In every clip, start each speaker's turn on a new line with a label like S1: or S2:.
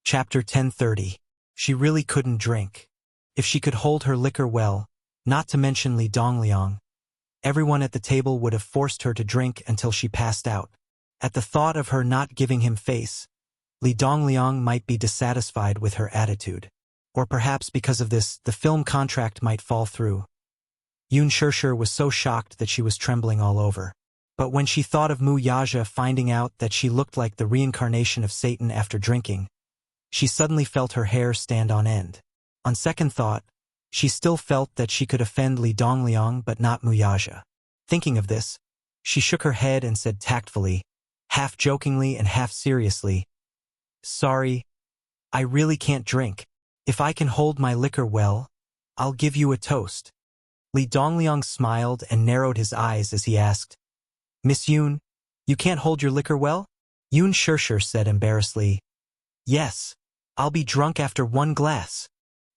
S1: Chapter 1030. She really couldn't drink. If she could hold her liquor well, not to mention Li Dongliang, everyone at the table would have forced her to drink until she passed out. At the thought of her not giving him face, Li Dongliang might be dissatisfied with her attitude. Or perhaps because of this, the film contract might fall through. Yun Shishir was so shocked that she was trembling all over. But when she thought of Mu Yaja finding out that she looked like the reincarnation of Satan after drinking, she suddenly felt her hair stand on end. On second thought, she still felt that she could offend Li Dongliang but not Mu Yaja. Thinking of this, she shook her head and said tactfully, half jokingly and half seriously, "Sorry, I really can't drink. If I can hold my liquor well, I'll give you a toast." Li Dongliang smiled and narrowed his eyes as he asked, "Miss Yun, you can't hold your liquor well?" Yun Shishir said embarrassedly, "Yes, I'll be drunk after one glass."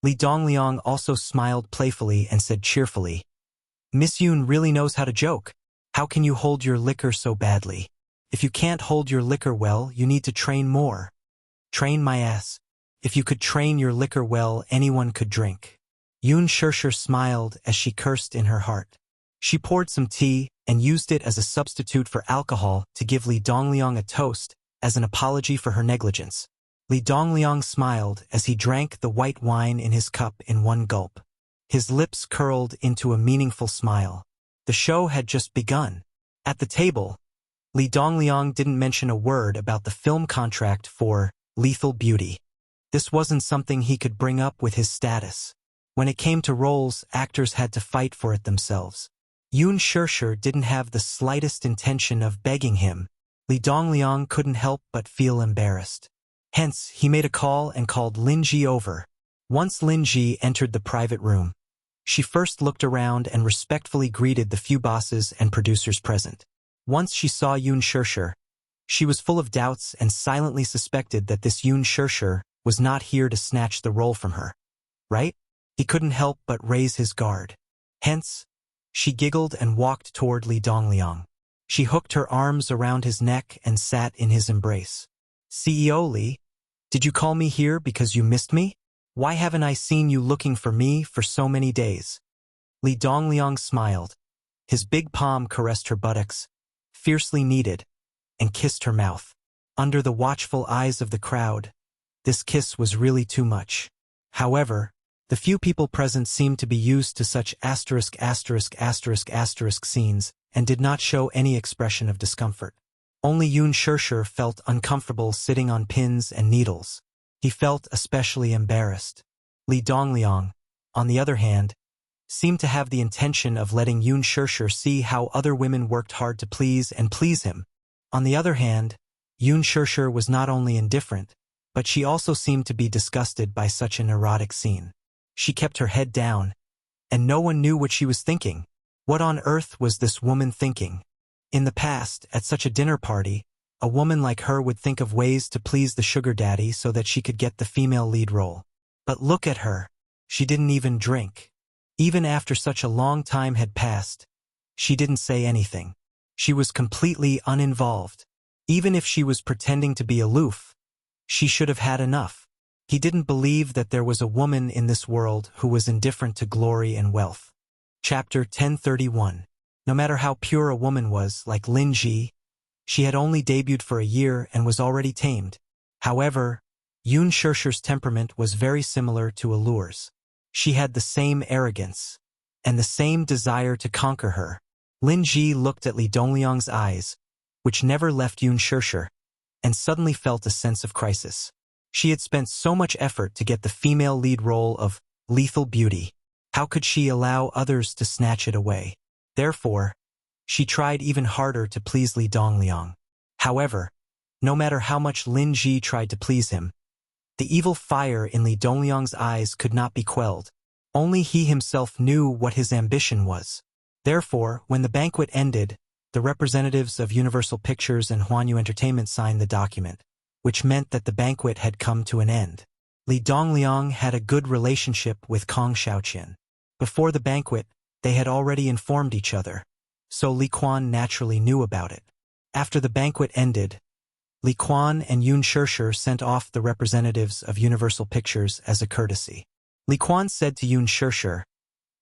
S1: Li Dongliang also smiled playfully and said cheerfully, "Miss Yun really knows how to joke. How can you hold your liquor so badly? If you can't hold your liquor well, you need to train more." "Train my ass. If you could train your liquor well, anyone could drink." Yun Shishir smiled as she cursed in her heart. She poured some tea and used it as a substitute for alcohol to give Li Dongliang a toast as an apology for her negligence. Li Dongliang smiled as he drank the white wine in his cup in one gulp. His lips curled into a meaningful smile. The show had just begun. At the table, Li Dongliang didn't mention a word about the film contract for Lethal Beauty. This wasn't something he could bring up with his status. When it came to roles, actors had to fight for it themselves. Yun Shishir didn't have the slightest intention of begging him. Li Dongliang couldn't help but feel embarrassed. Hence, he made a call and called Lin Ji over. Once Lin Ji entered the private room, she first looked around and respectfully greeted the few bosses and producers present. Once she saw Yun Shishir, she was full of doubts and silently suspected that this Yun Shishir was not here to snatch the role from her. Right? He couldn't help but raise his guard. Hence, she giggled and walked toward Li Dongliang. She hooked her arms around his neck and sat in his embrace. "CEO Li, did you call me here because you missed me? Why haven't I seen you looking for me for so many days?" Li Dongliang smiled. His big palm caressed her buttocks, fiercely kneaded, and kissed her mouth. Under the watchful eyes of the crowd, this kiss was really too much. However, the few people present seemed to be used to such ***** scenes and did not show any expression of discomfort. Only Yun Shishir felt uncomfortable sitting on pins and needles. He felt especially embarrassed. Li Dongliang, on the other hand, seemed to have the intention of letting Yun Shishir see how other women worked hard to please him. On the other hand, Yun Shishir was not only indifferent, but she also seemed to be disgusted by such an erotic scene. She kept her head down, and no one knew what she was thinking. What on earth was this woman thinking? In the past, at such a dinner party, a woman like her would think of ways to please the sugar daddy so that she could get the female lead role. But look at her. She didn't even drink. Even after such a long time had passed, she didn't say anything. She was completely uninvolved. Even if she was pretending to be aloof, she should have had enough. He didn't believe that there was a woman in this world who was indifferent to glory and wealth. Chapter 1031. No matter how pure a woman was, like Lin Ji, she had only debuted for a year and was already tamed. However, Yun Shishir's temperament was very similar to Allure's. She had the same arrogance and the same desire to conquer her. Lin Ji looked at Li Dongliang's eyes, which never left Yun Shishir, and suddenly felt a sense of crisis. She had spent so much effort to get the female lead role of Lethal Beauty. How could she allow others to snatch it away? Therefore, she tried even harder to please Li Dongliang. However, no matter how much Lin Ji tried to please him, the evil fire in Li Dongliang's eyes could not be quelled. Only he himself knew what his ambition was. Therefore, when the banquet ended, the representatives of Universal Pictures and Huanyu Entertainment signed the document, which meant that the banquet had come to an end. Li Dongliang had a good relationship with Kong Shaoqian. Before the banquet, they had already informed each other, so Li Quan naturally knew about it. After the banquet ended, Li Quan and Yun Shishir sent off the representatives of Universal Pictures as a courtesy. Li Quan said to Yun Shishir,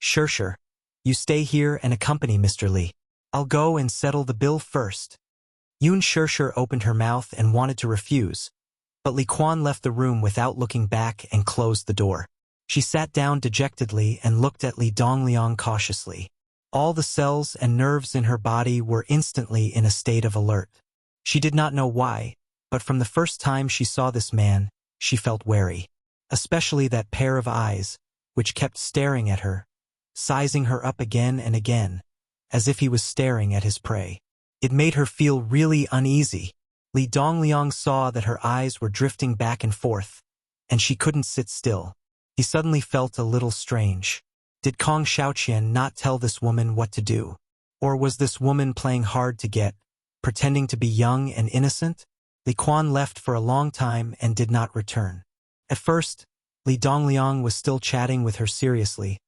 S1: "Shishir, you stay here and accompany Mr. Li. I'll go and settle the bill first." Yun Shishir opened her mouth and wanted to refuse, but Li Quan left the room without looking back and closed the door. She sat down dejectedly and looked at Li Dongliang cautiously. All the cells and nerves in her body were instantly in a state of alert. She did not know why, but from the first time she saw this man, she felt wary. Especially that pair of eyes, which kept staring at her, sizing her up again and again, as if he was staring at his prey. It made her feel really uneasy. Li Dongliang saw that her eyes were drifting back and forth, and she couldn't sit still. He suddenly felt a little strange. Did Kong Xiaoqian not tell this woman what to do? Or was this woman playing hard to get, pretending to be young and innocent? Li Quan left for a long time and did not return. At first, Li Dongliang was still chatting with her seriously,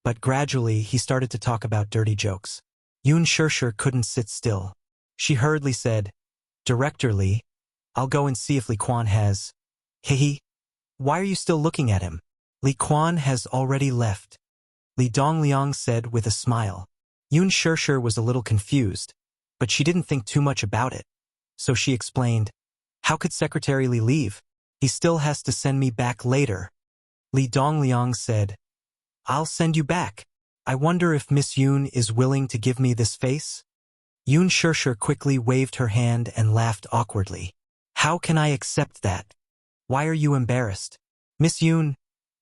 S1: but gradually he started to talk about dirty jokes. Yun Shishir couldn't sit still. She hurriedly said, "Director Li, I'll go and see if Li Quan has." "Hehe. Why are you still looking at him? Li Quan has already left," Li Dongliang said with a smile. Yun Shishir was a little confused, but she didn't think too much about it. So she explained, "How could Secretary Li leave? He still has to send me back later." Li Dongliang said, "I'll send you back. I wonder if Miss Yun is willing to give me this face?" Yun Shishir quickly waved her hand and laughed awkwardly. "How can I accept that? Why are you embarrassed? Miss Yun,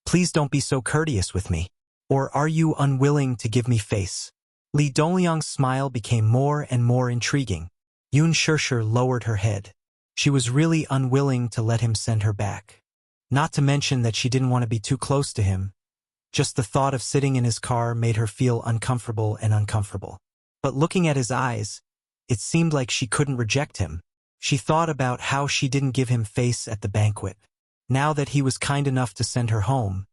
S1: please don't be so courteous with me. Or are you unwilling to give me face?" Li Dongliang's smile became more and more intriguing. Yun Shishir lowered her head. She was really unwilling to let him send her back. Not to mention that she didn't want to be too close to him. Just the thought of sitting in his car made her feel uncomfortable. But looking at his eyes, it seemed like she couldn't reject him. She thought about how she didn't give him face at the banquet. Now that he was kind enough to send her home,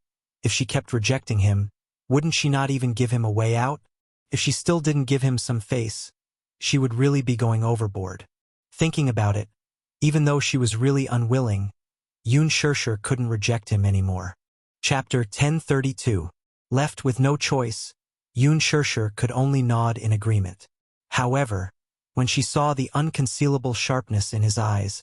S1: if she kept rejecting him, wouldn't she not even give him a way out? If she still didn't give him some face, she would really be going overboard. Thinking about it, even though she was really unwilling, Yun Shishir couldn't reject him anymore. Chapter 1032. Left with no choice, Yun Shishir could only nod in agreement. However, when she saw the unconcealable sharpness in his eyes,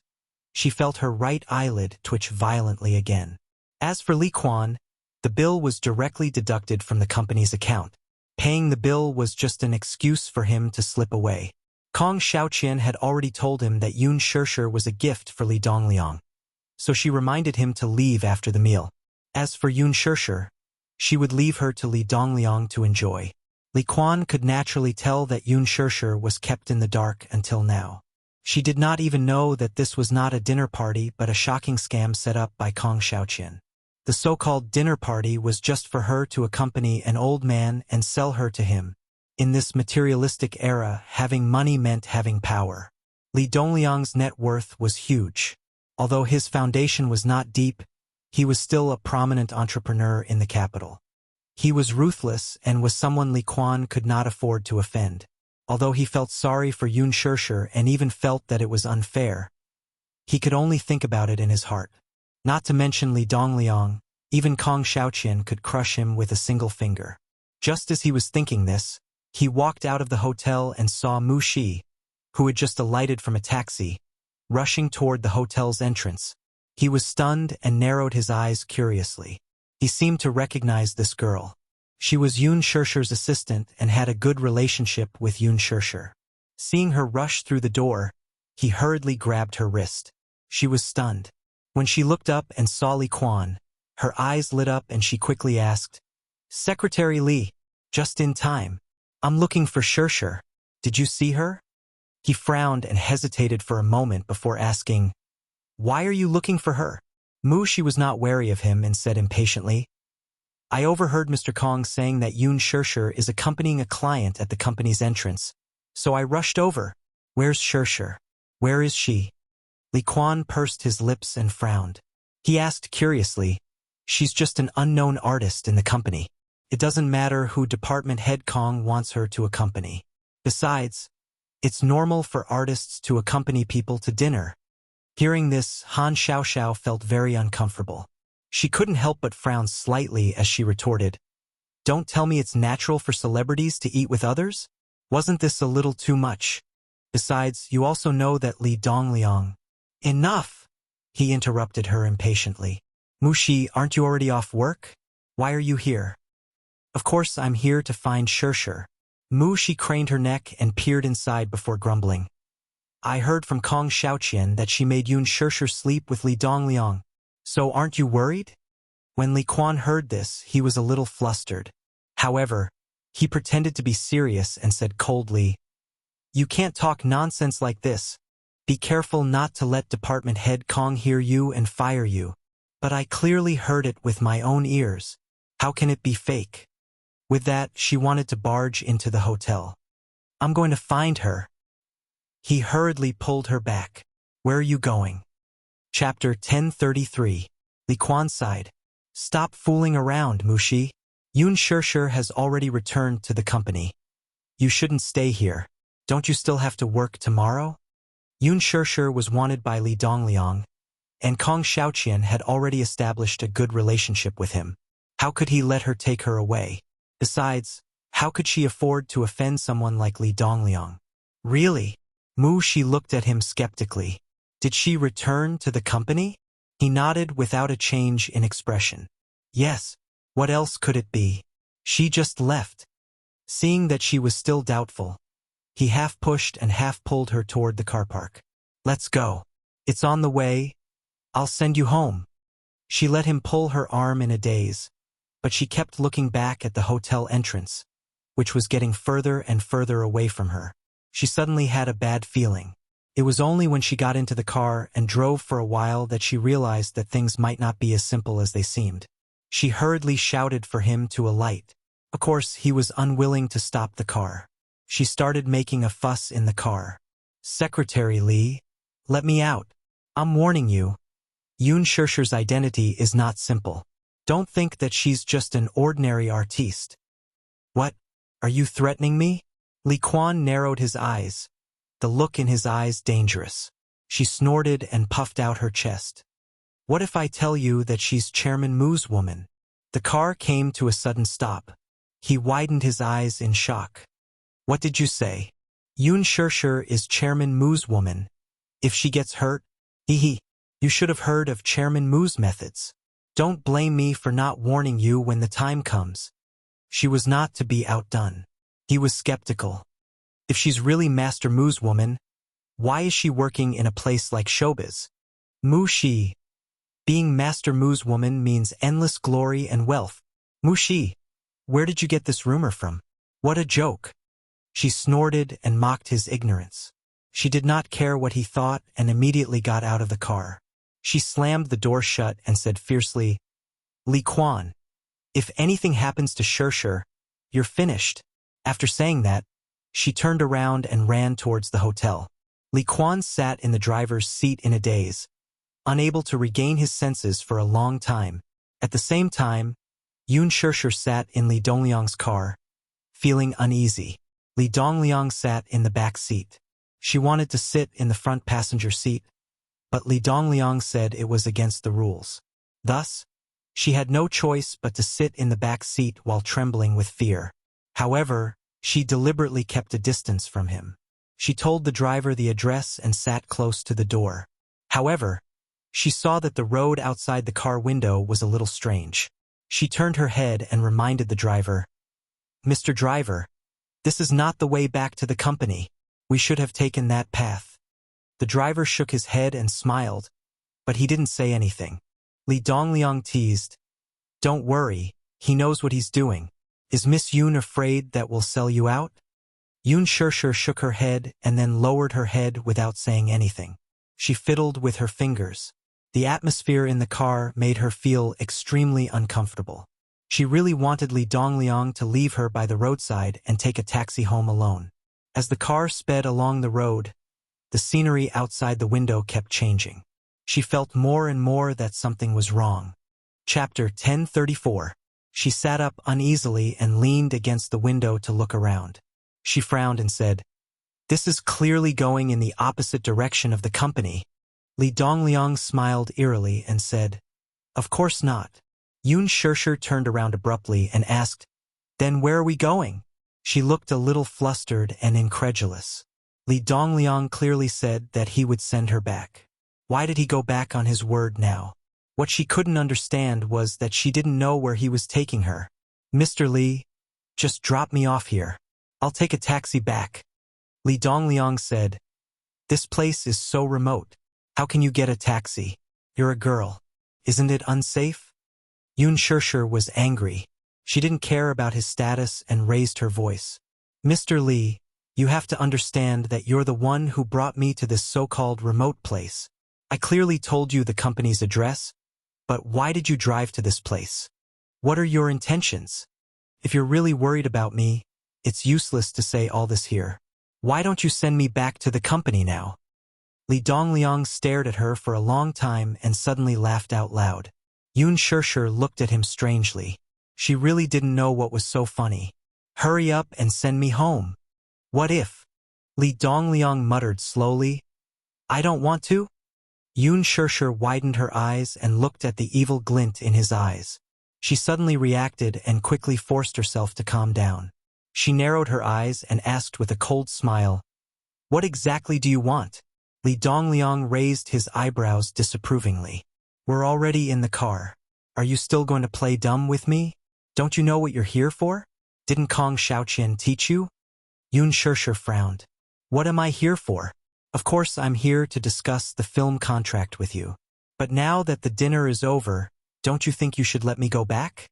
S1: she felt her right eyelid twitch violently again. As for Li Quan, the bill was directly deducted from the company's account. Paying the bill was just an excuse for him to slip away. Kong Xiaoqian had already told him that Yun Shishir was a gift for Li Dongliang, so she reminded him to leave after the meal. As for Yun Shishir, she would leave her to Li Dongliang to enjoy. Li Quan could naturally tell that Yun Shishir was kept in the dark until now. She did not even know that this was not a dinner party but a shocking scam set up by Kong Xiaoqian. The so-called dinner party was just for her to accompany an old man and sell her to him. In this materialistic era, having money meant having power. Li Dongliang's net worth was huge. Although his foundation was not deep, he was still a prominent entrepreneur in the capital. He was ruthless and was someone Li Quan could not afford to offend. Although he felt sorry for Yun Shishir and even felt that it was unfair, he could only think about it in his heart. Not to mention Li Dongliang, even Kong Xiaoqian could crush him with a single finger. Just as he was thinking this, he walked out of the hotel and saw Mu Shi, who had just alighted from a taxi, rushing toward the hotel's entrance. He was stunned and narrowed his eyes curiously. He seemed to recognize this girl. She was Yun Shishir's assistant and had a good relationship with Yun Shishir. Seeing her rush through the door, he hurriedly grabbed her wrist. She was stunned. When she looked up and saw Li Quan, her eyes lit up and she quickly asked, "Secretary Li, just in time. I'm looking for Shishir. Did you see her?" He frowned and hesitated for a moment before asking, "Why are you looking for her?" Mu Shi was not wary of him and said impatiently, "I overheard Mr. Kong saying that Yun Shishir is accompanying a client at the company's entrance, so I rushed over. Where's Shishir? Where is she?" Li Quan pursed his lips and frowned. He asked curiously, "She's just an unknown artist in the company. It doesn't matter who department head Kong wants her to accompany. Besides, it's normal for artists to accompany people to dinner. Hearing this, Han Xiaoxiao felt very uncomfortable. She couldn't help but frown slightly as she retorted, "Don't tell me it's natural for celebrities to eat with others? Wasn't this a little too much? Besides, you also know that Li Dongliang—" "Enough!" he interrupted her impatiently. "Mushi, aren't you already off work? Why are you here?" "Of course I'm here to find Shirshir." Mushi craned her neck and peered inside before grumbling. "I heard from Kong Xiaoqian that she made Yun Shirshir sleep with Li Dongliang. So aren't you worried?" When Li Quan heard this, he was a little flustered. However, he pretended to be serious and said coldly, "You can't talk nonsense like this. Be careful not to let Department Head Kong hear you and fire you." "But I clearly heard it with my own ears. How can it be fake?" With that, she wanted to barge into the hotel. "I'm going to find her." He hurriedly pulled her back. "Where are you going?" Chapter 1033. Li Quan sighed. "Stop fooling around, Mushi. Yun Shirshir has already returned to the company. You shouldn't stay here. Don't you still have to work tomorrow?" Yun Shirshir was wanted by Li Dongliang, and Kong Xiaoqian had already established a good relationship with him. How could he let her take her away? Besides, how could she afford to offend someone like Li Dongliang? "Really?" Mushi looked at him skeptically. "Did she return to the company?" He nodded without a change in expression. "Yes. What else could it be? She just left." Seeing that she was still doubtful, he half pushed and half pulled her toward the car park. "Let's go. It's on the way. I'll send you home." She let him pull her arm in a daze, but she kept looking back at the hotel entrance, which was getting further and further away from her. She suddenly had a bad feeling. It was only when she got into the car and drove for a while that she realized that things might not be as simple as they seemed. She hurriedly shouted for him to alight. Of course, he was unwilling to stop the car. She started making a fuss in the car. "Secretary Li, let me out. I'm warning you. Yun Shirshir's identity is not simple. Don't think that she's just an ordinary artiste." "What? Are you threatening me?" Li Quan narrowed his eyes, the look in his eyes dangerous. She snorted and puffed out her chest. "What if I tell you that she's Chairman Mu's woman?" The car came to a sudden stop. He widened his eyes in shock. "What did you say?" "Yun Shirshir is Chairman Mu's woman. If she gets hurt, you should have heard of Chairman Mu's methods. Don't blame me for not warning you when the time comes." She was not to be outdone. He was skeptical. If she's really Master Mu's woman, why is she working in a place like Showbiz? Mushi. Being Master Mu's woman means endless glory and wealth. Mushi, where did you get this rumor from? What a joke. She snorted and mocked his ignorance. She did not care what he thought and immediately got out of the car. She slammed the door shut and said fiercely, "Li Quan, if anything happens to Shirshir, you're finished." After saying that, she turned around and ran towards the hotel. Li Quan sat in the driver's seat in a daze, unable to regain his senses for a long time. At the same time, Yun Shirshir sat in Li Dongliang's car, feeling uneasy. Li Dongliang sat in the back seat. She wanted to sit in the front passenger seat, but Li Dongliang said it was against the rules. Thus, she had no choice but to sit in the back seat while trembling with fear. However, she deliberately kept a distance from him. She told the driver the address and sat close to the door. However, she saw that the road outside the car window was a little strange. She turned her head and reminded the driver, "Mr. Driver, this is not the way back to the company. We should have taken that path." The driver shook his head and smiled, but he didn't say anything. Li Dongliang teased, "Don't worry, he knows what he's doing. Is Miss Yun afraid that we'll sell you out?" Yun Shirshir shook her head and then lowered her head without saying anything. She fiddled with her fingers. The atmosphere in the car made her feel extremely uncomfortable. She really wanted Li Dongliang to leave her by the roadside and take a taxi home alone. As the car sped along the road, the scenery outside the window kept changing. She felt more and more that something was wrong. Chapter 1034. She sat up uneasily and leaned against the window to look around. She frowned and said, "This is clearly going in the opposite direction of the company. Li Dongliang smiled eerily and said, "Of course not." Yun Shirshir turned around abruptly and asked, "Then where are we going?" She looked a little flustered and incredulous. Li Dongliang clearly said that he would send her back. Why did he go back on his word now? What she couldn't understand was that she didn't know where he was taking her. "Mr. Li, just drop me off here. I'll take a taxi back." Li Dongliang said, "This place is so remote. How can you get a taxi? You're a girl. Isn't it unsafe?" Yun Shirshir was angry. She didn't care about his status and raised her voice. "Mr. Li, you have to understand that you're the one who brought me to this so-called remote place. I clearly told you the company's address, but why did you drive to this place? What are your intentions? If you're really worried about me, it's useless to say all this here. Why don't you send me back to the company now?" Li Dongliang stared at her for a long time and suddenly laughed out loud. Yun Shirshir looked at him strangely. She really didn't know what was so funny. "Hurry up and send me home." "What if?" Li Dongliang muttered slowly. "I don't want to?" Yun Shirshir widened her eyes and looked at the evil glint in his eyes. She suddenly reacted and quickly forced herself to calm down. She narrowed her eyes and asked with a cold smile, "What exactly do you want?" Li Dongliang raised his eyebrows disapprovingly. "We're already in the car. Are you still going to play dumb with me? Don't you know what you're here for? Didn't Kong Xiaoqian teach you?" Yun Shirshir frowned. "What am I here for? Of course I'm here to discuss the film contract with you. But now that the dinner is over, don't you think you should let me go back?"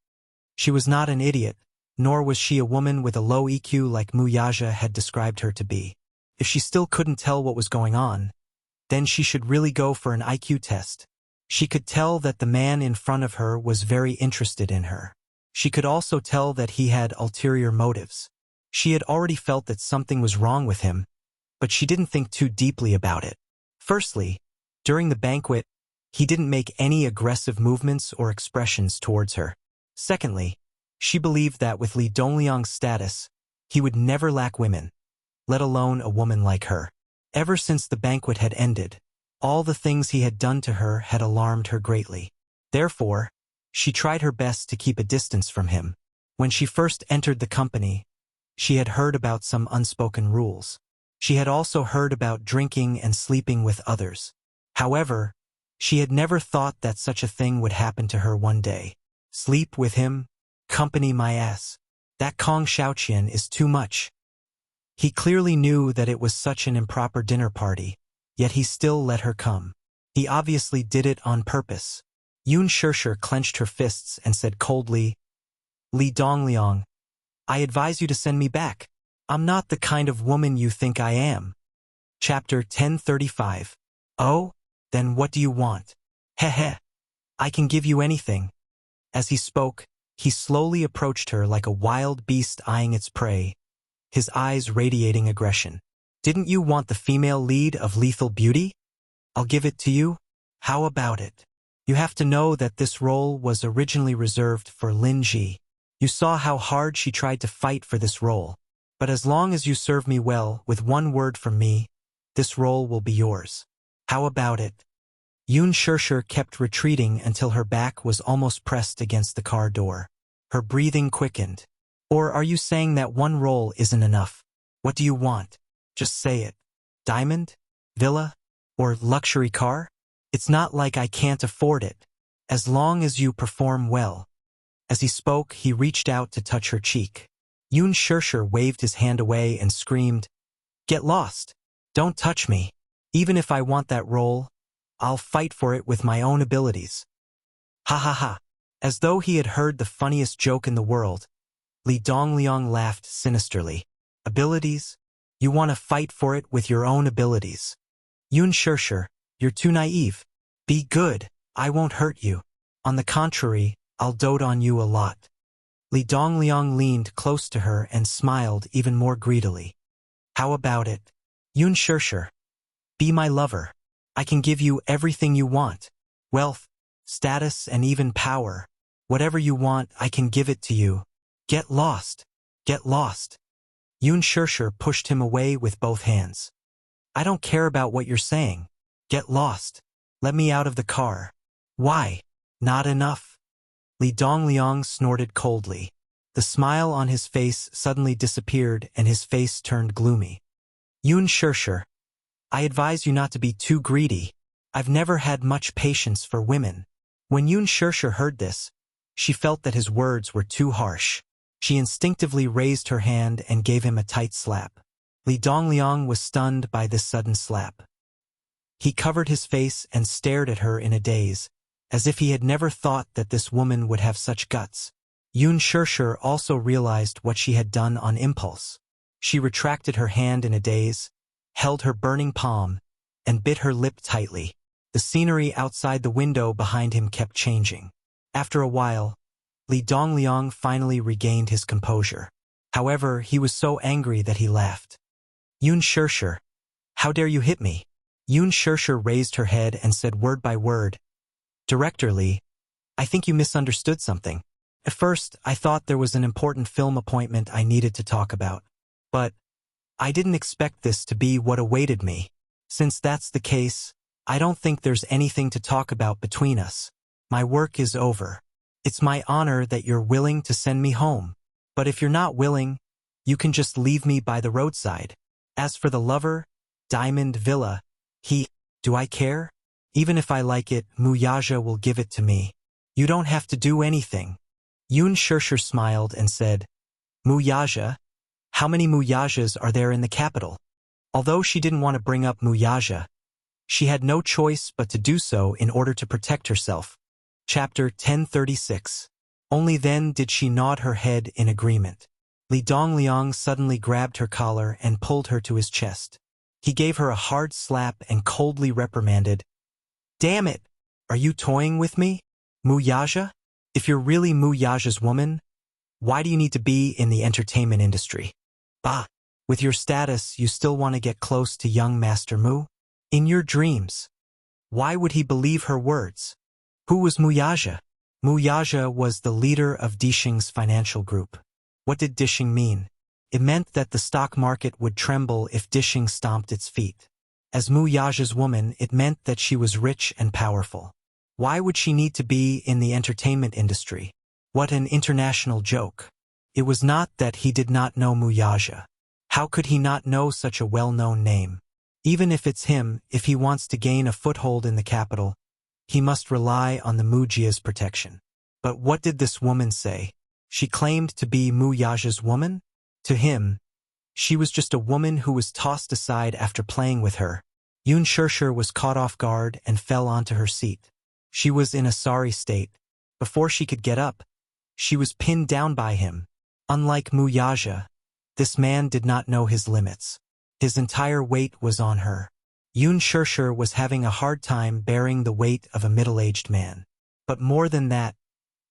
S1: She was not an idiot, nor was she a woman with a low EQ like Mu Yaja had described her to be. If she still couldn't tell what was going on, then she should really go for an IQ test. She could tell that the man in front of her was very interested in her. She could also tell that he had ulterior motives. She had already felt that something was wrong with him, but she didn't think too deeply about it. Firstly, during the banquet, he didn't make any aggressive movements or expressions towards her. Secondly, she believed that with Li Dongliang's status, he would never lack women, let alone a woman like her. Ever since the banquet had ended, all the things he had done to her had alarmed her greatly. Therefore, she tried her best to keep a distance from him. When she first entered the company, she had heard about some unspoken rules. She had also heard about drinking and sleeping with others. However, she had never thought that such a thing would happen to her one day. Sleep with him? Company my ass. That Kong Xiaoqian is too much. He clearly knew that it was such an improper dinner party, yet he still let her come. He obviously did it on purpose. Yun Shirshir clenched her fists and said coldly, "Li Dongliang, I advise you to send me back. I'm not the kind of woman you think I am." Chapter 1035. "Oh? Then what do you want?" "Heh. I can give you anything." As he spoke, he slowly approached her like a wild beast eyeing its prey, his eyes radiating aggression. "Didn't you want the female lead of Lethal Beauty? I'll give it to you. How about it? You have to know that this role was originally reserved for Lin Ji. You saw how hard she tried to fight for this role. But as long as you serve me well with one word from me, this role will be yours. How about it?" Yun Shirshir kept retreating until her back was almost pressed against the car door. Her breathing quickened. "Or are you saying that one role isn't enough? What do you want? Just say it. Diamond? Villa? Or luxury car? It's not like I can't afford it. As long as you perform well." As he spoke, he reached out to touch her cheek. Yun Shirshir waved his hand away and screamed, "Get lost! Don't touch me. Even if I want that role, I'll fight for it with my own abilities." Ha ha ha. As though he had heard the funniest joke in the world, Li Dongliang laughed sinisterly. "Abilities? You want to fight for it with your own abilities? Yun Shirshir, you're too naive. Be good. I won't hurt you. On the contrary, I'll dote on you a lot." Li Dongliang leaned close to her and smiled even more greedily. "How about it? Yun Shirshir, be my lover. I can give you everything you want. Wealth, status, and even power. Whatever you want, I can give it to you. Get lost. Get lost." Yun Shirshir pushed him away with both hands. "I don't care about what you're saying. Get lost." Let me out of the car. Why? Not enough? Li Dongliang snorted coldly. The smile on his face suddenly disappeared and his face turned gloomy. Yun Shishir, I advise you not to be too greedy. I've never had much patience for women. When Yun Shishir heard this, she felt that his words were too harsh. She instinctively raised her hand and gave him a tight slap. Li Dongliang was stunned by this sudden slap. He covered his face and stared at her in a daze, as if he had never thought that this woman would have such guts. Yun Shishir also realized what she had done on impulse. She retracted her hand in a daze, held her burning palm, and bit her lip tightly. The scenery outside the window behind him kept changing. After a while, Li Dongliang finally regained his composure. However, he was so angry that he laughed. Yun Shishir, how dare you hit me? Yun Shishir raised her head and said word by word, Director Li, I think you misunderstood something. At first, I thought there was an important film appointment I needed to talk about. But I didn't expect this to be what awaited me. Since that's the case, I don't think there's anything to talk about between us. My work is over. It's my honor that you're willing to send me home. But if you're not willing, you can just leave me by the roadside. As for the lover, Diamond Villa, do I care? Even if I like it, Muyaja will give it to me. You don't have to do anything. Yun Shishir smiled and said, Muyaja? How many Muyajas are there in the capital? Although she didn't want to bring up Muyaja, she had no choice but to do so in order to protect herself. Chapter 1036. Only then did she nod her head in agreement. Li Dongliang suddenly grabbed her collar and pulled her to his chest. He gave her a hard slap and coldly reprimanded, Damn it! Are you toying with me? Muyaja? If you're really Muyaja's woman, why do you need to be in the entertainment industry? Bah! With your status, you still want to get close to young Master Mu? In your dreams. Why would he believe her words? Who was Muyaja? Muyaja was the leader of Dixing's financial group. What did Dixing mean? It meant that the stock market would tremble if Dixing stomped its feet. As Muyaja's woman, it meant that she was rich and powerful. Why would she need to be in the entertainment industry? What an international joke. It was not that he did not know Muyaja. How could he not know such a well-known name? Even if it's him, if he wants to gain a foothold in the capital, he must rely on the Mujia's protection. But what did this woman say? She claimed to be Muyaja's woman? To him, she was just a woman who was tossed aside after playing with her. Yun Shishir was caught off guard and fell onto her seat. She was in a sorry state. Before she could get up, she was pinned down by him. Unlike Muyaja, this man did not know his limits. His entire weight was on her. Yun Shishir was having a hard time bearing the weight of a middle-aged man. But more than that,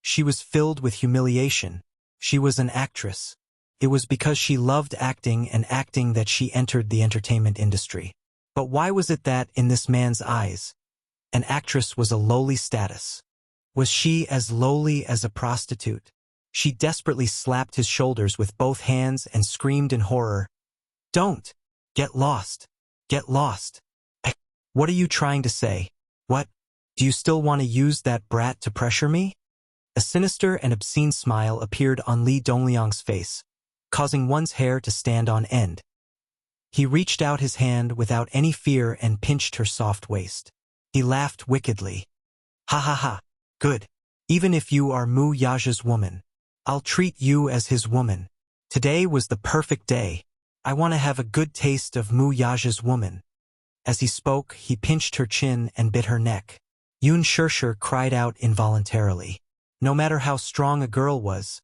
S1: she was filled with humiliation. She was an actress. It was because she loved acting and acting that she entered the entertainment industry. But why was it that, in this man's eyes, an actress was a lowly status? Was she as lowly as a prostitute? She desperately slapped his shoulders with both hands and screamed in horror, Don't! Get lost! Get lost! What are you trying to say? What? Do you still want to use that brat to pressure me? A sinister and obscene smile appeared on Li Dongliang's face, causing one's hair to stand on end. He reached out his hand without any fear and pinched her soft waist. He laughed wickedly. Ha ha ha, good. Even if you are Muyaja's woman, I'll treat you as his woman. Today was the perfect day. I want to have a good taste of Muyaja's woman. As he spoke, he pinched her chin and bit her neck. Yun Shishir cried out involuntarily. No matter how strong a girl was,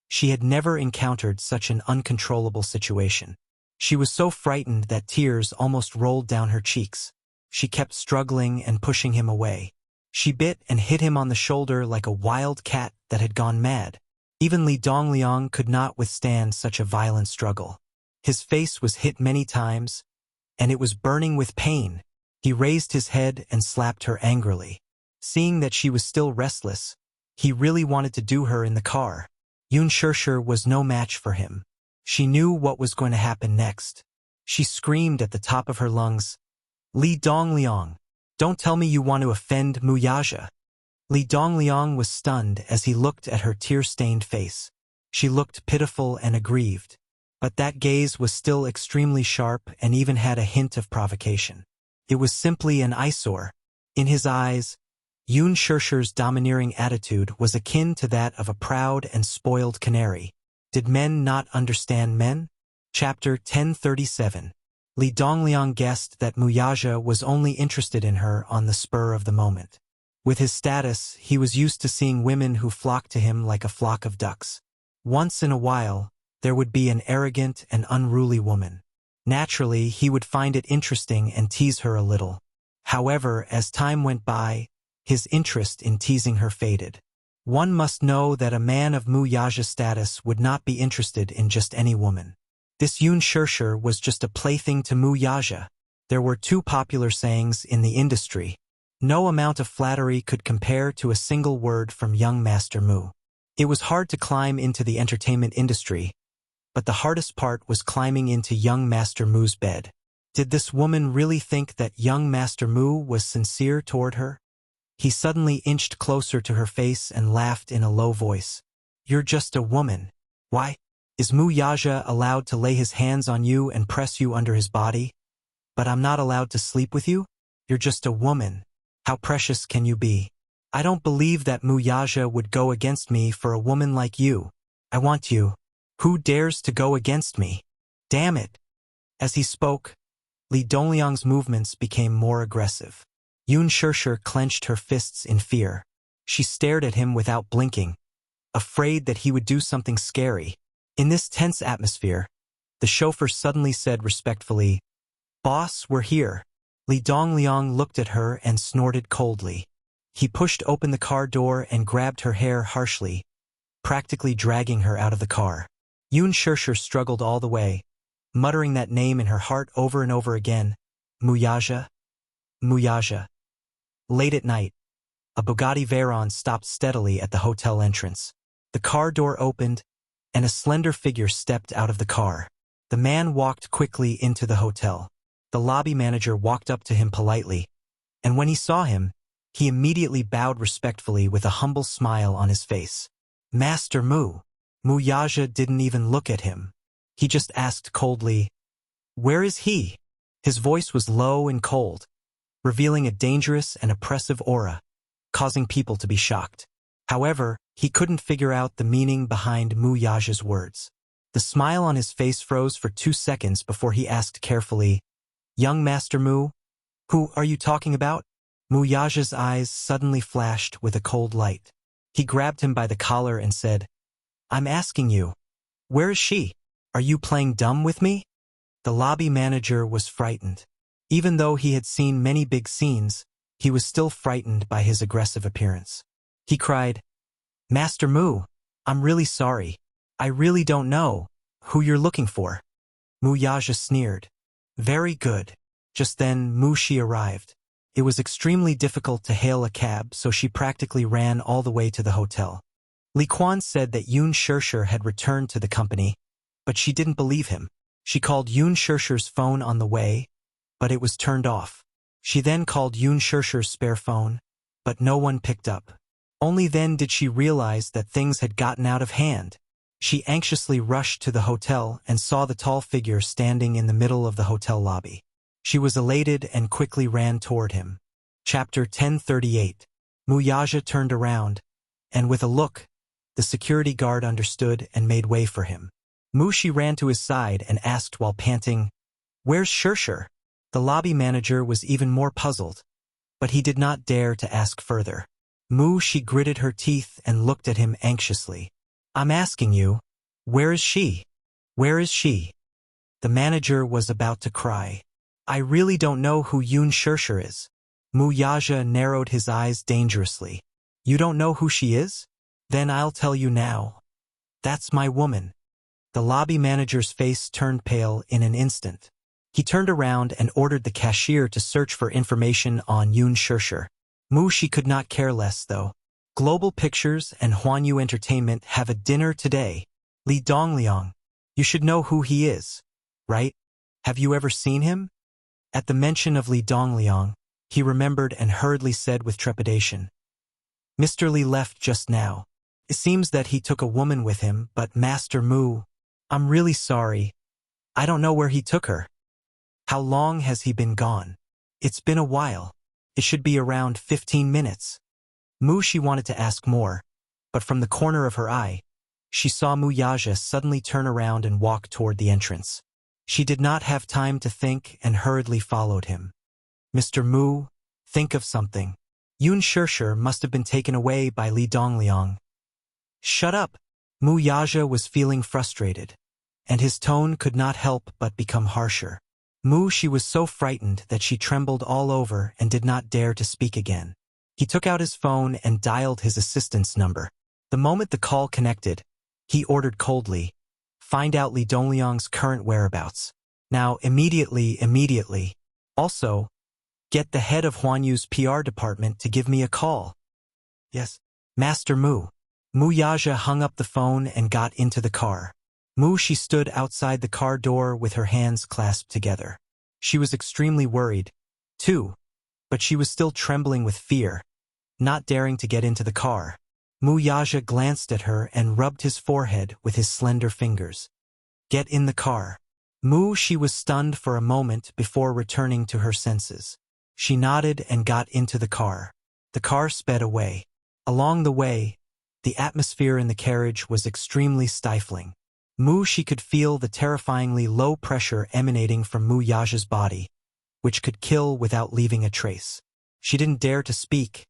S1: she had never encountered such an uncontrollable situation. She was so frightened that tears almost rolled down her cheeks. She kept struggling and pushing him away. She bit and hit him on the shoulder like a wild cat that had gone mad. Even Li Dongliang could not withstand such a violent struggle. His face was hit many times, and it was burning with pain. He raised his head and slapped her angrily. Seeing that she was still restless, he really wanted to do her in the car. Yun Shishir was no match for him. She knew what was going to happen next. She screamed at the top of her lungs, Li Dongliang, Don't tell me you want to offend Wuxia. Li Dongliang was stunned as he looked at her tear-stained face. She looked pitiful and aggrieved, but that gaze was still extremely sharp and even had a hint of provocation. It was simply an eyesore. In his eyes, Yun Shishir's domineering attitude was akin to that of a proud and spoiled canary. Did men not understand men? Chapter 1037. Li Dongliang guessed that Wuxia was only interested in her on the spur of the moment. With his status, he was used to seeing women who flocked to him like a flock of ducks. Once in a while, there would be an arrogant and unruly woman. Naturally, he would find it interesting and tease her a little. However, as time went by, his interest in teasing her faded. One must know that a man of Wuxia's status would not be interested in just any woman. This Yun Shishir was just a plaything to Wuxia. There were two popular sayings in the industry. No amount of flattery could compare to a single word from young Master Mu. It was hard to climb into the entertainment industry, but the hardest part was climbing into young Master Mu's bed. Did this woman really think that young Master Mu was sincere toward her? He suddenly inched closer to her face and laughed in a low voice. You're just a woman. Why? Is Wuxia allowed to lay his hands on you and press you under his body? But I'm not allowed to sleep with you? You're just a woman. How precious can you be? I don't believe that Wuxia would go against me for a woman like you. I want you. Who dares to go against me? Damn it! As he spoke, Li Dongliang's movements became more aggressive. Yun Shishir clenched her fists in fear. She stared at him without blinking, afraid that he would do something scary. In this tense atmosphere, the chauffeur suddenly said respectfully, "Boss, we're here." Li Dongliang looked at her and snorted coldly. He pushed open the car door and grabbed her hair harshly, practically dragging her out of the car. Yun Shishir struggled all the way, muttering that name in her heart over and over again. Wuxia. Wuxia. Late at night, a Bugatti Veyron stopped steadily at the hotel entrance. The car door opened, and a slender figure stepped out of the car. The man walked quickly into the hotel. The lobby manager walked up to him politely, and when he saw him, he immediately bowed respectfully with a humble smile on his face. Master Mu. Wuxia didn't even look at him. He just asked coldly, "Where is he?" His voice was low and cold, revealing a dangerous and oppressive aura, causing people to be shocked. However, he couldn't figure out the meaning behind Wuxia's words. The smile on his face froze for 2 seconds before he asked carefully, "Young Master Mu, who are you talking about?" Wuxia's eyes suddenly flashed with a cold light. He grabbed him by the collar and said, "I'm asking you, where is she? Are you playing dumb with me?" The lobby manager was frightened. Even though he had seen many big scenes, he was still frightened by his aggressive appearance. He cried, "Master Mu, I'm really sorry. I really don't know who you're looking for." Wuxia sneered. Very good. Just then, Wuxia arrived. It was extremely difficult to hail a cab, so she practically ran all the way to the hotel. Li Quan said that Yun Shishir had returned to the company, but she didn't believe him. She called Yun Shishir's phone on the way, but it was turned off. She then called Yun Shishir's spare phone, but no one picked up. Only then did she realize that things had gotten out of hand. She anxiously rushed to the hotel and saw the tall figure standing in the middle of the hotel lobby. She was elated and quickly ran toward him. Chapter 1038. Wuxia turned around, and with a look, the security guard understood and made way for him. Wuxia ran to his side and asked while panting, "Where's Shishir?" The lobby manager was even more puzzled, but he did not dare to ask further. Wuxia gritted her teeth and looked at him anxiously. "I'm asking you, where is she? Where is she?" The manager was about to cry. "I really don't know who Yun Shishir is." Wuxia narrowed his eyes dangerously. "You don't know who she is? Then I'll tell you now. That's my woman." The lobby manager's face turned pale in an instant. He turned around and ordered the cashier to search for information on Yun Shishir. Wuxia could not care less, though. Global Pictures and Huanyu Entertainment have a dinner today. Li Dongliang. You should know who he is, right? Have you ever seen him? At the mention of Li Dongliang, He remembered and hurriedly said with trepidation, "Mr. Li left just now. It seems that he took a woman with him, but Master Mu, I'm really sorry. I don't know where he took her." "How long has he been gone?" "It's been a while. It should be around 15 minutes. She wanted to ask more, but from the corner of her eye, she saw Mu Yaja suddenly turn around and walk toward the entrance. She did not have time to think and hurriedly followed him. "Mr. Mu, think of something. Yun Shishir must have been taken away by Li Dongliang." "Shut up!" Mu Yaja was feeling frustrated, and his tone could not help but become harsher. She was so frightened that she trembled all over and did not dare to speak again. He took out his phone and dialed his assistant's number. The moment the call connected, he ordered coldly, "Find out Li Dongliang's current whereabouts. Now, immediately. Also, get the head of Huanyu's PR department to give me a call." "Yes, Master Mu." Mu Yaja hung up the phone and got into the car. She stood outside the car door with her hands clasped together. She was extremely worried, too, but she was still trembling with fear, not daring to get into the car. Mu Yaja glanced at her and rubbed his forehead with his slender fingers. "Get in the car." She was stunned for a moment before returning to her senses. She nodded and got into the car. The car sped away. Along the way, the atmosphere in the carriage was extremely stifling. She could feel the terrifyingly low pressure emanating from Mu Yaja's body, which could kill without leaving a trace. She didn't dare to speak.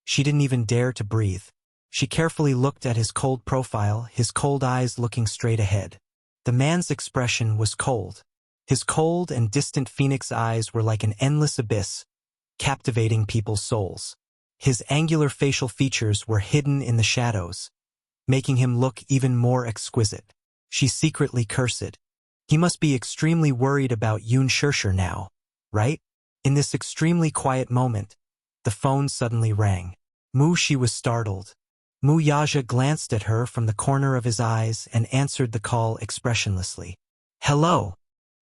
S1: She didn't even dare to breathe. She carefully looked at his cold profile, his cold eyes looking straight ahead. The man's expression was cold. His cold and distant phoenix eyes were like an endless abyss, captivating people's souls. His angular facial features were hidden in the shadows, making him look even more exquisite. She secretly cursed. He must be extremely worried about Yun Shishir now, right? In this extremely quiet moment, the phone suddenly rang. She was startled. Mu Yaja glanced at her from the corner of his eyes and answered the call expressionlessly. "Hello,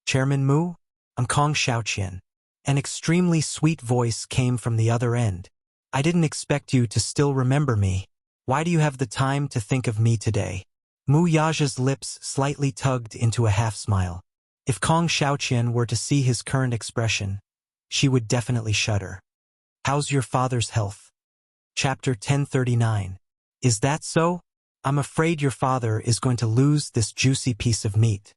S1: Chairman Mu? I'm Kong Xiaoqian." An extremely sweet voice came from the other end. "I didn't expect you to still remember me. Why do you have the time to think of me today?" Mu Yaja's lips slightly tugged into a half-smile. If Kong Xiaoqian were to see his current expression, she would definitely shudder. "How's your father's health?" Chapter 1039. "Is that so? I'm afraid your father is going to lose this juicy piece of meat."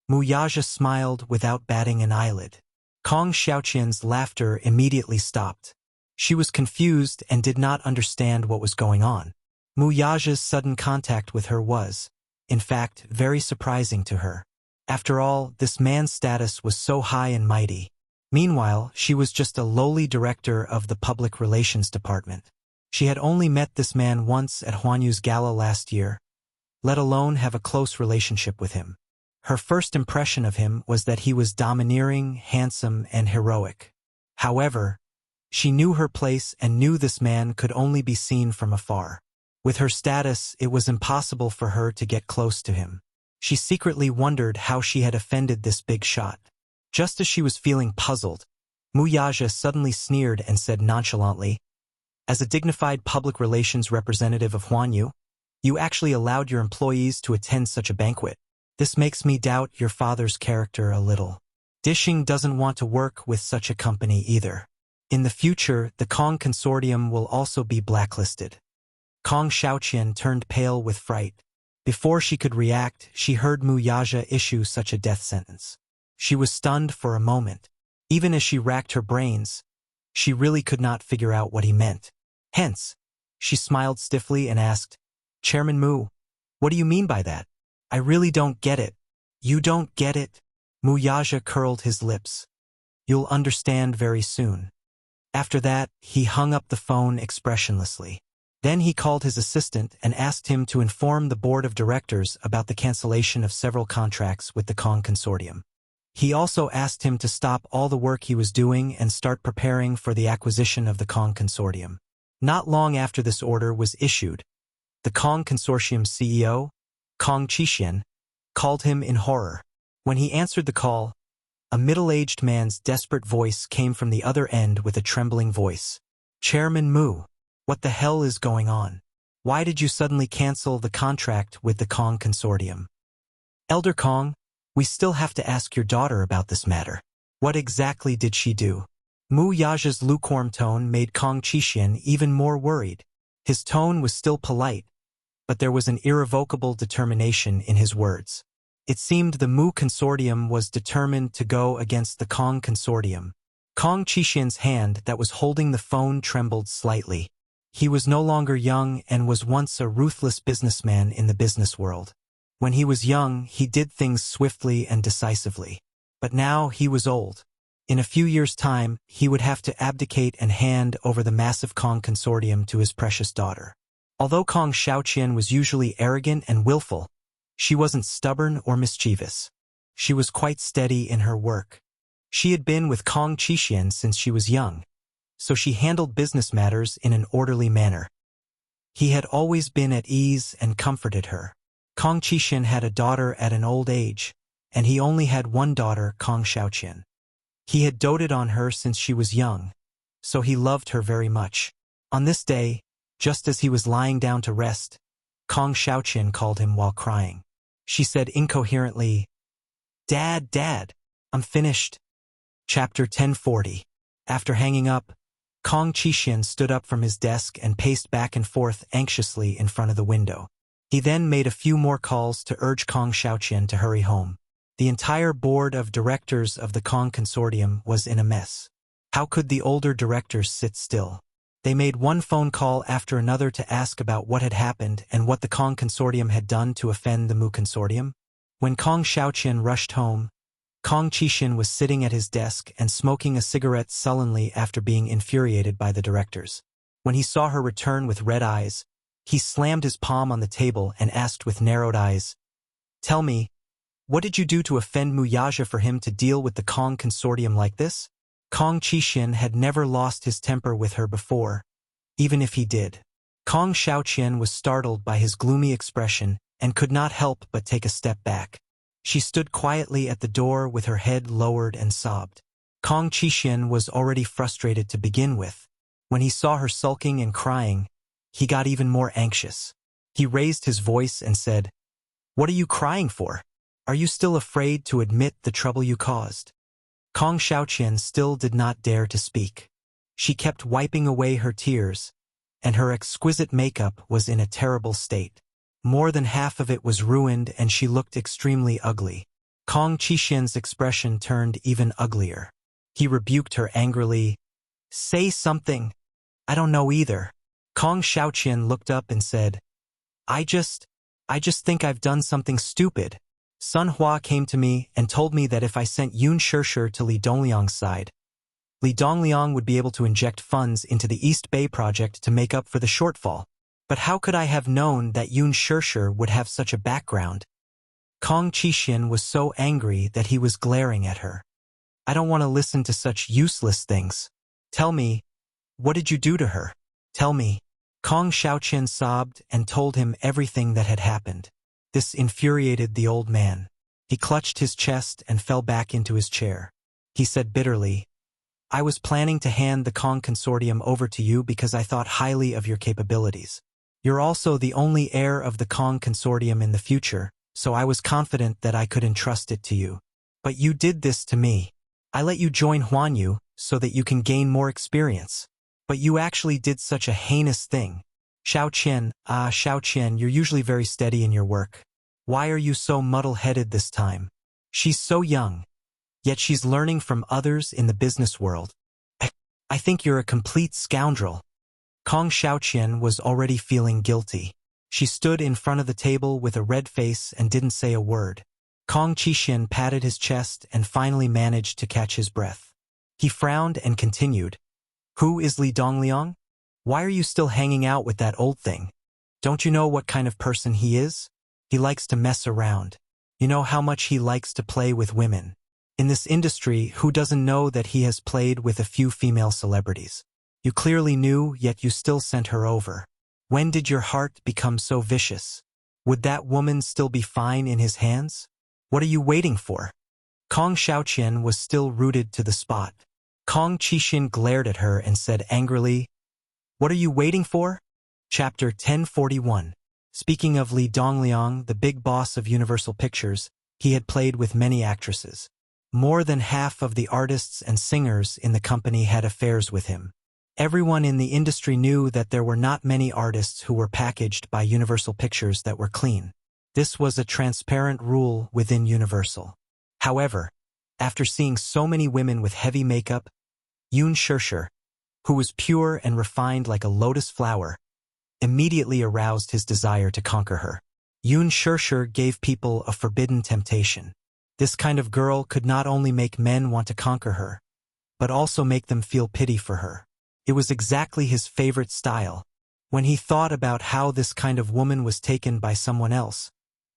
S1: Mu Yaja smiled without batting an eyelid. Kong Xiaoqian's laughter immediately stopped. She was confused and did not understand what was going on. Mu Yaja's sudden contact with her was, in fact, very surprising to her. After all, this man's status was so high and mighty. Meanwhile, she was just a lowly director of the public relations department. She had only met this man once at Huanyu's gala last year, let alone have a close relationship with him. Her first impression of him was that he was domineering, handsome, and heroic. However, she knew her place and knew this man could only be seen from afar. With her status, it was impossible for her to get close to him. She secretly wondered how she had offended this big shot. Just as she was feeling puzzled, Mu Yaja suddenly sneered and said nonchalantly, "As a dignified public relations representative of Huanyu, you actually allowed your employees to attend such a banquet. This makes me doubt your father's character a little. Dishing doesn't want to work with such a company either. In the future, the Kong Consortium will also be blacklisted." Kong Xiaoqian turned pale with fright. Before she could react, she heard Mu Yaja issue such a death sentence. She was stunned for a moment. Even as she racked her brains, she really could not figure out what he meant. Hence, she smiled stiffly and asked, "Chairman Mu, what do you mean by that? I really don't get it." "You don't get it?" Mu Yaja curled his lips. "You'll understand very soon." After that, he hung up the phone expressionlessly. Then he called his assistant and asked him to inform the board of directors about the cancellation of several contracts with the Kong Consortium. He also asked him to stop all the work he was doing and start preparing for the acquisition of the Kong Consortium. Not long after this order was issued, the Kong Consortium's CEO, Kong Qixian, called him in horror. When he answered the call, A middle-aged man's desperate voice came from the other end with a trembling voice. Chairman Mu, what the hell is going on? Why did you suddenly cancel the contract with the Kong Consortium? Elder Kong, we still have to ask your daughter about this matter. What exactly did she do? Mu Yaja's lukewarm tone made Kong Qixin even more worried. His tone was still polite, but there was an irrevocable determination in his words. It seemed the Mu Consortium was determined to go against the Kong Consortium. Kong Qixin's hand that was holding the phone trembled slightly. He was no longer young and was once a ruthless businessman in the business world. When he was young, he did things swiftly and decisively. But now he was old. In a few years' time, he would have to abdicate and hand over the massive Kong Consortium to his precious daughter. Although Kong Xiaoqian was usually arrogant and willful, she wasn't stubborn or mischievous. She was quite steady in her work. She had been with Kong Qixin since she was young, so she handled business matters in an orderly manner. He had always been at ease and comforted her. Kong Qixin had a daughter at an old age, and he only had one daughter, Kong Xiaoqian. He had doted on her since she was young, so he loved her very much. On this day, just as he was lying down to rest, Kong Xiaoqian called him while crying. She said incoherently, Dad, I'm finished. Chapter 1040. After hanging up, Kong Qixin stood up from his desk and paced back and forth anxiously in front of the window. He then made a few more calls to urge Kong Xiaoqian to hurry home. The entire board of directors of the Kong Consortium was in a mess. How could the older directors sit still? They made one phone call after another to ask about what had happened and what the Kong Consortium had done to offend the Mu Consortium. When Kong Xiaoqian rushed home, Kong Qixin was sitting at his desk and smoking a cigarette sullenly after being infuriated by the directors. When he saw her return with red eyes, he slammed his palm on the table and asked with narrowed eyes, Tell me, what did you do to offend Mu Yaja for him to deal with the Kong Consortium like this? Kong Qixin had never lost his temper with her before, even if he did. Kong Xiaoqian was startled by his gloomy expression and could not help but take a step back. She stood quietly at the door with her head lowered and sobbed. Kong Qixin was already frustrated to begin with. When he saw her sulking and crying, he got even more anxious. He raised his voice and said, What are you crying for? Are you still afraid to admit the trouble you caused? Kong Xiaoqian still did not dare to speak. She kept wiping away her tears, and her exquisite makeup was in a terrible state. More than half of it was ruined and she looked extremely ugly. Kong Qixin's expression turned even uglier. He rebuked her angrily. Say something. I don't know either. Kong Xiaoqian looked up and said, I just think I've done something stupid. Sun Hua came to me and told me that if I sent Yun Shishir to Li Dongliang's side, Li Dongliang would be able to inject funds into the East Bay project to make up for the shortfall. But how could I have known that Yun Shishir would have such a background? Kong Qixin was so angry that he was glaring at her. I don't want to listen to such useless things. Tell me, what did you do to her? Tell me. Kong Xiaoqian sobbed and told him everything that had happened. This infuriated the old man. He clutched his chest and fell back into his chair. He said bitterly, I was planning to hand the Kong Consortium over to you because I thought highly of your capabilities. You're also the only heir of the Kong Consortium in the future, so I was confident that I could entrust it to you. But you did this to me. I let you join Huanyu so that you can gain more experience. But you actually did such a heinous thing. Xiaoqian, you're usually very steady in your work. Why are you so muddle-headed this time? She's so young, yet she's learning from others in the business world. I think you're a complete scoundrel. Kong Xiaoqian was already feeling guilty. She stood in front of the table with a red face and didn't say a word. Kong Qixin patted his chest and finally managed to catch his breath. He frowned and continued, Who is Li Dongliang? Why are you still hanging out with that old thing? Don't you know what kind of person he is? He likes to mess around. You know how much he likes to play with women. In this industry, who doesn't know that he has played with a few female celebrities? You clearly knew, yet you still sent her over. When did your heart become so vicious? Would that woman still be fine in his hands? What are you waiting for? Kong Xiaoqian was still rooted to the spot. Kong Qixin glared at her and said angrily, "What are you waiting for?" Chapter 1041. Speaking of Li Dongliang, the big boss of Universal Pictures, he had played with many actresses. More than half of the artists and singers in the company had affairs with him. Everyone in the industry knew that there were not many artists who were packaged by Universal Pictures that were clean. This was a transparent rule within Universal. However, after seeing so many women with heavy makeup, Yun Shirshir, who was pure and refined like a lotus flower, immediately aroused his desire to conquer her. Yun Shirshir gave people a forbidden temptation. This kind of girl could not only make men want to conquer her, but also make them feel pity for her. It was exactly his favorite style. When he thought about how this kind of woman was taken by someone else,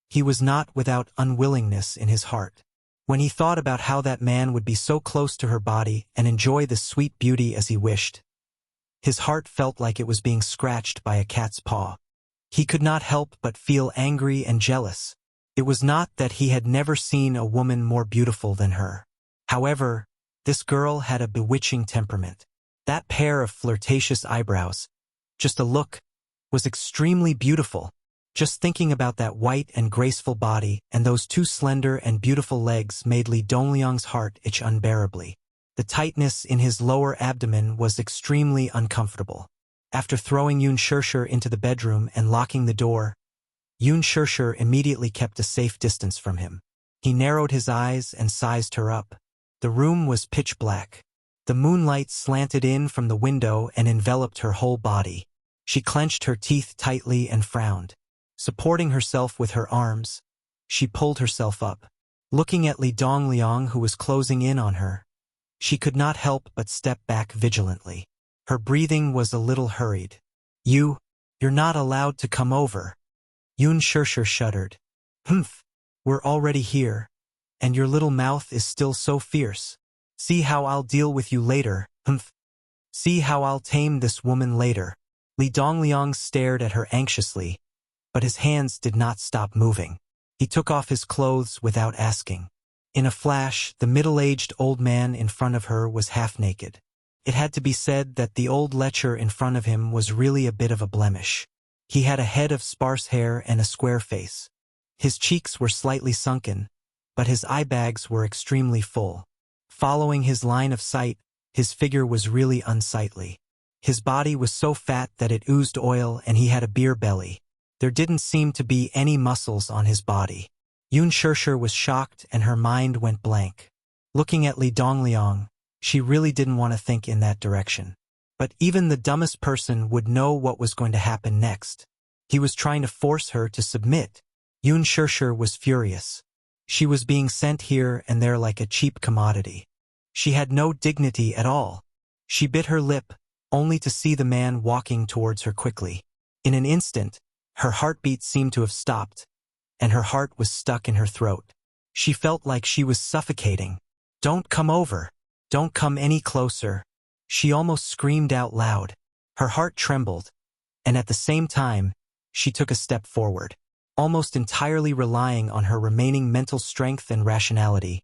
S1: he was not without unwillingness in his heart. When he thought about how that man would be so close to her body and enjoy this sweet beauty as he wished, his heart felt like it was being scratched by a cat's paw. He could not help but feel angry and jealous. It was not that he had never seen a woman more beautiful than her. However, this girl had a bewitching temperament. That pair of flirtatious eyebrows, just a look, was extremely beautiful. Just thinking about that white and graceful body and those two slender and beautiful legs made Li Dongliang's heart itch unbearably. The tightness in his lower abdomen was extremely uncomfortable. After throwing Yun Shirshir into the bedroom and locking the door, Yun Shirshir immediately kept a safe distance from him. He narrowed his eyes and sized her up. The room was pitch black. The moonlight slanted in from the window and enveloped her whole body. She clenched her teeth tightly and frowned. Supporting herself with her arms, she pulled herself up. Looking at Li Dongliang, who was closing in on her, she could not help but step back vigilantly. Her breathing was a little hurried. You're not allowed to come over." Yun Shirshir shuddered. "Humph, we're already here, and your little mouth is still so fierce. See how I'll deal with you later, humph. See how I'll tame this woman later." Li Dongliang stared at her anxiously, but his hands did not stop moving. He took off his clothes without asking. In a flash, the middle-aged old man in front of her was half naked. It had to be said that the old lecher in front of him was really a bit of a blemish. He had a head of sparse hair and a square face. His cheeks were slightly sunken, but his eye bags were extremely full. Following his line of sight, his figure was really unsightly. His body was so fat that it oozed oil and he had a beer belly. There didn't seem to be any muscles on his body. Yun Shirshir was shocked and her mind went blank. Looking at Li Dongliang, she really didn't want to think in that direction. But even the dumbest person would know what was going to happen next. He was trying to force her to submit. Yun Shirshir was furious. She was being sent here and there like a cheap commodity. She had no dignity at all. She bit her lip, only to see the man walking towards her quickly. In an instant, her heartbeat seemed to have stopped, and her heart was stuck in her throat. She felt like she was suffocating. "Don't come over. Don't come any closer." She almost screamed out loud. Her heart trembled, and at the same time, she took a step forward. Almost entirely relying on her remaining mental strength and rationality,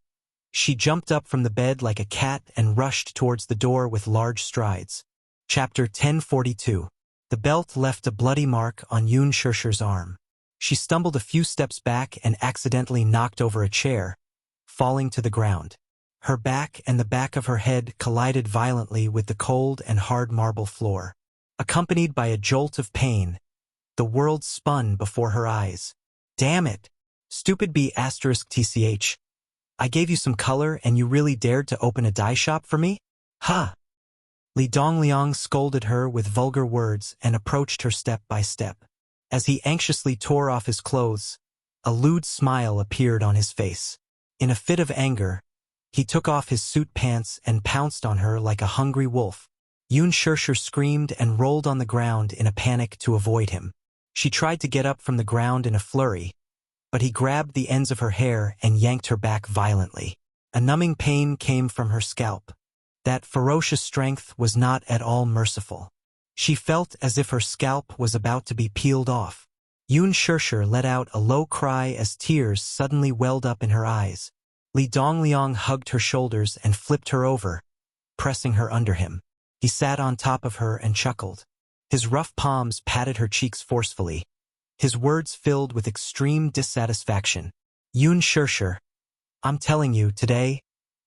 S1: she jumped up from the bed like a cat and rushed towards the door with large strides. Chapter 1042. The belt left a bloody mark on Yun Shirshir's arm. She stumbled a few steps back and accidentally knocked over a chair, falling to the ground. Her back and the back of her head collided violently with the cold and hard marble floor. Accompanied by a jolt of pain, the world spun before her eyes. "Damn it! Stupid B***TCH. I gave you some color and you really dared to open a dye shop for me? Ha!" Li Dongliang scolded her with vulgar words and approached her step by step. As he anxiously tore off his clothes, a lewd smile appeared on his face. In a fit of anger, he took off his suit pants and pounced on her like a hungry wolf. Yun Shirshir screamed and rolled on the ground in a panic to avoid him. She tried to get up from the ground in a flurry, but he grabbed the ends of her hair and yanked her back violently. A numbing pain came from her scalp. That ferocious strength was not at all merciful. She felt as if her scalp was about to be peeled off. Yun Shirshir let out a low cry as tears suddenly welled up in her eyes. Li Dongliang hugged her shoulders and flipped her over, pressing her under him. He sat on top of her and chuckled. His rough palms patted her cheeks forcefully. His words filled with extreme dissatisfaction. Yun Shirshir, I'm telling you, today,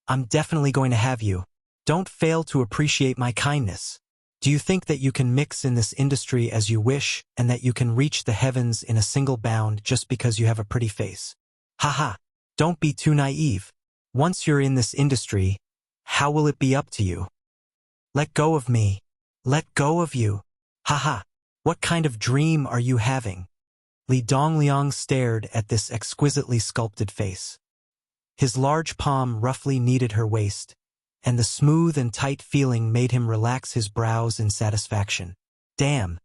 S1: I'm definitely going to have you. Don't fail to appreciate my kindness. Do you think that you can mix in this industry as you wish and that you can reach the heavens in a single bound just because you have a pretty face? Haha, don't be too naive. Once you're in this industry, how will it be up to you? Let go of me. Let go of you. Haha, what kind of dream are you having? Li Dongliang stared at this exquisitely sculpted face. His large palm roughly kneaded her waist, and the smooth and tight feeling made him relax his brows in satisfaction. Damn,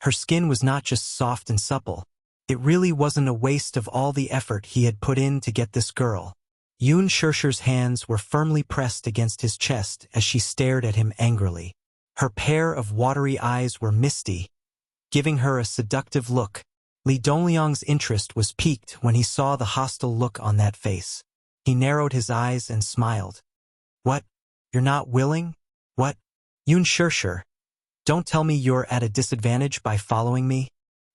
S1: her skin was not just soft and supple. It really wasn't a waste of all the effort he had put in to get this girl. Yun Shirshir's hands were firmly pressed against his chest as she stared at him angrily. Her pair of watery eyes were misty, giving her a seductive look. Li Dongliang's interest was piqued when he saw the hostile look on that face. He narrowed his eyes and smiled. What? You're not willing? What? Yun Shirshir, don't tell me you're at a disadvantage by following me?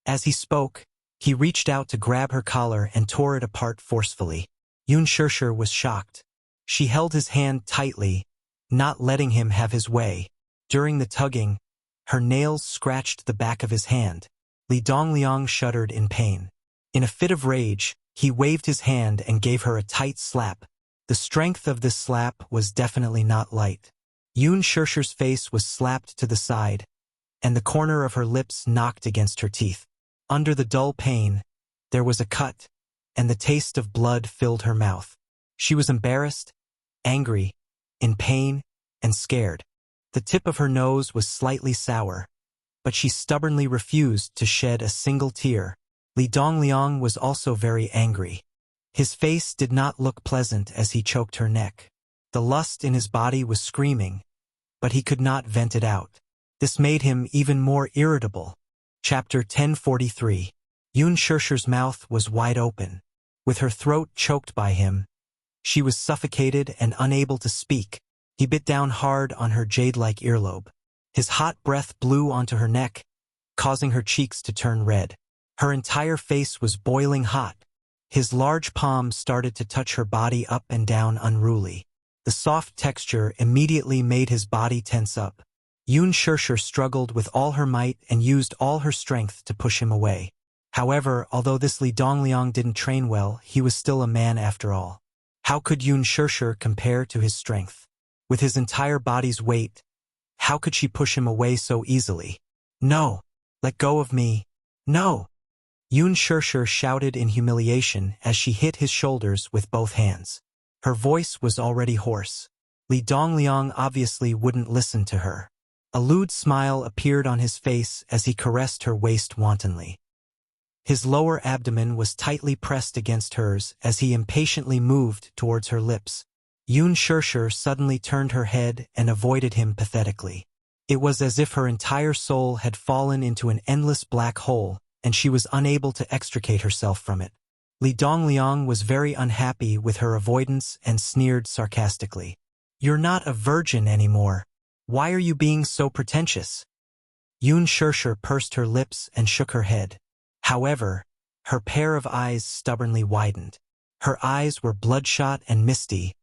S1: As he spoke, he reached out to grab her collar and tore it apart forcefully. Yun Shirshir was shocked. She held his hand tightly, not letting him have his way. During the tugging, her nails scratched the back of his hand. Li Dongliang shuddered in pain. In a fit of rage, he waved his hand and gave her a tight slap. The strength of this slap was definitely not light. Yun Shirshir's face was slapped to the side, and the corner of her lips knocked against her teeth. Under the dull pain, there was a cut, and the taste of blood filled her mouth. She was embarrassed, angry, in pain, and scared. The tip of her nose was slightly sour, but she stubbornly refused to shed a single tear. Li Dongliang was also very angry. His face did not look pleasant as he choked her neck. The lust in his body was screaming, but he could not vent it out. This made him even more irritable. Chapter 1043. Yun Shirshir's mouth was wide open. With her throat choked by him, she was suffocated and unable to speak. He bit down hard on her jade-like earlobe. His hot breath blew onto her neck, causing her cheeks to turn red. Her entire face was boiling hot. His large palm started to touch her body up and down unruly. The soft texture immediately made his body tense up. Yun Shirshir struggled with all her might and used all her strength to push him away. However, although this Li Dongliang didn't train well, he was still a man after all. How could Yun Shirshir compare to his strength? With his entire body's weight, how could she push him away so easily? No! Let go of me! No! Yun Shirshir shouted in humiliation as she hit his shoulders with both hands. Her voice was already hoarse. Li Dongliang obviously wouldn't listen to her. A lewd smile appeared on his face as he caressed her waist wantonly. His lower abdomen was tightly pressed against hers as he impatiently moved towards her lips. Yun Shirshir suddenly turned her head and avoided him pathetically. It was as if her entire soul had fallen into an endless black hole, and she was unable to extricate herself from it. Li Dongliang was very unhappy with her avoidance and sneered sarcastically. You're not a virgin anymore. Why are you being so pretentious? Yun Shirshir pursed her lips and shook her head. However, her pair of eyes stubbornly widened. Her eyes were bloodshot and misty,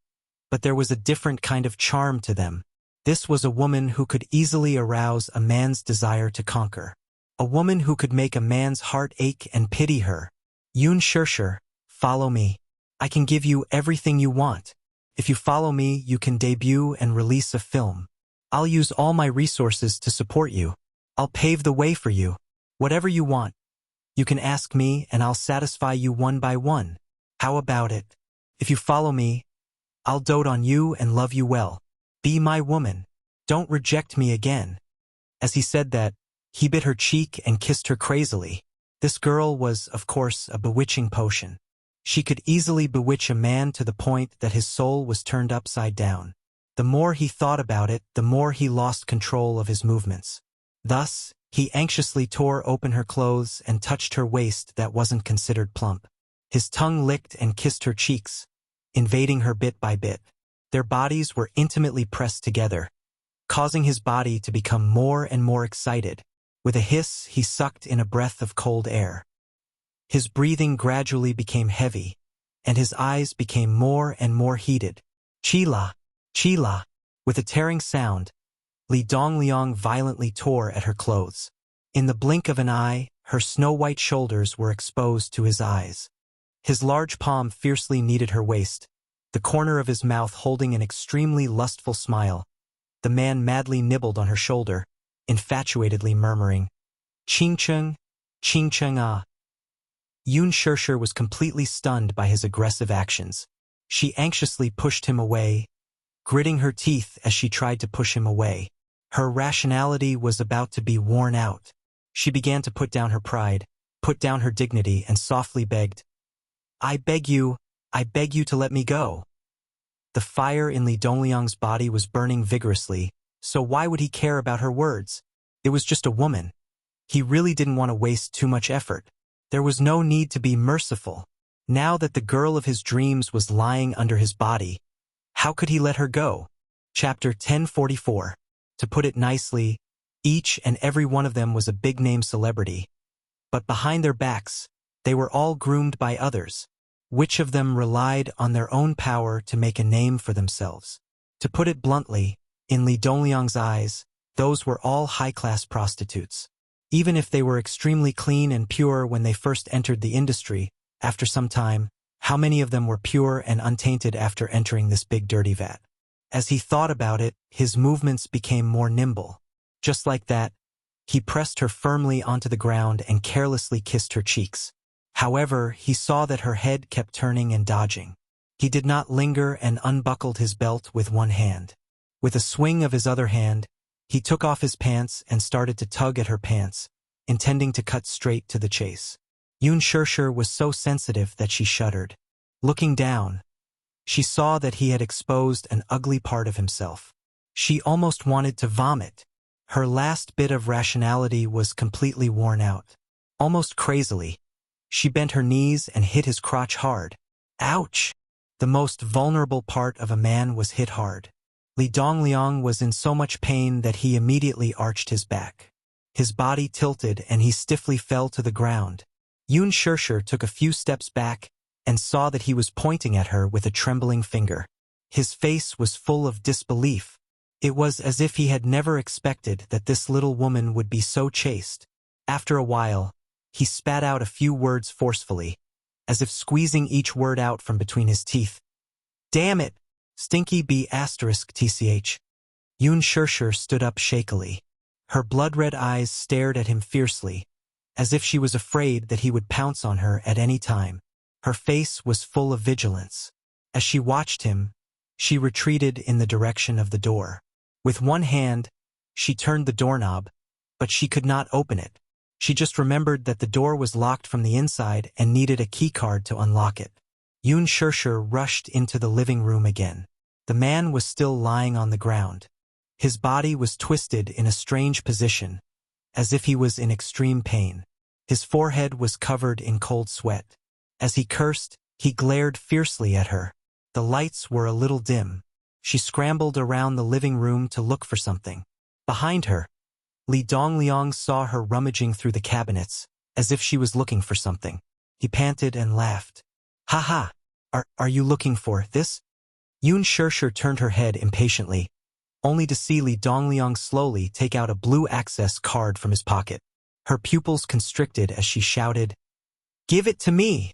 S1: but there was a different kind of charm to them. This was a woman who could easily arouse a man's desire to conquer. A woman who could make a man's heart ache and pity her. Yun Shirshir, follow me. I can give you everything you want. If you follow me, you can debut and release a film. I'll use all my resources to support you. I'll pave the way for you. Whatever you want, you can ask me and I'll satisfy you one by one. How about it? If you follow me, I'll dote on you and love you well. Be my woman. Don't reject me again. As he said that, he bit her cheek and kissed her crazily. This girl was, of course, a bewitching potion. She could easily bewitch a man to the point that his soul was turned upside down. The more he thought about it, the more he lost control of his movements. Thus, he anxiously tore open her clothes and touched her waist that wasn't considered plump. His tongue licked and kissed her cheeks, invading her bit by bit. Their bodies were intimately pressed together, causing his body to become more and more excited. With a hiss, he sucked in a breath of cold air. His breathing gradually became heavy, and his eyes became more and more heated. Chila! Chila! With a tearing sound, Li Dongliang violently tore at her clothes. In the blink of an eye, her snow-white shoulders were exposed to his eyes. His large palm fiercely kneaded her waist, the corner of his mouth holding an extremely lustful smile. The man madly nibbled on her shoulder, infatuatedly murmuring, "Ching Cheng, Ching Cheng ah." Yun Shirshir was completely stunned by his aggressive actions. She anxiously pushed him away, gritting her teeth as she tried to push him away. Her rationality was about to be worn out. She began to put down her pride, put down her dignity, and softly begged, I beg you to let me go." The fire in Li Dongliang's body was burning vigorously, so why would he care about her words? It was just a woman. He really didn't want to waste too much effort. There was no need to be merciful. Now that the girl of his dreams was lying under his body, how could he let her go? Chapter 1044. To put it nicely, each and every one of them was a big-name celebrity. But behind their backs, they were all groomed by others. Which of them relied on their own power to make a name for themselves? To put it bluntly, in Li Dongliang's eyes, those were all high-class prostitutes. Even if they were extremely clean and pure when they first entered the industry, after some time, how many of them were pure and untainted after entering this big dirty vat? As he thought about it, his movements became more nimble. Just like that, he pressed her firmly onto the ground and carelessly kissed her cheeks. However, he saw that her head kept turning and dodging. He did not linger and unbuckled his belt with one hand. With a swing of his other hand, he took off his pants and started to tug at her pants, intending to cut straight to the chase. Yun Shirshir was so sensitive that she shuddered. Looking down, she saw that he had exposed an ugly part of himself. She almost wanted to vomit. Her last bit of rationality was completely worn out. Almost crazily, she bent her knees and hit his crotch hard. Ouch! The most vulnerable part of a man was hit hard. Li Dongliang was in so much pain that he immediately arched his back. His body tilted and he stiffly fell to the ground. Yun Shirshir took a few steps back and saw that he was pointing at her with a trembling finger. His face was full of disbelief. It was as if he had never expected that this little woman would be so chaste. After a while, he spat out a few words forcefully, as if squeezing each word out from between his teeth. Damn it! Stinky B***tch. Yun Shirshir stood up shakily. Her blood-red eyes stared at him fiercely, as if she was afraid that he would pounce on her at any time. Her face was full of vigilance. As she watched him, she retreated in the direction of the door. With one hand, she turned the doorknob, but she could not open it. She just remembered that the door was locked from the inside and needed a keycard to unlock it. Yun Shirshir rushed into the living room again. The man was still lying on the ground. His body was twisted in a strange position, as if he was in extreme pain. His forehead was covered in cold sweat. As he cursed, he glared fiercely at her. The lights were a little dim. She scrambled around the living room to look for something. Behind her, Li Dongliang saw her rummaging through the cabinets, as if she was looking for something. He panted and laughed. Ha ha! Are you looking for this? Yun Shirshir turned her head impatiently, only to see Li Dongliang slowly take out a blue access card from his pocket. Her pupils constricted as she shouted, Give it to me!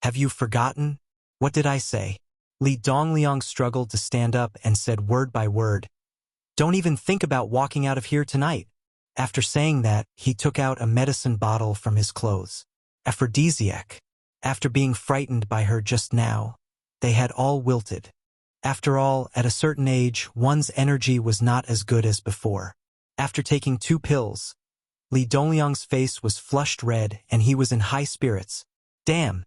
S1: Have you forgotten? What did I say? Li Dongliang struggled to stand up and said word by word, Don't even think about walking out of here tonight. After saying that, he took out a medicine bottle from his clothes. Aphrodisiac. After being frightened by her just now, they had all wilted. After all, at a certain age, one's energy was not as good as before. After taking 2 pills, Li Dongliang's face was flushed red and he was in high spirits. Damn,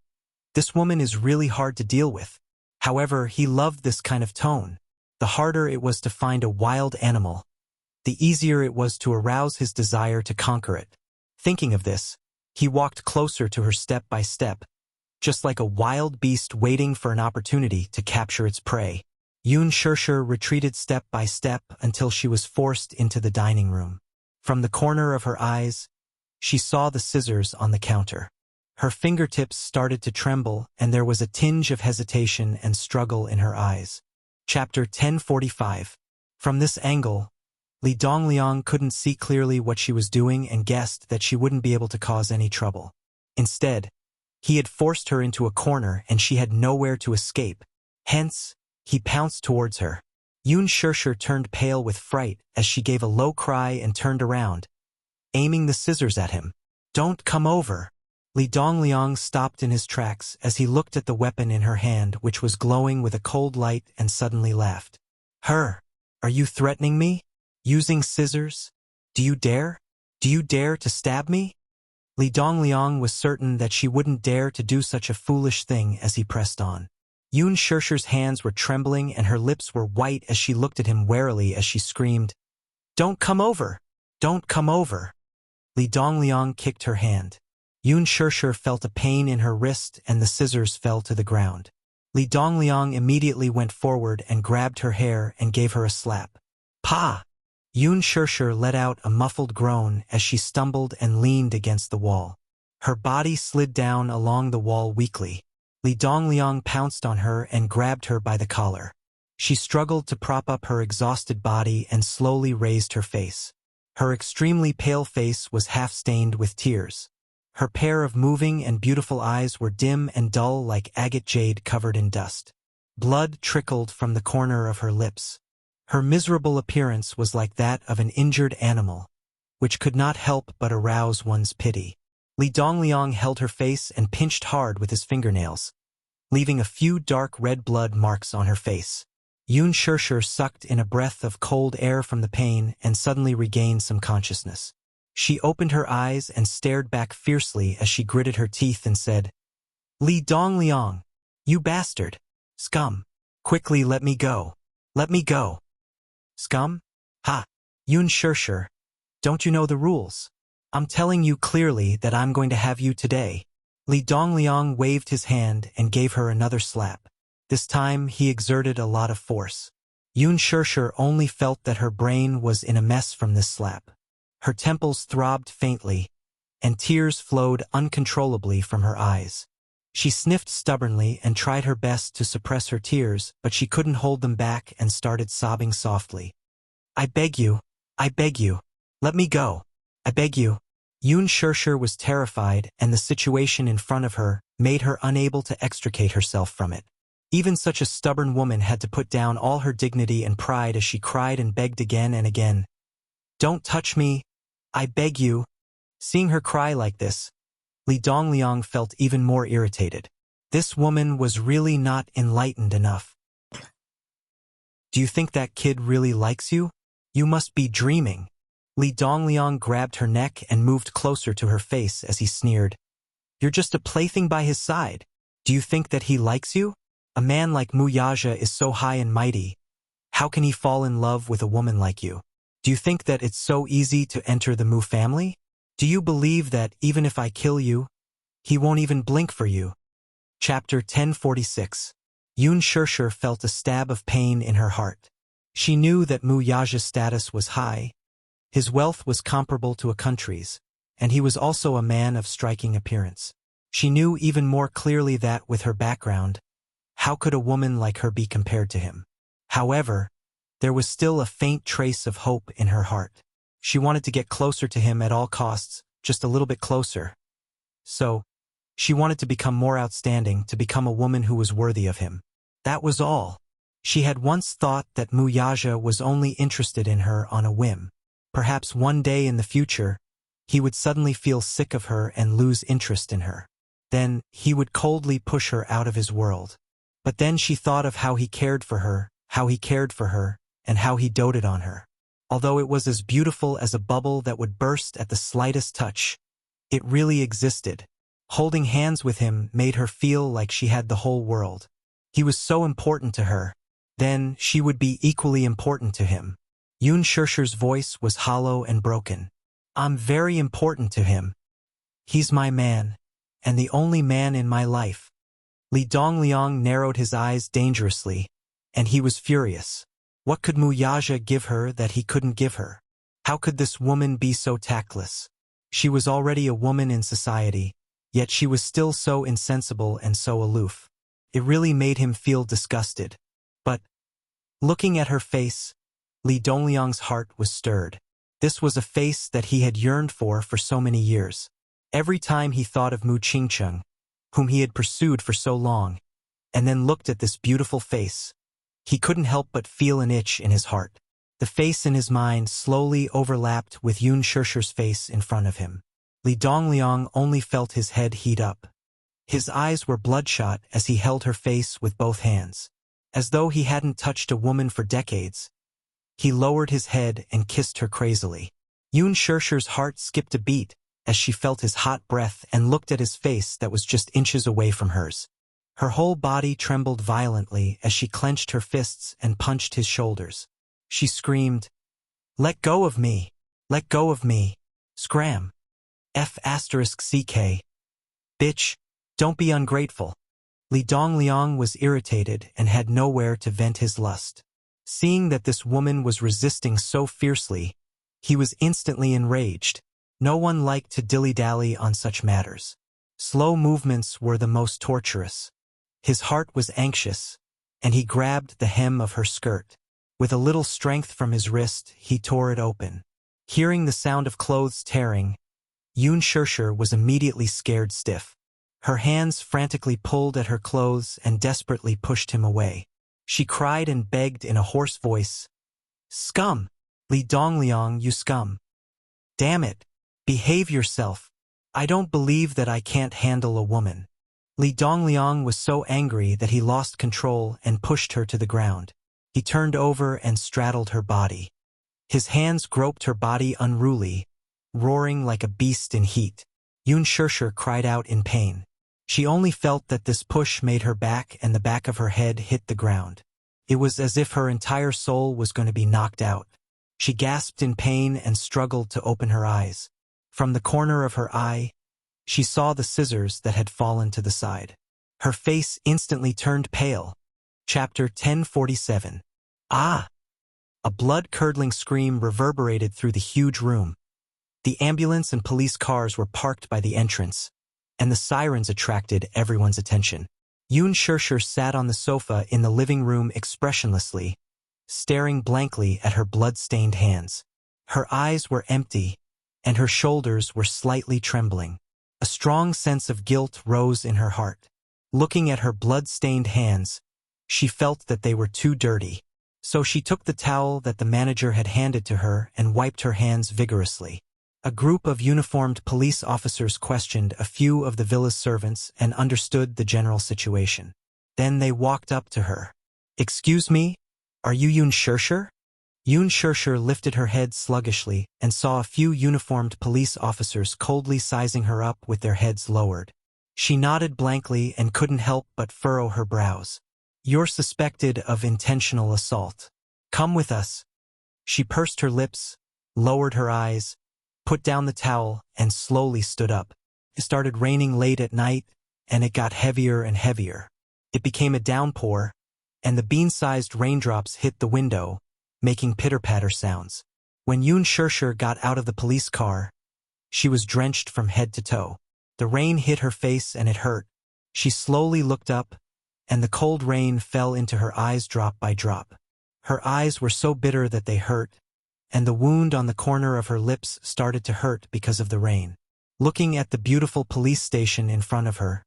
S1: this woman is really hard to deal with. However, he loved this kind of tone. The harder it was to find a wild animal, the easier it was to arouse his desire to conquer it. Thinking of this, he walked closer to her step by step, just like a wild beast waiting for an opportunity to capture its prey. Yoon Shirshir retreated step by step until she was forced into the dining room. From the corner of her eyes, she saw the scissors on the counter. Her fingertips started to tremble, and there was a tinge of hesitation and struggle in her eyes. Chapter 1045. From this angle, Li Dongliang couldn't see clearly what she was doing and guessed that she wouldn't be able to cause any trouble. Instead, he had forced her into a corner and she had nowhere to escape. Hence, he pounced towards her. Yoon Shirshir turned pale with fright as she gave a low cry and turned around, aiming the scissors at him. "Don't come over!" Li Dongliang stopped in his tracks as he looked at the weapon in her hand, which was glowing with a cold light, and suddenly laughed. "Her! Are you threatening me? Using scissors? Do you dare? Do you dare to stab me?" Li Dongliang was certain that she wouldn't dare to do such a foolish thing as he pressed on. Yoon Shirshir's hands were trembling and her lips were white as she looked at him warily as she screamed, "Don't come over! Don't come over!" Li Dongliang kicked her hand. Yoon Shirshir felt a pain in her wrist and the scissors fell to the ground. Li Dongliang immediately went forward and grabbed her hair and gave her a slap. "Pa!" Yoon Shirshir let out a muffled groan as she stumbled and leaned against the wall. Her body slid down along the wall weakly. Li Dongliang pounced on her and grabbed her by the collar. She struggled to prop up her exhausted body and slowly raised her face. Her extremely pale face was half-stained with tears. Her pair of moving and beautiful eyes were dim and dull like agate jade covered in dust. Blood trickled from the corner of her lips. Her miserable appearance was like that of an injured animal, which could not help but arouse one's pity. Li Dongliang held her face and pinched hard with his fingernails, leaving a few dark red blood marks on her face. Yoon Shirshir sucked in a breath of cold air from the pain and suddenly regained some consciousness. She opened her eyes and stared back fiercely as she gritted her teeth and said, "Li Dongliang, you bastard! Scum! Quickly let me go! Let me go!" "Scum? Ha! Yoon Shirshir, don't you know the rules? I'm telling you clearly that I'm going to have you today." Li Dongliang waved his hand and gave her another slap. This time he exerted a lot of force. Yoon Shirshir only felt that her brain was in a mess from this slap. Her temples throbbed faintly, and tears flowed uncontrollably from her eyes. She sniffed stubbornly and tried her best to suppress her tears, but she couldn't hold them back and started sobbing softly. I beg you, let me go. I beg you." Yoon Shirshir was terrified, and the situation in front of her made her unable to extricate herself from it. Even such a stubborn woman had to put down all her dignity and pride as she cried and begged again and again. "Don't touch me, I beg you." Seeing her cry like this, Li Dongliang felt even more irritated. This woman was really not enlightened enough. "Do you think that kid really likes you? You must be dreaming." Li Dongliang grabbed her neck and moved closer to her face as he sneered. "You're just a plaything by his side. Do you think that he likes you? A man like Wuxia is so high and mighty. How can he fall in love with a woman like you? Do you think that it's so easy to enter the Mu family? Do you believe that even if I kill you, he won't even blink for you?" Chapter 1046. Yoon Shirshir felt a stab of pain in her heart. She knew that Wuxia's status was high. His wealth was comparable to a country's, and he was also a man of striking appearance. She knew even more clearly that, with her background, how could a woman like her be compared to him? However, there was still a faint trace of hope in her heart. She wanted to get closer to him at all costs, just a little bit closer. So, she wanted to become more outstanding, to become a woman who was worthy of him. That was all. She had once thought that Wuxia was only interested in her on a whim. Perhaps one day in the future, he would suddenly feel sick of her and lose interest in her. Then, he would coldly push her out of his world. But then she thought of how he cared for her, and how he doted on her. Although it was as beautiful as a bubble that would burst at the slightest touch, it really existed. Holding hands with him made her feel like she had the whole world. He was so important to her. Then, she would be equally important to him. Yoon Shirshir's voice was hollow and broken. "I'm very important to him. He's my man, and the only man in my life." Li Dongliang narrowed his eyes dangerously, and he was furious. What could Mu Yaja give her that he couldn't give her? How could this woman be so tactless? She was already a woman in society, yet she was still so insensible and so aloof. It really made him feel disgusted. But, looking at her face, Li Dongliang's heart was stirred. This was a face that he had yearned for so many years. Every time he thought of Mu Qingcheng, whom he had pursued for so long, and then looked at this beautiful face, he couldn't help but feel an itch in his heart. The face in his mind slowly overlapped with Yun Shishir's face in front of him. Li Dongliang only felt his head heat up. His eyes were bloodshot as he held her face with both hands. As though he hadn't touched a woman for decades, he lowered his head and kissed her crazily. Yun Shishir's heart skipped a beat as she felt his hot breath and looked at his face that was just inches away from hers. Her whole body trembled violently as she clenched her fists and punched his shoulders. She screamed, "Let go of me! Let go of me! Scram! F***CK! Bitch! Don't be ungrateful!" Li Dongliang was irritated and had nowhere to vent his lust. Seeing that this woman was resisting so fiercely, he was instantly enraged. No one liked to dilly-dally on such matters. Slow movements were the most torturous. His heart was anxious, and he grabbed the hem of her skirt. With a little strength from his wrist, he tore it open. Hearing the sound of clothes tearing, Yun Shishir was immediately scared stiff. Her hands frantically pulled at her clothes and desperately pushed him away. She cried and begged in a hoarse voice, "Scum! Li Dongliang, you scum! Damn it! Behave yourself! I don't believe that I can't handle a woman." Li Dongliang was so angry that he lost control and pushed her to the ground. He turned over and straddled her body. His hands groped her body unruly, roaring like a beast in heat. Yun Shishir cried out in pain. She only felt that this push made her back and the back of her head hit the ground. It was as if her entire soul was going to be knocked out. She gasped in pain and struggled to open her eyes. From the corner of her eye, she saw the scissors that had fallen to the side. Her face instantly turned pale. Chapter 1047. Ah! A blood-curdling scream reverberated through the huge room. The ambulance and police cars were parked by the entrance, and the sirens attracted everyone's attention. Yun Shishir sat on the sofa in the living room expressionlessly, staring blankly at her blood-stained hands. Her eyes were empty, and her shoulders were slightly trembling. A strong sense of guilt rose in her heart. Looking at her blood-stained hands, she felt that they were too dirty. So she took the towel that the manager had handed to her and wiped her hands vigorously. A group of uniformed police officers questioned a few of the villa's servants and understood the general situation. Then they walked up to her. "Excuse me, are you Yun Shishir?" Yun Shishir lifted her head sluggishly and saw a few uniformed police officers coldly sizing her up with their heads lowered. She nodded blankly and couldn't help but furrow her brows. "You're suspected of intentional assault. Come with us." She pursed her lips, lowered her eyes, put down the towel, and slowly stood up. It started raining late at night, and it got heavier and heavier. It became a downpour, and the bean-sized raindrops hit the window, making pitter-patter sounds. When Yun Shishir got out of the police car, she was drenched from head to toe. The rain hit her face and it hurt. She slowly looked up, and the cold rain fell into her eyes drop by drop. Her eyes were so bitter that they hurt, and the wound on the corner of her lips started to hurt because of the rain. Looking at the beautiful police station in front of her,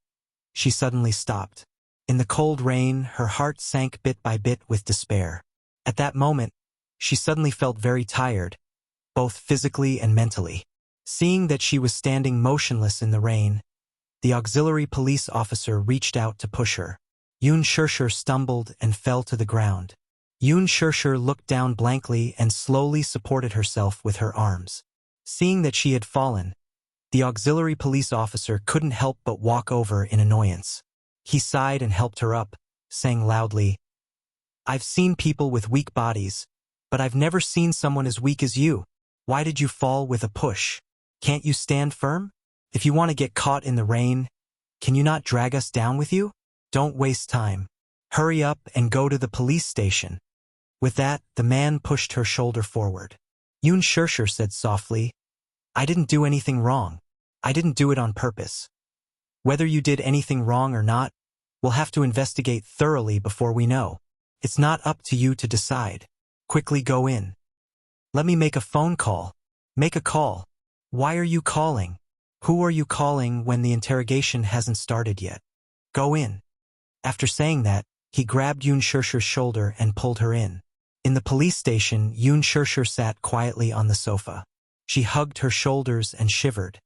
S1: she suddenly stopped. In the cold rain, her heart sank bit by bit with despair. At that moment, she suddenly felt very tired, both physically and mentally. Seeing that she was standing motionless in the rain, the auxiliary police officer reached out to push her. Yun Shishir stumbled and fell to the ground. Yun Shishir looked down blankly and slowly supported herself with her arms. Seeing that she had fallen, the auxiliary police officer couldn't help but walk over in annoyance. He sighed and helped her up, saying loudly, "I've seen people with weak bodies, but I've never seen someone as weak as you. Why did you fall with a push? Can't you stand firm? If you want to get caught in the rain, can you not drag us down with you?" Don't waste time. Hurry up and go to the police station. With that, the man pushed her shoulder forward. Yoon Shirshir said softly, I didn't do anything wrong. I didn't do it on purpose. Whether you did anything wrong or not, we'll have to investigate thoroughly before we know. It's not up to you to decide. Quickly go in. Let me make a phone call. Make a call. Why are you calling? Who are you calling when the interrogation hasn't started yet? Go in. After saying that, he grabbed Yoon Shirshir's shoulder and pulled her in. In the police station, Yoon Shirshir sat quietly on the sofa. She hugged her shoulders and shivered.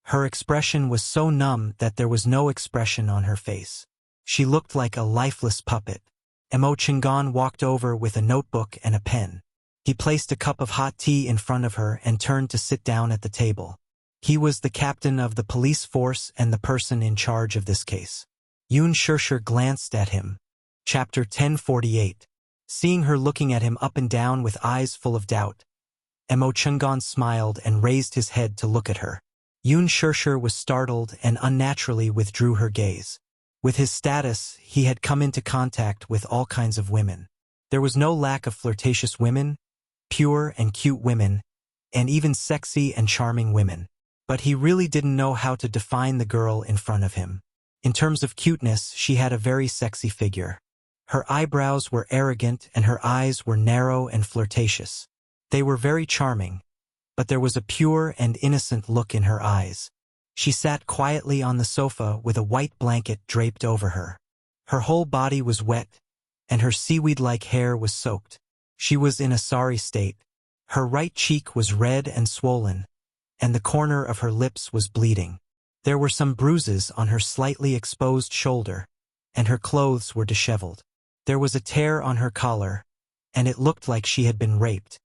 S1: Her expression was so numb that there was no expression on her face. She looked like a lifeless puppet. Mo Chingon walked over with a notebook and a pen. He placed a cup of hot tea in front of her and turned to sit down at the table. He was the captain of the police force and the person in charge of this case. Yoon Shirshir glanced at him. Chapter 1048. Seeing her looking at him up and down with eyes full of doubt, Mo Chingon smiled and raised his head to look at her. Yoon Shirshir was startled and unnaturally withdrew her gaze. With his status, he had come into contact with all kinds of women. There was no lack of flirtatious women, pure and cute women, and even sexy and charming women. But he really didn't know how to define the girl in front of him. In terms of cuteness, she had a very sexy figure. Her eyebrows were arrogant and her eyes were narrow and flirtatious. They were very charming, but there was a pure and innocent look in her eyes. She sat quietly on the sofa with a white blanket draped over her. Her whole body was wet, and her seaweed-like hair was soaked. She was in a sorry state. Her right cheek was red and swollen, and the corner of her lips was bleeding. There were some bruises on her slightly exposed shoulder, and her clothes were disheveled. There was a tear on her collar, and it looked like she had been raped.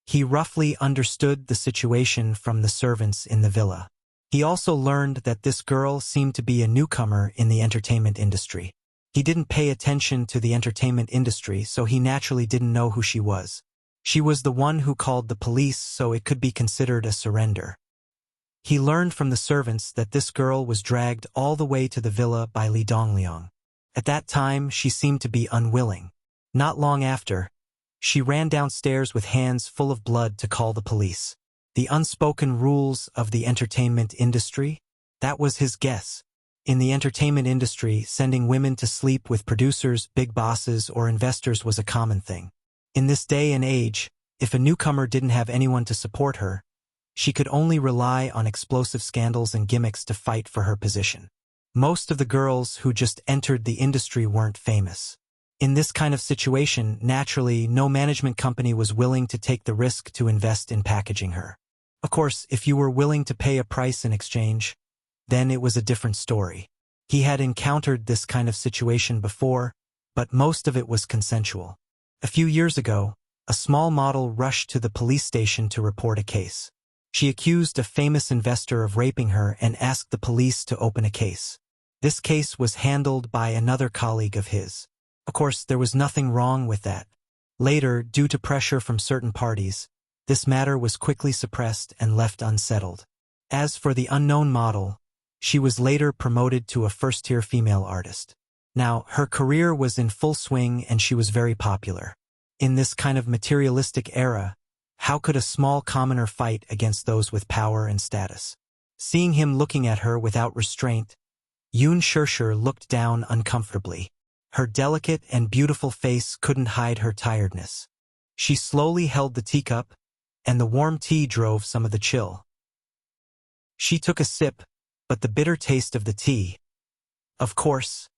S1: He roughly understood the situation from the servants in the villa. He also learned that this girl seemed to be a newcomer in the entertainment industry. He didn't pay attention to the entertainment industry, so he naturally didn't know who she was. She was the one who called the police, so it could be considered a surrender. He learned from the servants that this girl was dragged all the way to the villa by Li Dongliang. At that time, she seemed to be unwilling. Not long after, she ran downstairs with hands full of blood to call the police. The unspoken rules of the entertainment industry? That was his guess. In the entertainment industry, sending women to sleep with producers, big bosses, or investors was a common thing. In this day and age, if a newcomer didn't have anyone to support her, she could only rely on explosive scandals and gimmicks to fight for her position. Most of the girls who just entered the industry weren't famous. In this kind of situation, naturally, no management company was willing to take the risk to invest in packaging her. Of course, if you were willing to pay a price in exchange, then it was a different story. He had encountered this kind of situation before, but most of it was consensual. A few years ago, a small model rushed to the police station to report a case. She accused a famous investor of raping her and asked the police to open a case. This case was handled by another colleague of his. Of course, there was nothing wrong with that. Later, due to pressure from certain parties, this matter was quickly suppressed and left unsettled. As for the unknown model, she was later promoted to a first-tier female artist. Now, her career was in full swing and she was very popular. In this kind of materialistic era, how could a small commoner fight against those with power and status? Seeing him looking at her without restraint, Yoon Shirshir looked down uncomfortably. Her delicate and beautiful face couldn't hide her tiredness. She slowly held the teacup, and the warm tea drove some of the chill. She took a sip, but the bitter taste of the tea. Of course.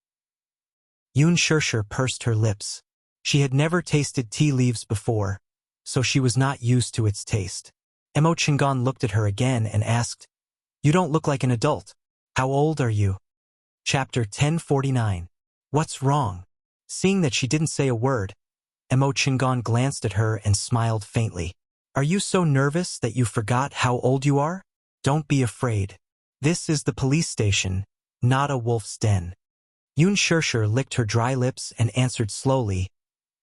S1: Yoon Shirshir pursed her lips. She had never tasted tea leaves before, so she was not used to its taste. Mo Chingon looked at her again and asked, "You don't look like an adult. How old are you?" Chapter 1049. What's wrong? Seeing that she didn't say a word, Mo Chingon glanced at her and smiled faintly. Are you so nervous that you forgot how old you are? Don't be afraid. This is the police station, not a wolf's den. Yoon Shirshir licked her dry lips and answered slowly,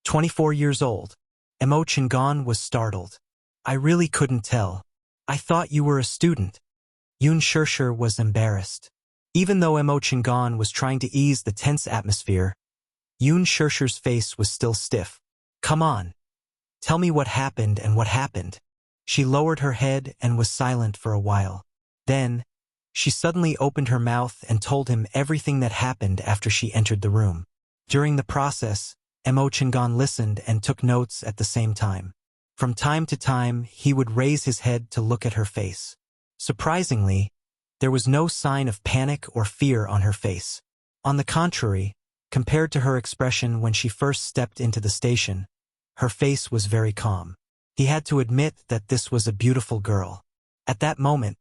S1: 24 years old. Mo Chingon was startled. I really couldn't tell. I thought you were a student. Yoon Shirshir was embarrassed. Even though Mo Chingan was trying to ease the tense atmosphere, Yoon Shirshir's face was still stiff. Come on. Tell me what happened and what happened. She lowered her head and was silent for a while. Then, she suddenly opened her mouth and told him everything that happened after she entered the room. During the process, Mo Chingan listened and took notes at the same time. From time to time, he would raise his head to look at her face. Surprisingly, there was no sign of panic or fear on her face. On the contrary, compared to her expression when she first stepped into the station, her face was very calm. He had to admit that this was a beautiful girl. At that moment,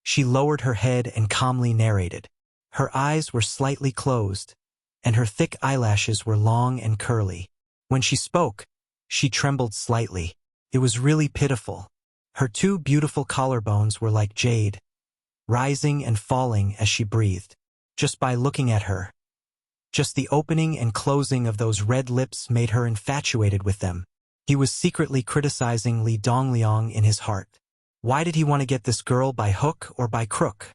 S1: she lowered her head and calmly narrated. Her eyes were slightly closed, and her thick eyelashes were long and curly. When she spoke, she trembled slightly. It was really pitiful. Her two beautiful collarbones were like jade, rising and falling as she breathed. Just by looking at her, just the opening and closing of those red lips made her infatuated with them. He was secretly criticizing Li Dongliang in his heart. Why did he want to get this girl by hook or by crook?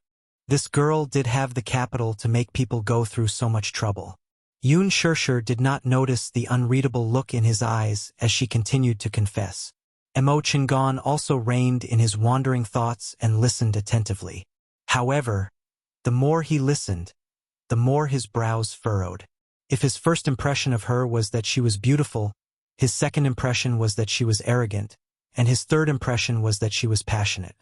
S1: This girl did have the capital to make people go through so much trouble. Yoon Shirshir did not notice the unreadable look in his eyes as she continued to confess. Mo Chingan also reined in his wandering thoughts and listened attentively. However, the more he listened, the more his brows furrowed. If his first impression of her was that she was beautiful, his second impression was that she was arrogant, and his third impression was that she was passionate.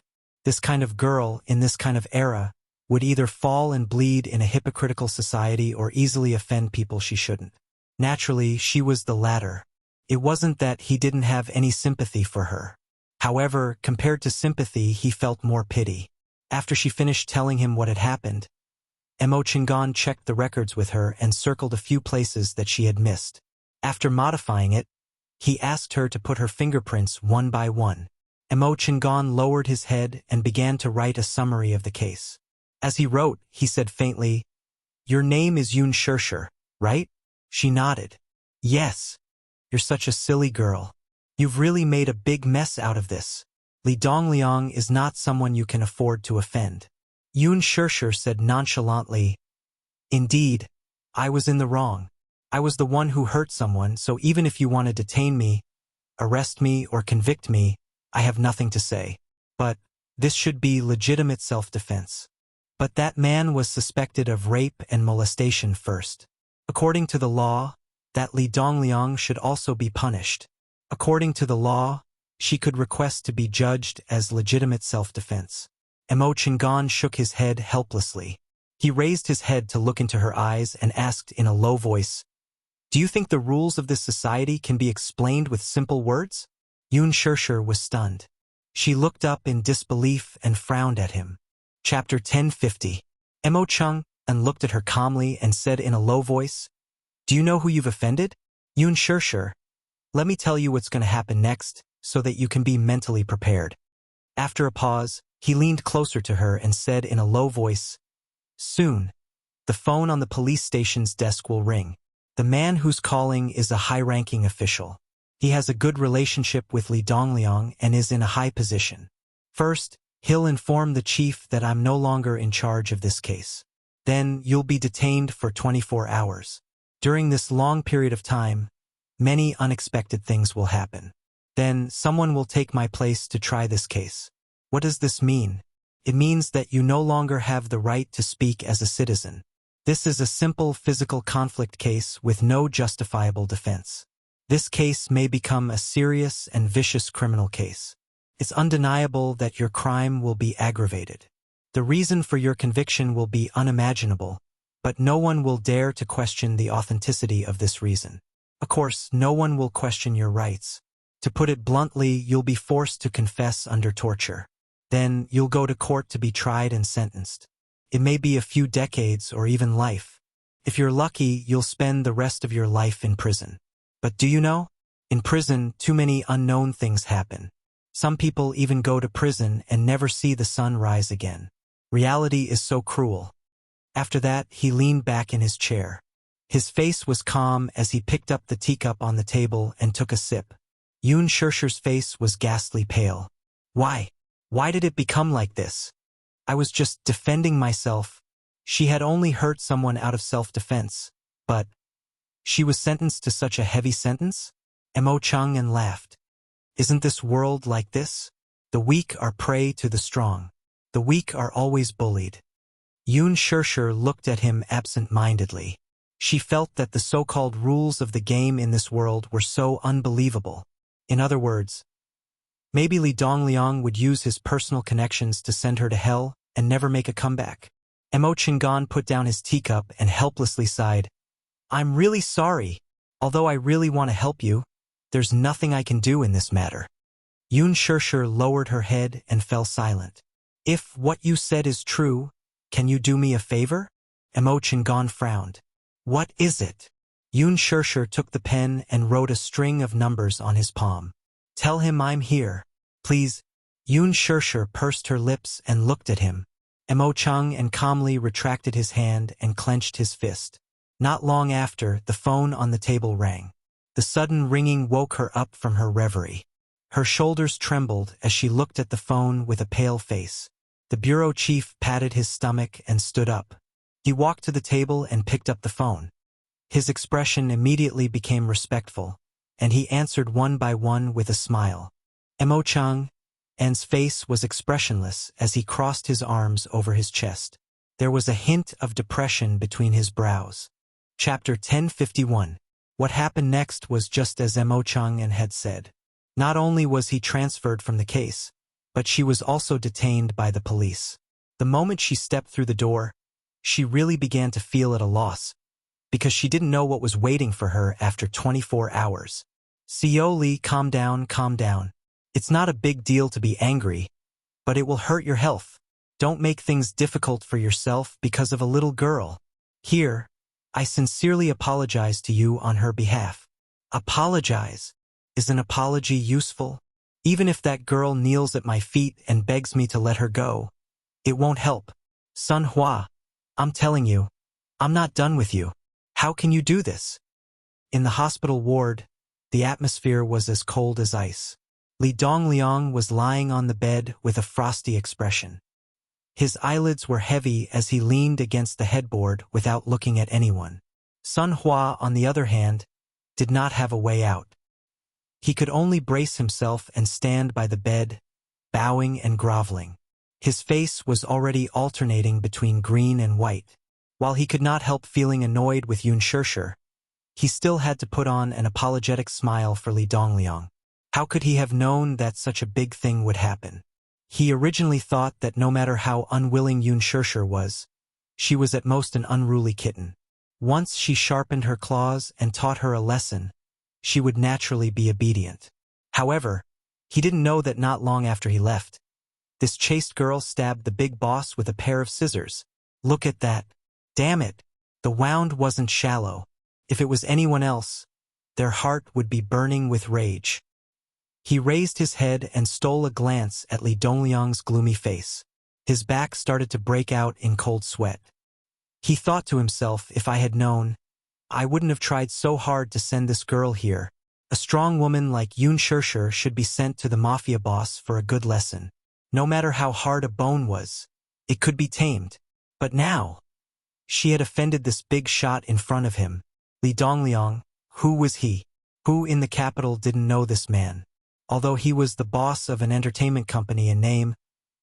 S1: This kind of girl, in this kind of era, would either fall and bleed in a hypocritical society or easily offend people she shouldn't. Naturally, she was the latter. It wasn't that he didn't have any sympathy for her. However, compared to sympathy, he felt more pity. After she finished telling him what had happened, Mo Chingan checked the records with her and circled a few places that she had missed. After modifying it, he asked her to put her fingerprints one by one. Mo Chingan lowered his head and began to write a summary of the case. As he wrote, he said faintly, "Your name is Yoon Shirshir, right?" She nodded. "Yes. You're such a silly girl. You've really made a big mess out of this. Li Dongliang is not someone you can afford to offend." Yoon Shirshir said nonchalantly, "Indeed, I was in the wrong. I was the one who hurt someone, so even if you want to detain me, arrest me, or convict me, I have nothing to say. But this should be legitimate self-defense. But that man was suspected of rape and molestation first. According to the law, that Li Dongliang should also be punished. According to the law, she could request to be judged as legitimate self-defense." Mo Chingan shook his head helplessly. He raised his head to look into her eyes and asked in a low voice, "Do you think the rules of this society can be explained with simple words?" Yoon Shirshir was stunned. She looked up in disbelief and frowned at him. Chapter 1050. Mo Chung looked at her calmly and said in a low voice, "Do you know who you've offended?" Yoon Shirshir, "Let me tell you what's going to happen next, so that you can be mentally prepared." After a pause, he leaned closer to her and said in a low voice, "Soon, the phone on the police station's desk will ring. The man who's calling is a high-ranking official. He has a good relationship with Li Dongliang and is in a high position. First, he'll inform the chief that I'm no longer in charge of this case. Then you'll be detained for 24 hours. During this long period of time, many unexpected things will happen. Then someone will take my place to try this case. What does this mean? It means that you no longer have the right to speak as a citizen. This is a simple physical conflict case with no justifiable defense. This case may become a serious and vicious criminal case. It's undeniable that your crime will be aggravated. The reason for your conviction will be unimaginable, but no one will dare to question the authenticity of this reason. Of course, no one will question your rights. To put it bluntly, you'll be forced to confess under torture. Then you'll go to court to be tried and sentenced. It may be a few decades or even life. If you're lucky, you'll spend the rest of your life in prison. But do you know? In prison, too many unknown things happen. Some people even go to prison and never see the sun rise again. Reality is so cruel." After that, he leaned back in his chair. His face was calm as he picked up the teacup on the table and took a sip. Yoon Shirshir's face was ghastly pale. Why? Why did it become like this? I was just defending myself, She had only hurt someone out of self-defense, but she was sentenced to such a heavy sentence? Mo Chung and laughed. Isn't this world like this? The weak are prey to the strong. The weak are always bullied. Yoon Shirshir looked at him absent-mindedly. She felt that the so-called rules of the game in this world were so unbelievable. In other words, maybe Li Dongliang would use his personal connections to send her to hell and never make a comeback. Mo Chingan put down his teacup and helplessly sighed. I'm really sorry. Although I really want to help you, there's nothing I can do in this matter. Yoon Shirshir lowered her head and fell silent. If what you said is true, can you do me a favor? Mo Chingan frowned. What is it? Yoon Shirshir took the pen and wrote a string of numbers on his palm. Tell him I'm here. Please. Yoon Shirshir pursed her lips and looked at him. Mo Chung and calmly retracted his hand and clenched his fist. Not long after, the phone on the table rang. The sudden ringing woke her up from her reverie. Her shoulders trembled as she looked at the phone with a pale face. The bureau chief patted his stomach and stood up. He walked to the table and picked up the phone. His expression immediately became respectful, and he answered one by one with a smile. Mo Chung N's face was expressionless as he crossed his arms over his chest. There was a hint of depression between his brows. Chapter 1051. What happened next was just as Mo Chung N had said. Not only was he transferred from the case, but she was also detained by the police. The moment she stepped through the door, she really began to feel at a loss, because she didn't know what was waiting for her after 24 hours. Seo Lee, calm down, calm down. It's not a big deal to be angry, but it will hurt your health. Don't make things difficult for yourself because of a little girl. Here, I sincerely apologize to you on her behalf. Apologize? Is an apology useful? Even if that girl kneels at my feet and begs me to let her go, it won't help. Sun Hua, I'm telling you, I'm not done with you. How can you do this? In the hospital ward, the atmosphere was as cold as ice. Li Dongliang was lying on the bed with a frosty expression. His eyelids were heavy as he leaned against the headboard without looking at anyone. Sun Hua, on the other hand, did not have a way out. He could only brace himself and stand by the bed, bowing and groveling. His face was already alternating between green and white. While he could not help feeling annoyed with Yoon Shirshir, he still had to put on an apologetic smile for Li Dongliang. How could he have known that such a big thing would happen? He originally thought that no matter how unwilling Yoon Shirshir was, she was at most an unruly kitten. Once she sharpened her claws and taught her a lesson, she would naturally be obedient. However, he didn't know that not long after he left, this chaste girl stabbed the big boss with a pair of scissors. Look at that. Damn it. The wound wasn't shallow. If it was anyone else, their heart would be burning with rage. He raised his head and stole a glance at Li Dongliang's gloomy face. His back started to break out in cold sweat. He thought to himself, if I had known, I wouldn't have tried so hard to send this girl here. A strong woman like Yoon Shirshir should be sent to the mafia boss for a good lesson. No matter how hard a bone was, it could be tamed. But now, she had offended this big shot in front of him. Li Dongliang, who was he? Who in the capital didn't know this man? Although he was the boss of an entertainment company in name,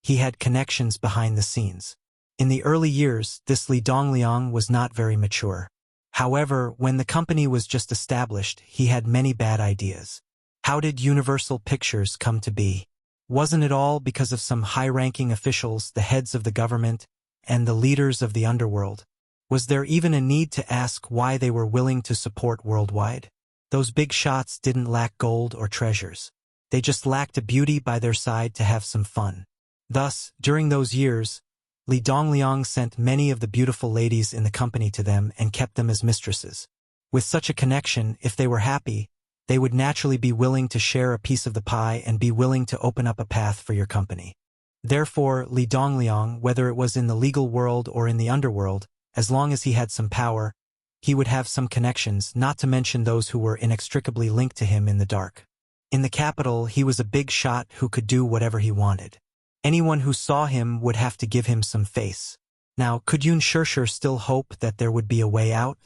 S1: he had connections behind the scenes. In the early years, this Li Dongliang was not very mature. However, when the company was just established, he had many bad ideas. How did Universal Pictures come to be? Wasn't it all because of some high-ranking officials, the heads of the government, and the leaders of the underworld? Was there even a need to ask why they were willing to support worldwide? Those big shots didn't lack gold or treasures. They just lacked a beauty by their side to have some fun. Thus, during those years, Li Dongliang sent many of the beautiful ladies in the company to them and kept them as mistresses. With such a connection, if they were happy, they would naturally be willing to share a piece of the pie and be willing to open up a path for your company. Therefore, Li Dongliang, whether it was in the legal world or in the underworld, as long as he had some power, he would have some connections, not to mention those who were inextricably linked to him in the dark. In the capital, he was a big shot who could do whatever he wanted. Anyone who saw him would have to give him some face. Now, could Yun Shirshir still hope that there would be a way out?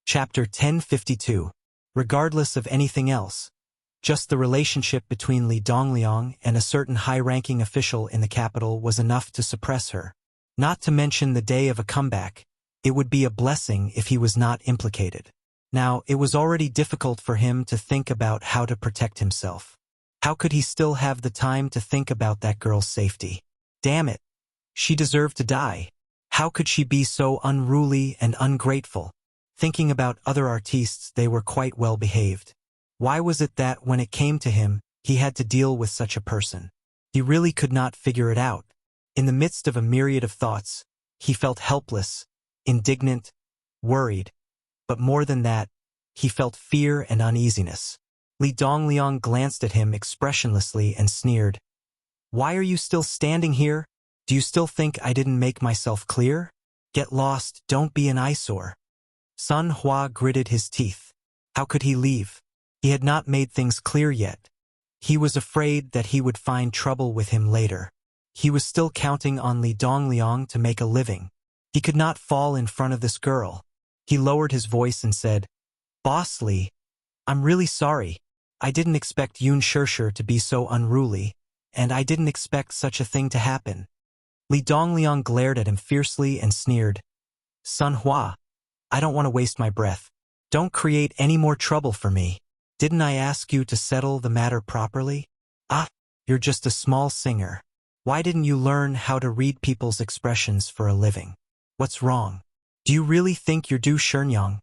S1: Chapter 1052. Regardless of anything else, just the relationship between Li Dongliang and a certain high-ranking official in the capital was enough to suppress her. Not to mention the day of a comeback, it would be a blessing if he was not implicated. Now, it was already difficult for him to think about how to protect himself. How could he still have the time to think about that girl's safety? Damn it! She deserved to die. How could she be so unruly and ungrateful? Thinking about other artistes, they were quite well behaved. Why was it that when it came to him, he had to deal with such a person? He really could not figure it out. In the midst of a myriad of thoughts, he felt helpless, indignant, worried. But more than that, he felt fear and uneasiness. Li Dongliang glanced at him expressionlessly and sneered. "Why are you still standing here? Do you still think I didn't make myself clear? Get lost, don't be an eyesore." Sun Hua gritted his teeth. How could he leave? He had not made things clear yet. He was afraid that he would find trouble with him later. He was still counting on Li Dongliang to make a living. He could not fall in front of this girl. He lowered his voice and said, "Boss Li, I'm really sorry. I didn't expect Yun Shirshir to be so unruly, and I didn't expect such a thing to happen." Li Dongliang glared at him fiercely and sneered, "Sun Hua, I don't want to waste my breath. Don't create any more trouble for me. Didn't I ask you to settle the matter properly? Ah, you're just a small singer. Why didn't you learn how to read people's expressions for a living? What's wrong? Do you really think you're Du Shenyang?"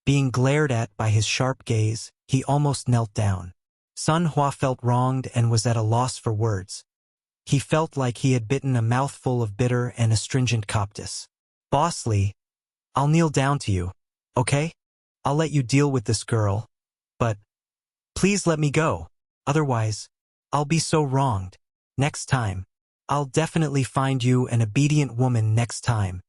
S1: Being glared at by his sharp gaze, he almost knelt down. Sun Hua felt wronged and was at a loss for words. He felt like he had bitten a mouthful of bitter and astringent coptis. "Boss Li, I'll kneel down to you, okay? I'll let you deal with this girl, but please let me go. Otherwise, I'll be so wronged. Next time, I'll definitely find you an obedient woman next time."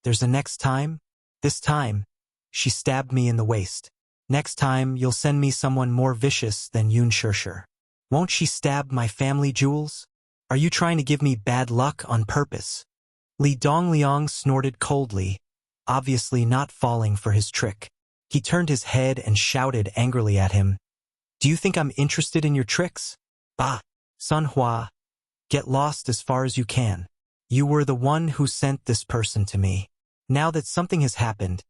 S1: "There's a next time? This time, she stabbed me in the waist. Next time, you'll send me someone more vicious than Yun Shirshir. Won't she stab my family jewels? Are you trying to give me bad luck on purpose?" Li Dongliang snorted coldly, obviously not falling for his trick. He turned his head and shouted angrily at him, "Do you think I'm interested in your tricks? Bah! Sun Hua, get lost as far as you can. You were the one who sent this person to me. Now that something has happened,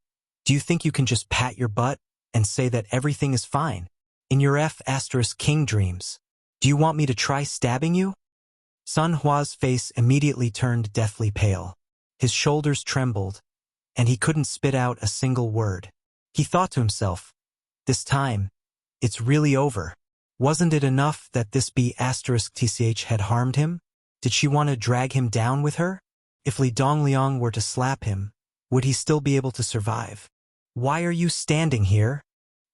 S1: do you think you can just pat your butt and say that everything is fine? In your F***king dreams, do you want me to try stabbing you?" Sun Hua's face immediately turned deathly pale. His shoulders trembled, and he couldn't spit out a single word. He thought to himself, this time, it's really over. Wasn't it enough that this B***tch had harmed him? Did she want to drag him down with her? If Li Dongliang were to slap him, would he still be able to survive? "Why are you standing here?"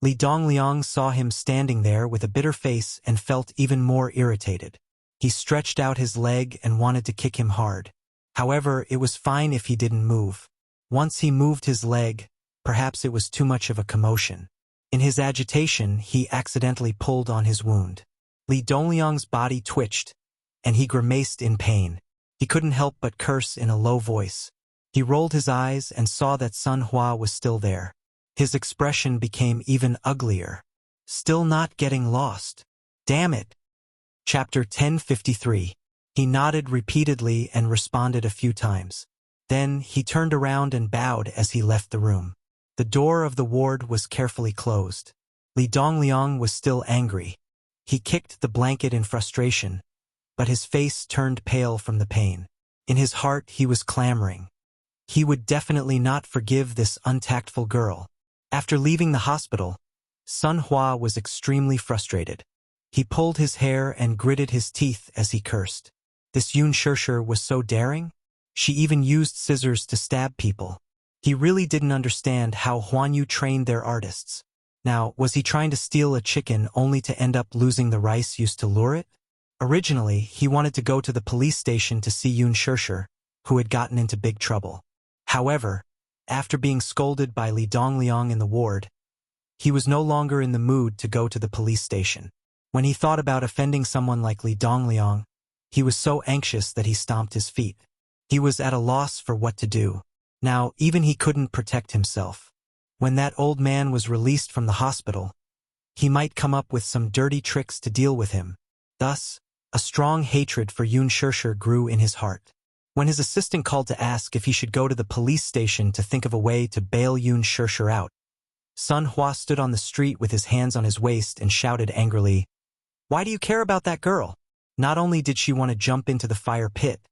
S1: Li Dongliang saw him standing there with a bitter face and felt even more irritated. He stretched out his leg and wanted to kick him hard. However, it was fine if he didn't move. Once he moved his leg, perhaps it was too much of a commotion. In his agitation, he accidentally pulled on his wound. Li Dongliang's body twitched, and he grimaced in pain. He couldn't help but curse in a low voice. He rolled his eyes and saw that Sun Hua was still there. His expression became even uglier. Still not getting lost. Damn it. Chapter 1053. He nodded repeatedly and responded a few times. Then he turned around and bowed as he left the room. The door of the ward was carefully closed. Li Dongliang was still angry. He kicked the blanket in frustration, but his face turned pale from the pain. In his heart, he was clamoring. He would definitely not forgive this untactful girl. After leaving the hospital, Sun Hua was extremely frustrated. He pulled his hair and gritted his teeth as he cursed. This Yun Shirshir was so daring? She even used scissors to stab people. He really didn't understand how Huanyu trained their artists. Now, was he trying to steal a chicken only to end up losing the rice used to lure it? Originally, he wanted to go to the police station to see Yun Shirshir, who had gotten into big trouble. However, after being scolded by Li Dongliang in the ward, he was no longer in the mood to go to the police station. When he thought about offending someone like Li Dongliang, he was so anxious that he stomped his feet. He was at a loss for what to do. Now, even he couldn't protect himself. When that old man was released from the hospital, he might come up with some dirty tricks to deal with him. Thus, a strong hatred for Yun Shirshir grew in his heart. When his assistant called to ask if he should go to the police station to think of a way to bail Yun Shirshir out, Sun Hua stood on the street with his hands on his waist and shouted angrily, "Why do you care about that girl? Not only did she want to jump into the fire pit,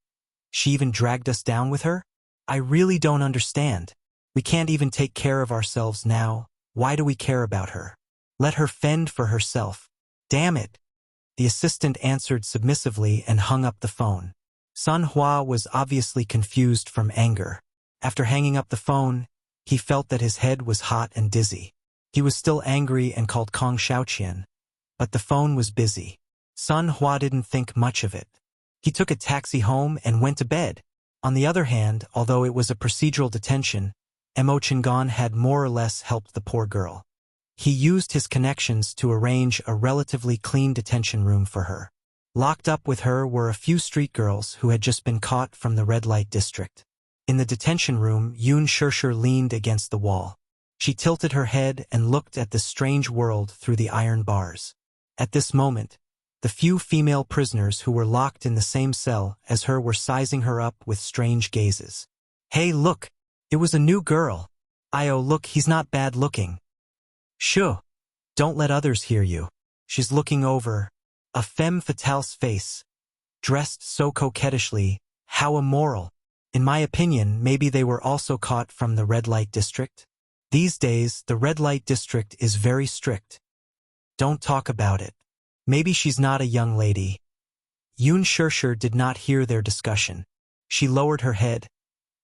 S1: she even dragged us down with her? I really don't understand. We can't even take care of ourselves now. Why do we care about her? Let her fend for herself. Damn it." The assistant answered submissively and hung up the phone. Sun Hua was obviously confused from anger. After hanging up the phone, he felt that his head was hot and dizzy. He was still angry and called Kong Xiaoqian, but the phone was busy. Sun Hua didn't think much of it. He took a taxi home and went to bed. On the other hand, although it was a procedural detention, Mo Chingon had more or less helped the poor girl. He used his connections to arrange a relatively clean detention room for her. Locked up with her were a few street girls who had just been caught from the red light district. In the detention room, Yun Shirshir leaned against the wall. She tilted her head and looked at the strange world through the iron bars. At this moment, the few female prisoners who were locked in the same cell as her were sizing her up with strange gazes. "Hey, look! It was a new girl. Oh, look, he's not bad looking. Shoo! Don't let others hear you." She's looking over. A femme fatale's face. Dressed so coquettishly, how immoral. In my opinion, maybe they were also caught from the red light district. These days, the red light district is very strict. Don't talk about it. Maybe she's not a young lady. Yun Shirshir did not hear their discussion. She lowered her head,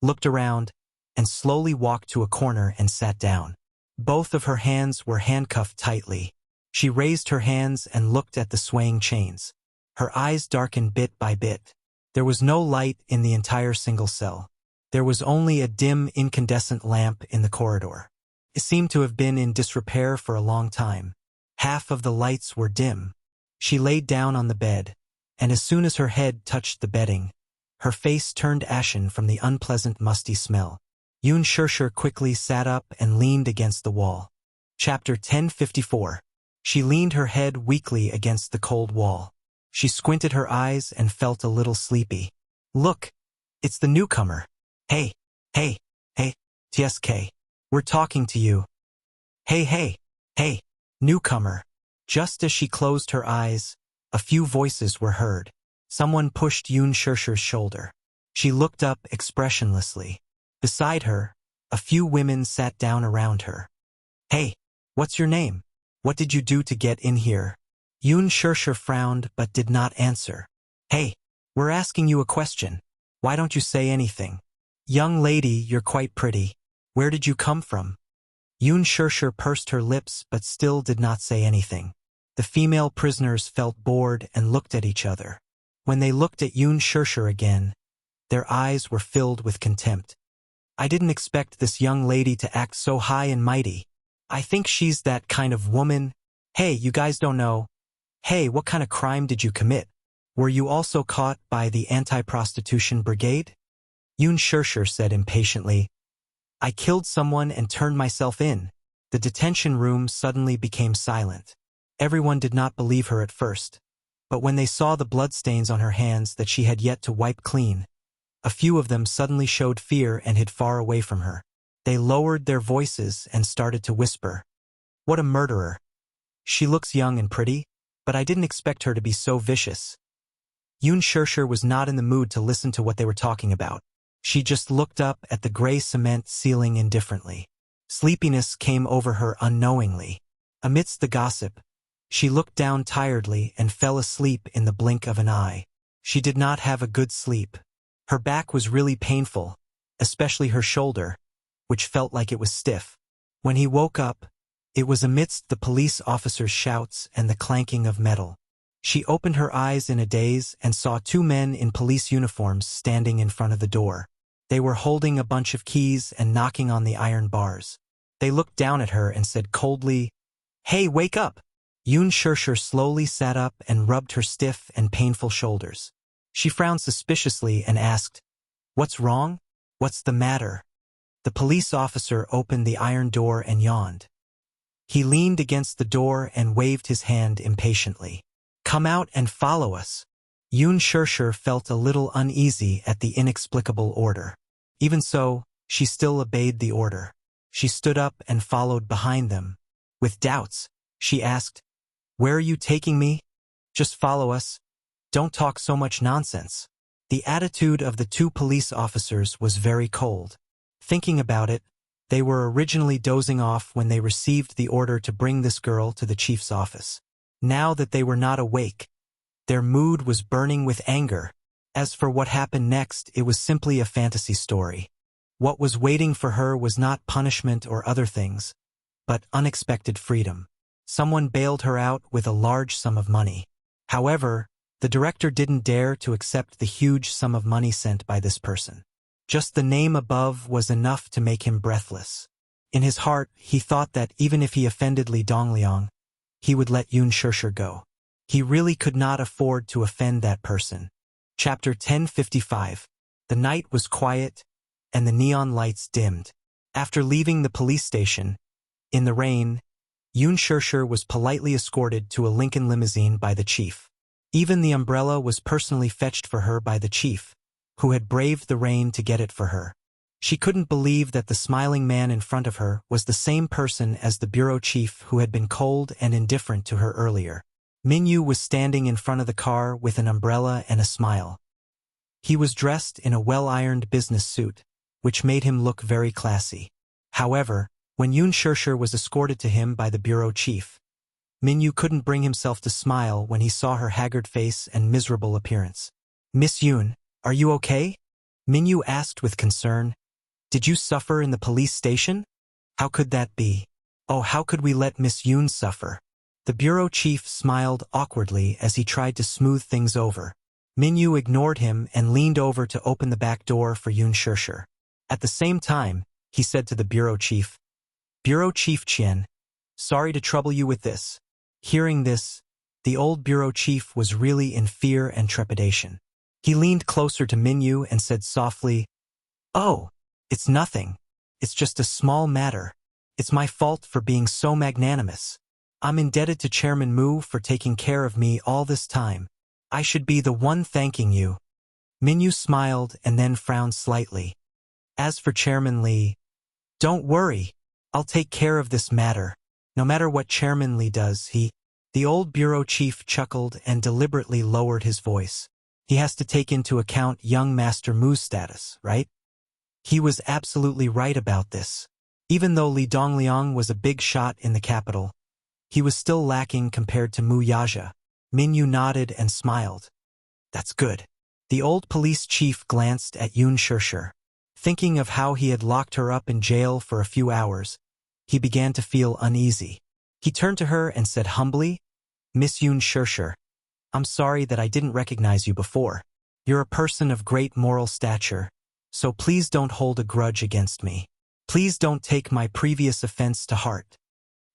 S1: looked around, and slowly walked to a corner and sat down. Both of her hands were handcuffed tightly. She raised her hands and looked at the swaying chains. Her eyes darkened bit by bit. There was no light in the entire single cell. There was only a dim incandescent lamp in the corridor. It seemed to have been in disrepair for a long time. Half of the lights were dim. She laid down on the bed, and as soon as her head touched the bedding, her face turned ashen from the unpleasant musty smell. Yun Shirshir quickly sat up and leaned against the wall. Chapter 1054. She leaned her head weakly against the cold wall. She squinted her eyes and felt a little sleepy. "Look, it's the newcomer. Hey, TSK. We're talking to you. Hey, newcomer." Just as she closed her eyes, a few voices were heard. Someone pushed Yun Shirshir's shoulder. She looked up expressionlessly. Beside her, a few women sat down around her. "Hey, what's your name? What did you do to get in here?" Yun Shirshir frowned but did not answer. "Hey, we're asking you a question. Why don't you say anything?" "Young lady, you're quite pretty. Where did you come from?" Yun Shirshir pursed her lips but still did not say anything. The female prisoners felt bored and looked at each other. When they looked at Yun Shirshir again, their eyes were filled with contempt. "I didn't expect this young lady to act so high and mighty. I think she's that kind of woman. Hey, you guys don't know. Hey, what kind of crime did you commit? Were you also caught by the anti-prostitution brigade?" Yun Shirshir said impatiently, "I killed someone and turned myself in." The detention room suddenly became silent. Everyone did not believe her at first, but when they saw the bloodstains on her hands that she had yet to wipe clean, a few of them suddenly showed fear and hid far away from her. They lowered their voices and started to whisper. "What a murderer. She looks young and pretty, but I didn't expect her to be so vicious." Yun Shirshir was not in the mood to listen to what they were talking about. She just looked up at the gray cement ceiling indifferently. Sleepiness came over her unknowingly. Amidst the gossip, she looked down tiredly and fell asleep in the blink of an eye. She did not have a good sleep. Her back was really painful, especially her shoulder, which felt like it was stiff. When he woke up, it was amidst the police officer's shouts and the clanking of metal. She opened her eyes in a daze and saw two men in police uniforms standing in front of the door. They were holding a bunch of keys and knocking on the iron bars. They looked down at her and said coldly, "Hey, wake up!" Yun Shirshir slowly sat up and rubbed her stiff and painful shoulders. She frowned suspiciously and asked, What's wrong? What's the matter? The police officer opened the iron door and yawned. He leaned against the door and waved his hand impatiently. Come out and follow us. Yun Shirshir felt a little uneasy at the inexplicable order. Even so, she still obeyed the order. She stood up and followed behind them. With doubts, she asked, "Where are you taking me?" "Just follow us. Don't talk so much nonsense." The attitude of the two police officers was very cold. Thinking about it, they were originally dozing off when they received the order to bring this girl to the chief's office. Now that they were not awake, their mood was burning with anger. As for what happened next, it was simply a fantasy story. What was waiting for her was not punishment or other things, but unexpected freedom. Someone bailed her out with a large sum of money. However, the director didn't dare to accept the huge sum of money sent by this person. Just the name above was enough to make him breathless. In his heart, he thought that even if he offended Li Dongliang, he would let Yun Shirshir go. He really could not afford to offend that person. Chapter 1055. The night was quiet, and the neon lights dimmed. After leaving the police station, in the rain, Yun Shirshir was politely escorted to a Lincoln limousine by the chief. Even the umbrella was personally fetched for her by the chief, who had braved the rain to get it for her. She couldn't believe that the smiling man in front of her was the same person as the bureau chief who had been cold and indifferent to her earlier. Minyu was standing in front of the car with an umbrella and a smile. He was dressed in a well-ironed business suit, which made him look very classy. However, when Yun Shirshir was escorted to him by the bureau chief, Minyu couldn't bring himself to smile when he saw her haggard face and miserable appearance. "Miss Yun, are you okay?" Minyu asked with concern. "Did you suffer in the police station?" "How could that be?" "Oh, how could we let Miss Yun suffer?" The bureau chief smiled awkwardly as he tried to smooth things over. Minyu ignored him and leaned over to open the back door for Yun Shirshir. At the same time, he said to the bureau chief, "Bureau Chief Qian, sorry to trouble you with this." Hearing this, the old bureau chief was really in fear and trepidation. He leaned closer to Minyu and said softly, "Oh, it's nothing. It's just a small matter. It's my fault for being so magnanimous. I'm indebted to Chairman Mu for taking care of me all this time. I should be the one thanking you." Minyu smiled and then frowned slightly. "As for Chairman Li, don't worry. I'll take care of this matter. No matter what Chairman Li does, The old bureau chief chuckled and deliberately lowered his voice. "He has to take into account young Master Mu's status, right?" He was absolutely right about this. Even though Li Dongliang was a big shot in the capital, he was still lacking compared to Mu Yaja. Minyu nodded and smiled. "That's good." The old police chief glanced at Yun Shirshir. Thinking of how he had locked her up in jail for a few hours, he began to feel uneasy. He turned to her and said humbly, "Miss Yun Shirshir, I'm sorry that I didn't recognize you before. You're a person of great moral stature, so please don't hold a grudge against me. Please don't take my previous offense to heart."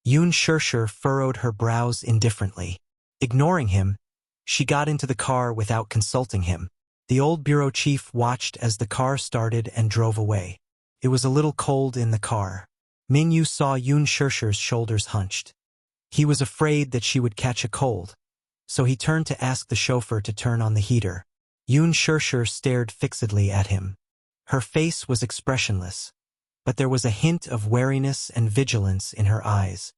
S1: Yun Shirshir furrowed her brows indifferently. Ignoring him, she got into the car without consulting him. The old bureau chief watched as the car started and drove away. It was a little cold in the car. Minyu saw Yun Shirshir's shoulders hunched. He was afraid that she would catch a cold, so he turned to ask the chauffeur to turn on the heater. Yun Shirshir stared fixedly at him. Her face was expressionless, but there was a hint of wariness and vigilance in her eyes.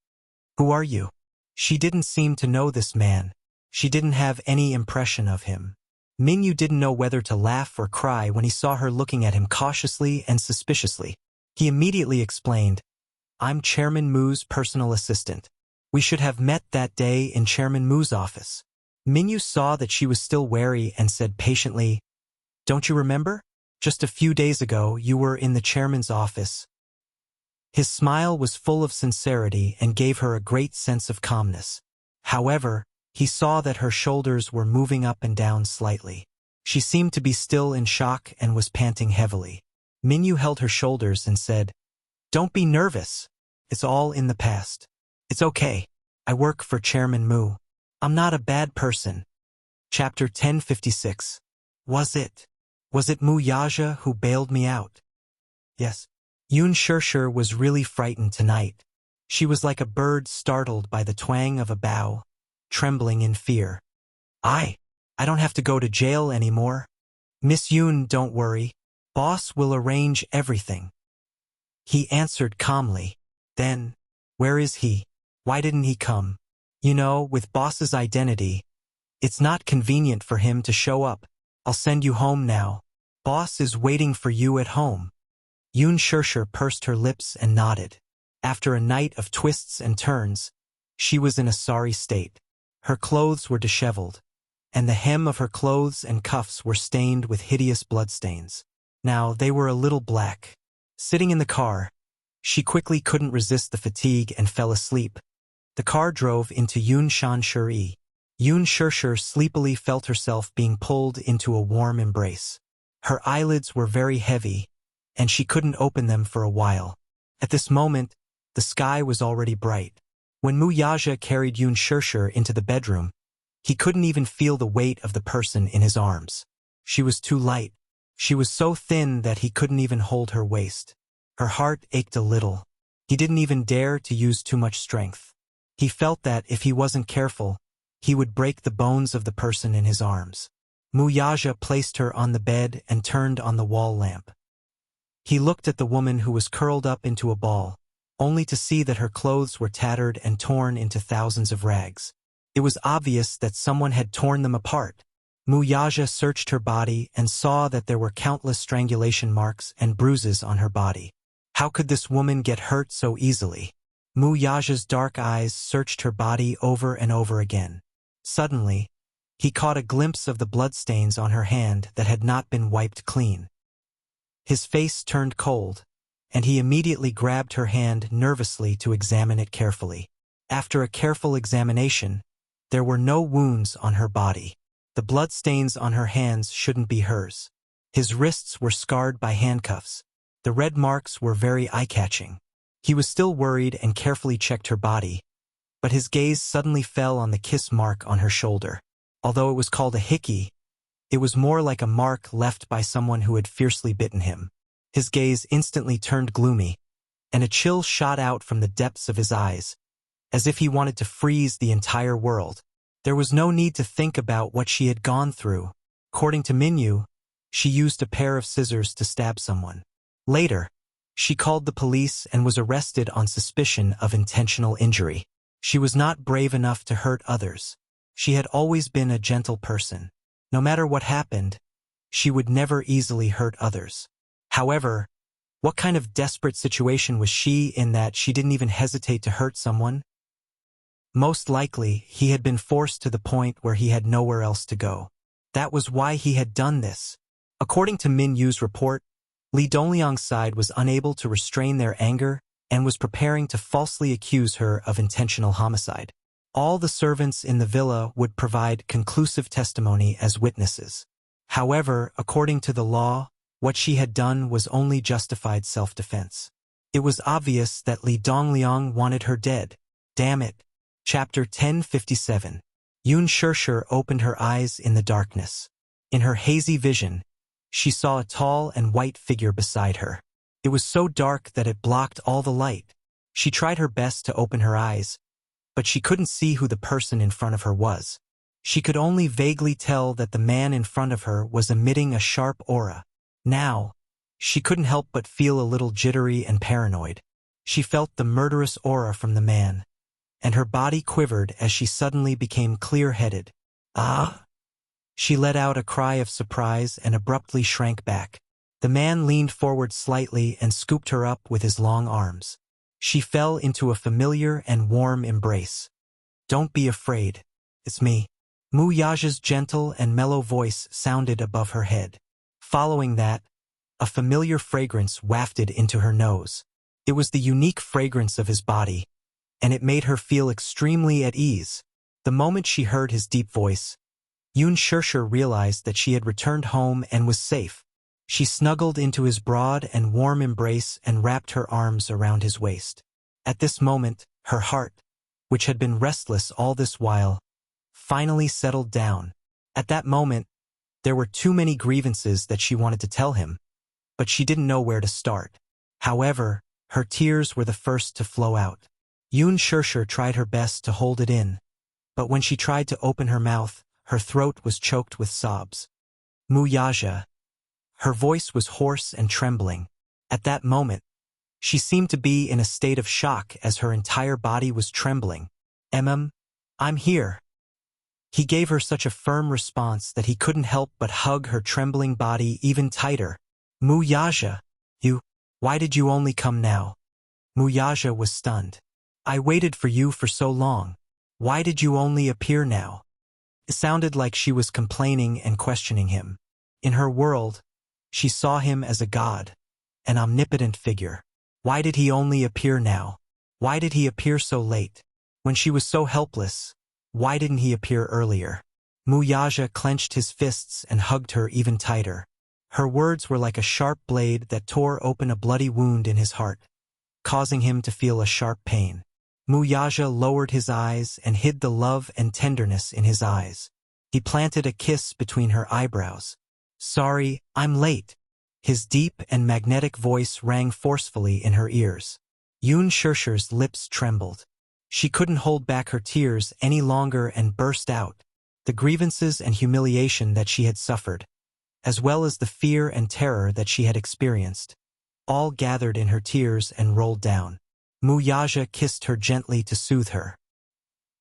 S1: "Who are you?" She didn't seem to know this man. She didn't have any impression of him. Minyu didn't know whether to laugh or cry when he saw her looking at him cautiously and suspiciously. He immediately explained, "I'm Chairman Mu's personal assistant. We should have met that day in Chairman Mu's office." Minyu saw that she was still wary and said patiently, "Don't you remember? Just a few days ago, you were in the chairman's office." His smile was full of sincerity and gave her a great sense of calmness. However, he saw that her shoulders were moving up and down slightly. She seemed to be still in shock and was panting heavily. Minyu held her shoulders and said, "Don't be nervous. It's all in the past. It's okay. I work for Chairman Mu. I'm not a bad person." Chapter 1056. Was it? Was it Mu Yaja who bailed me out? Yes. Yun Shirshir was really frightened tonight. She was like a bird startled by the twang of a bow, trembling in fear. I don't have to go to jail anymore. Miss Yun, don't worry. Boss will arrange everything. He answered calmly. Then, where is he? Why didn't he come? You know, with boss's identity, it's not convenient for him to show up. I'll send you home now. Boss is waiting for you at home. Yun Shirshir pursed her lips and nodded. After a night of twists and turns, she was in a sorry state. Her clothes were disheveled, and the hem of her clothes and cuffs were stained with hideous bloodstains. Now they were a little black. Sitting in the car, she quickly couldn't resist the fatigue and fell asleep. The car drove into Yun Shiri. Yun Shirshir sleepily felt herself being pulled into a warm embrace. Her eyelids were very heavy, and she couldn't open them for a while. At this moment, the sky was already bright. When Mu Yaja carried Yun Shirshir into the bedroom, he couldn't even feel the weight of the person in his arms. She was too light. She was so thin that he couldn't even hold her waist. Her heart ached a little. He didn't even dare to use too much strength. He felt that if he wasn't careful, he would break the bones of the person in his arms. Mu Yaja placed her on the bed and turned on the wall lamp. He looked at the woman who was curled up into a ball, only to see that her clothes were tattered and torn into thousands of rags. It was obvious that someone had torn them apart. Mu Yaja searched her body and saw that there were countless strangulation marks and bruises on her body. How could this woman get hurt so easily? Mu Yaja's dark eyes searched her body over and over again. Suddenly, he caught a glimpse of the bloodstains on her hand that had not been wiped clean. His face turned cold, and he immediately grabbed her hand nervously to examine it carefully. After a careful examination, there were no wounds on her body. The bloodstains on her hands shouldn't be hers. His wrists were scarred by handcuffs. The red marks were very eye-catching. He was still worried and carefully checked her body, but his gaze suddenly fell on the kiss mark on her shoulder. Although it was called a hickey, it was more like a mark left by someone who had fiercely bitten him. His gaze instantly turned gloomy, and a chill shot out from the depths of his eyes, as if he wanted to freeze the entire world. There was no need to think about what she had gone through. According to Minyu, she used a pair of scissors to stab someone. Later, she called the police and was arrested on suspicion of intentional injury. She was not brave enough to hurt others. She had always been a gentle person. No matter what happened, she would never easily hurt others. However, what kind of desperate situation was she in that she didn't even hesitate to hurt someone? Most likely, he had been forced to the point where he had nowhere else to go. That was why he had done this. According to Min Yu's report, Li Dongliang's side was unable to restrain their anger and was preparing to falsely accuse her of intentional homicide. All the servants in the villa would provide conclusive testimony as witnesses. However, according to the law, what she had done was only justified self-defense. It was obvious that Li Dongliang wanted her dead. Damn it. Chapter 1057. Yun Shirshir opened her eyes in the darkness. In her hazy vision, she saw a tall and white figure beside her. It was so dark that it blocked all the light. She tried her best to open her eyes, but she couldn't see who the person in front of her was. She could only vaguely tell that the man in front of her was emitting a sharp aura. Now, she couldn't help but feel a little jittery and paranoid. She felt the murderous aura from the man, and her body quivered as she suddenly became clear-headed. Ah! She let out a cry of surprise and abruptly shrank back. The man leaned forward slightly and scooped her up with his long arms. She fell into a familiar and warm embrace. Don't be afraid. It's me. Mu Yaja's gentle and mellow voice sounded above her head. Following that, a familiar fragrance wafted into her nose. It was the unique fragrance of his body, and it made her feel extremely at ease. The moment she heard his deep voice, Yun Shirshir realized that she had returned home and was safe. She snuggled into his broad and warm embrace and wrapped her arms around his waist. At this moment, her heart, which had been restless all this while, finally settled down. At that moment, There were too many grievances that she wanted to tell him, but she didn't know where to start. However, her tears were the first to flow out. Yun Shirshir tried her best to hold it in, but when she tried to open her mouth, her throat was choked with sobs. Mu Yaja. Her voice was hoarse and trembling. At that moment, she seemed to be in a state of shock as her entire body was trembling. I'm here. He gave her such a firm response that he couldn't help but hug her trembling body even tighter. Mu Yaja. Why did you only come now? Mu Yaja was stunned. I waited for you for so long. Why did you only appear now? It sounded like she was complaining and questioning him. In her world, she saw him as a god, an omnipotent figure. Why did he only appear now? Why did he appear so late? When she was so helpless, why didn't he appear earlier? Mu Yaja clenched his fists and hugged her even tighter. Her words were like a sharp blade that tore open a bloody wound in his heart, causing him to feel a sharp pain. Mu Yaja lowered his eyes and hid the love and tenderness in his eyes. He planted a kiss between her eyebrows. Sorry, I'm late. His deep and magnetic voice rang forcefully in her ears. Yun Shirshir's lips trembled. She couldn't hold back her tears any longer and burst out. The grievances and humiliation that she had suffered, as well as the fear and terror that she had experienced, all gathered in her tears and rolled down. Mu Yaja kissed her gently to soothe her.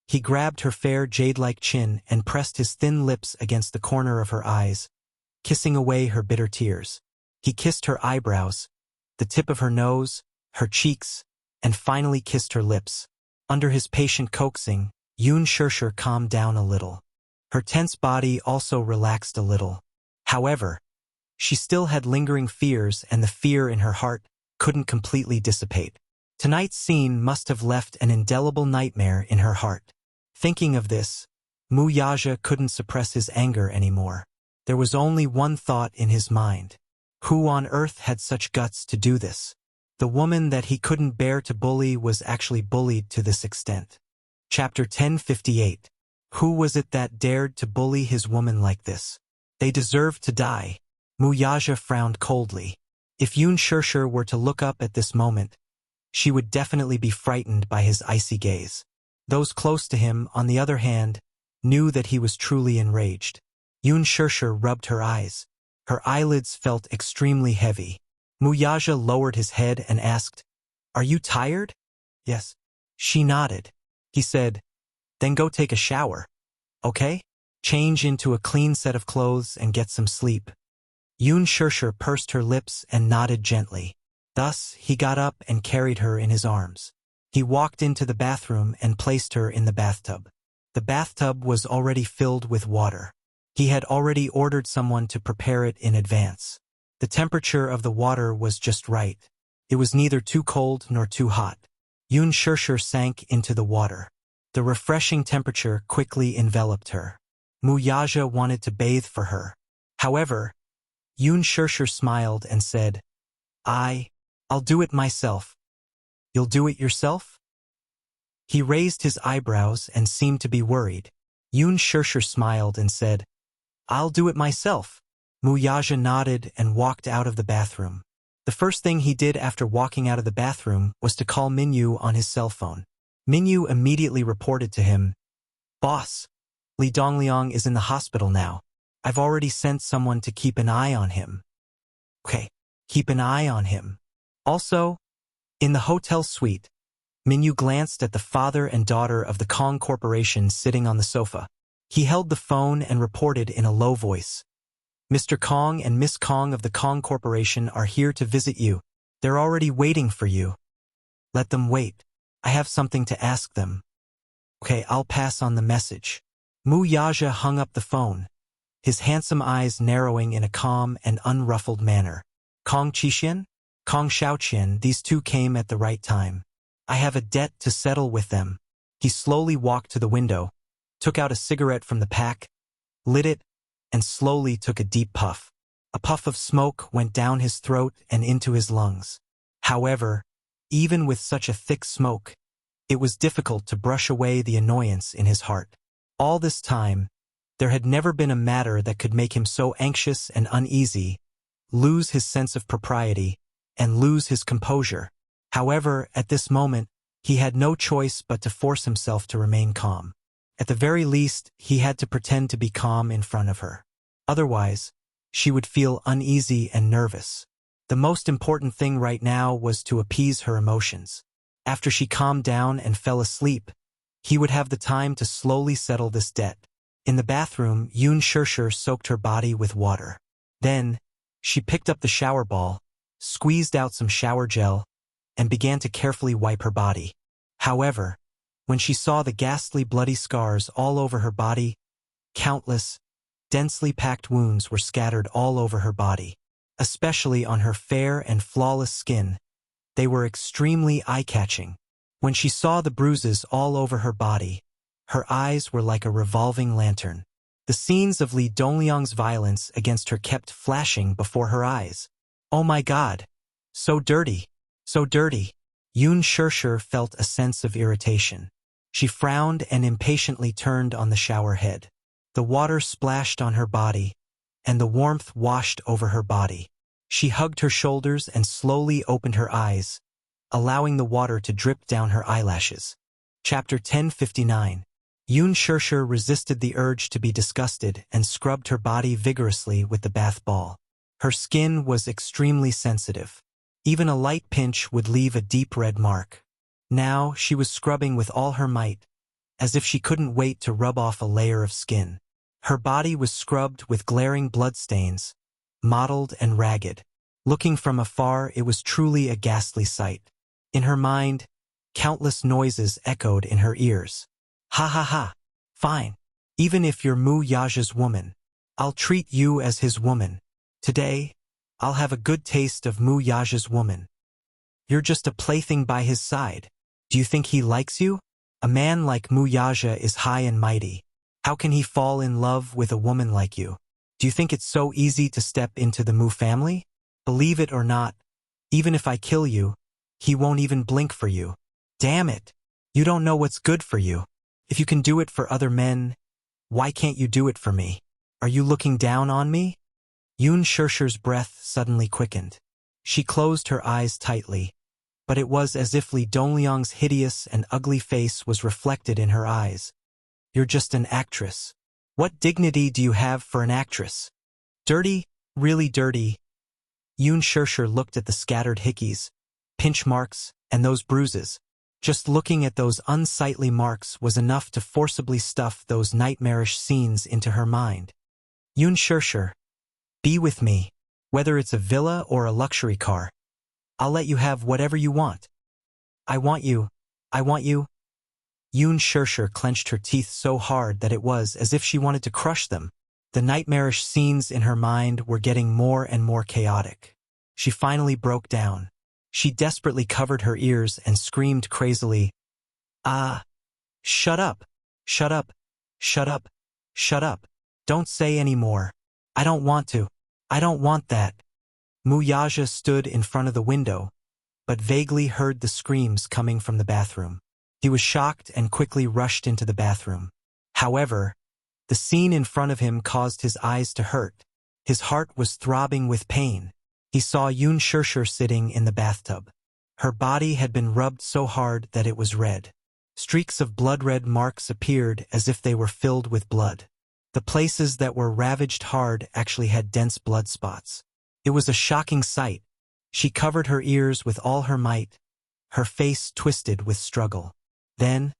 S1: He grabbed her fair jade-like chin and pressed his thin lips against the corner of her eyes, kissing away her bitter tears. He kissed her eyebrows, the tip of her nose, her cheeks, and finally kissed her lips. Under his patient coaxing, Yun Shirshir calmed down a little. Her tense body also relaxed a little. However, she still had lingering fears, and the fear in her heart couldn't completely dissipate. Tonight's scene must have left an indelible nightmare in her heart. Thinking of this, Mu Yaja couldn't suppress his anger anymore. There was only one thought in his mind. Who on earth had such guts to do this? The woman that he couldn't bear to bully was actually bullied to this extent. Chapter 1058. Who was it that dared to bully his woman like this? They deserved to die. Mu Yaja frowned coldly. If Yun Shirshir were to look up at this moment, she would definitely be frightened by his icy gaze. Those close to him, on the other hand, knew that he was truly enraged. Yun Shirshir rubbed her eyes. Her eyelids felt extremely heavy. Mu Yaja lowered his head and asked, "Are you tired?" "Yes." She nodded. He said, "Then go take a shower. Okay? Change into a clean set of clothes and get some sleep." Yun Shirshir pursed her lips and nodded gently. Thus, he got up and carried her in his arms. He walked into the bathroom and placed her in the bathtub. The bathtub was already filled with water. He had already ordered someone to prepare it in advance. The temperature of the water was just right. It was neither too cold nor too hot. Yun Shirshir sank into the water. The refreshing temperature quickly enveloped her. Mu Yaja wanted to bathe for her. However, Yun Shirshir smiled and said, I'll do it myself." "You'll do it yourself?" He raised his eyebrows and seemed to be worried. Yun Shirshir smiled and said, "I'll do it myself." Mu Yaja nodded and walked out of the bathroom. The first thing he did after walking out of the bathroom was to call Minyu on his cell phone. Minyu immediately reported to him, "Boss, Li Dongliang is in the hospital now. I've already sent someone to keep an eye on him." "Okay, keep an eye on him." Also, in the hotel suite, Minyu glanced at the father and daughter of the Kong Corporation sitting on the sofa. He held the phone and reported in a low voice, "Mr. Kong and Miss Kong of the Kong Corporation are here to visit you. They're already waiting for you. Let them wait. I have something to ask them." "Okay, I'll pass on the message." Mu Yaja hung up the phone, his handsome eyes narrowing in a calm and unruffled manner. "Kong Qixian? Kong Shaoqian, these two came at the right time. I have a debt to settle with them." He slowly walked to the window, took out a cigarette from the pack, lit it, and slowly took a deep puff. A puff of smoke went down his throat and into his lungs. However, even with such a thick smoke, it was difficult to brush away the annoyance in his heart. All this time, There had never been a matter that could make him so anxious and uneasy, lose his sense of propriety, and lose his composure. However, at this moment, he had no choice but to force himself to remain calm. At the very least, he had to pretend to be calm in front of her. Otherwise, she would feel uneasy and nervous. The most important thing right now was to appease her emotions. After she calmed down and fell asleep, he would have the time to slowly settle this debt. In the bathroom, Yoon Shirshir soaked her body with water. Then, she picked up the shower ball, squeezed out some shower gel, and began to carefully wipe her body. However, when she saw the ghastly bloody scars all over her body, countless, densely packed wounds were scattered all over her body, especially on her fair and flawless skin. They were extremely eye-catching. When she saw the bruises all over her body, her eyes were like a revolving lantern. The scenes of Li Dongliang's violence against her kept flashing before her eyes. Oh my God! So dirty! So dirty! Yoon Shirshir felt a sense of irritation. She frowned and impatiently turned on the shower head. The water splashed on her body, and the warmth washed over her body. She hugged her shoulders and slowly opened her eyes, allowing the water to drip down her eyelashes. Chapter 1059. Yoon Shirshir resisted the urge to be disgusted and scrubbed her body vigorously with the bath ball. Her skin was extremely sensitive. Even a light pinch would leave a deep red mark. Now she was scrubbing with all her might, as if she couldn't wait to rub off a layer of skin. Her body was scrubbed with glaring bloodstains, mottled and ragged. Looking from afar, it was truly a ghastly sight. In her mind, countless noises echoed in her ears. Ha ha ha! Fine. Even if you're Mu Yaja's woman, I'll treat you as his woman. Today, I'll have a good taste of Mu Yaja's woman. You're just a plaything by his side. Do you think he likes you? A man like Mu Yaja is high and mighty. How can he fall in love with a woman like you? Do you think it's so easy to step into the Mu family? Believe it or not, even if I kill you, he won't even blink for you. Damn it! You don't know what's good for you. If you can do it for other men, why can't you do it for me? Are you looking down on me? Yoon Shirshir's breath suddenly quickened. She closed her eyes tightly, but it was as if Li Dongliang's hideous and ugly face was reflected in her eyes. You're just an actress. What dignity do you have for an actress? Dirty, really dirty. Yoon Shirshir looked at the scattered hickeys, pinch marks, and those bruises. Just looking at those unsightly marks was enough to forcibly stuff those nightmarish scenes into her mind. Yoon Shirshir, be with me, whether it's a villa or a luxury car. I'll let you have whatever you want. I want you. I want you. Yoon Shirshir clenched her teeth so hard that it was as if she wanted to crush them. The nightmarish scenes in her mind were getting more and more chaotic. She finally broke down. She desperately covered her ears and screamed crazily, "Ah! Shut up! Shut up! Shut up! Shut up! Don't say any more. I don't want to. I don't want that." Mu Yaja stood in front of the window, but vaguely heard the screams coming from the bathroom. He was shocked and quickly rushed into the bathroom. However, the scene in front of him caused his eyes to hurt. His heart was throbbing with pain. He saw Yoon Shirshir sitting in the bathtub. Her body had been rubbed so hard that it was red. Streaks of blood-red marks appeared as if they were filled with blood. The places that were ravaged hard actually had dense blood spots. It was a shocking sight. She covered her ears with all her might, her face twisted with struggle. Then,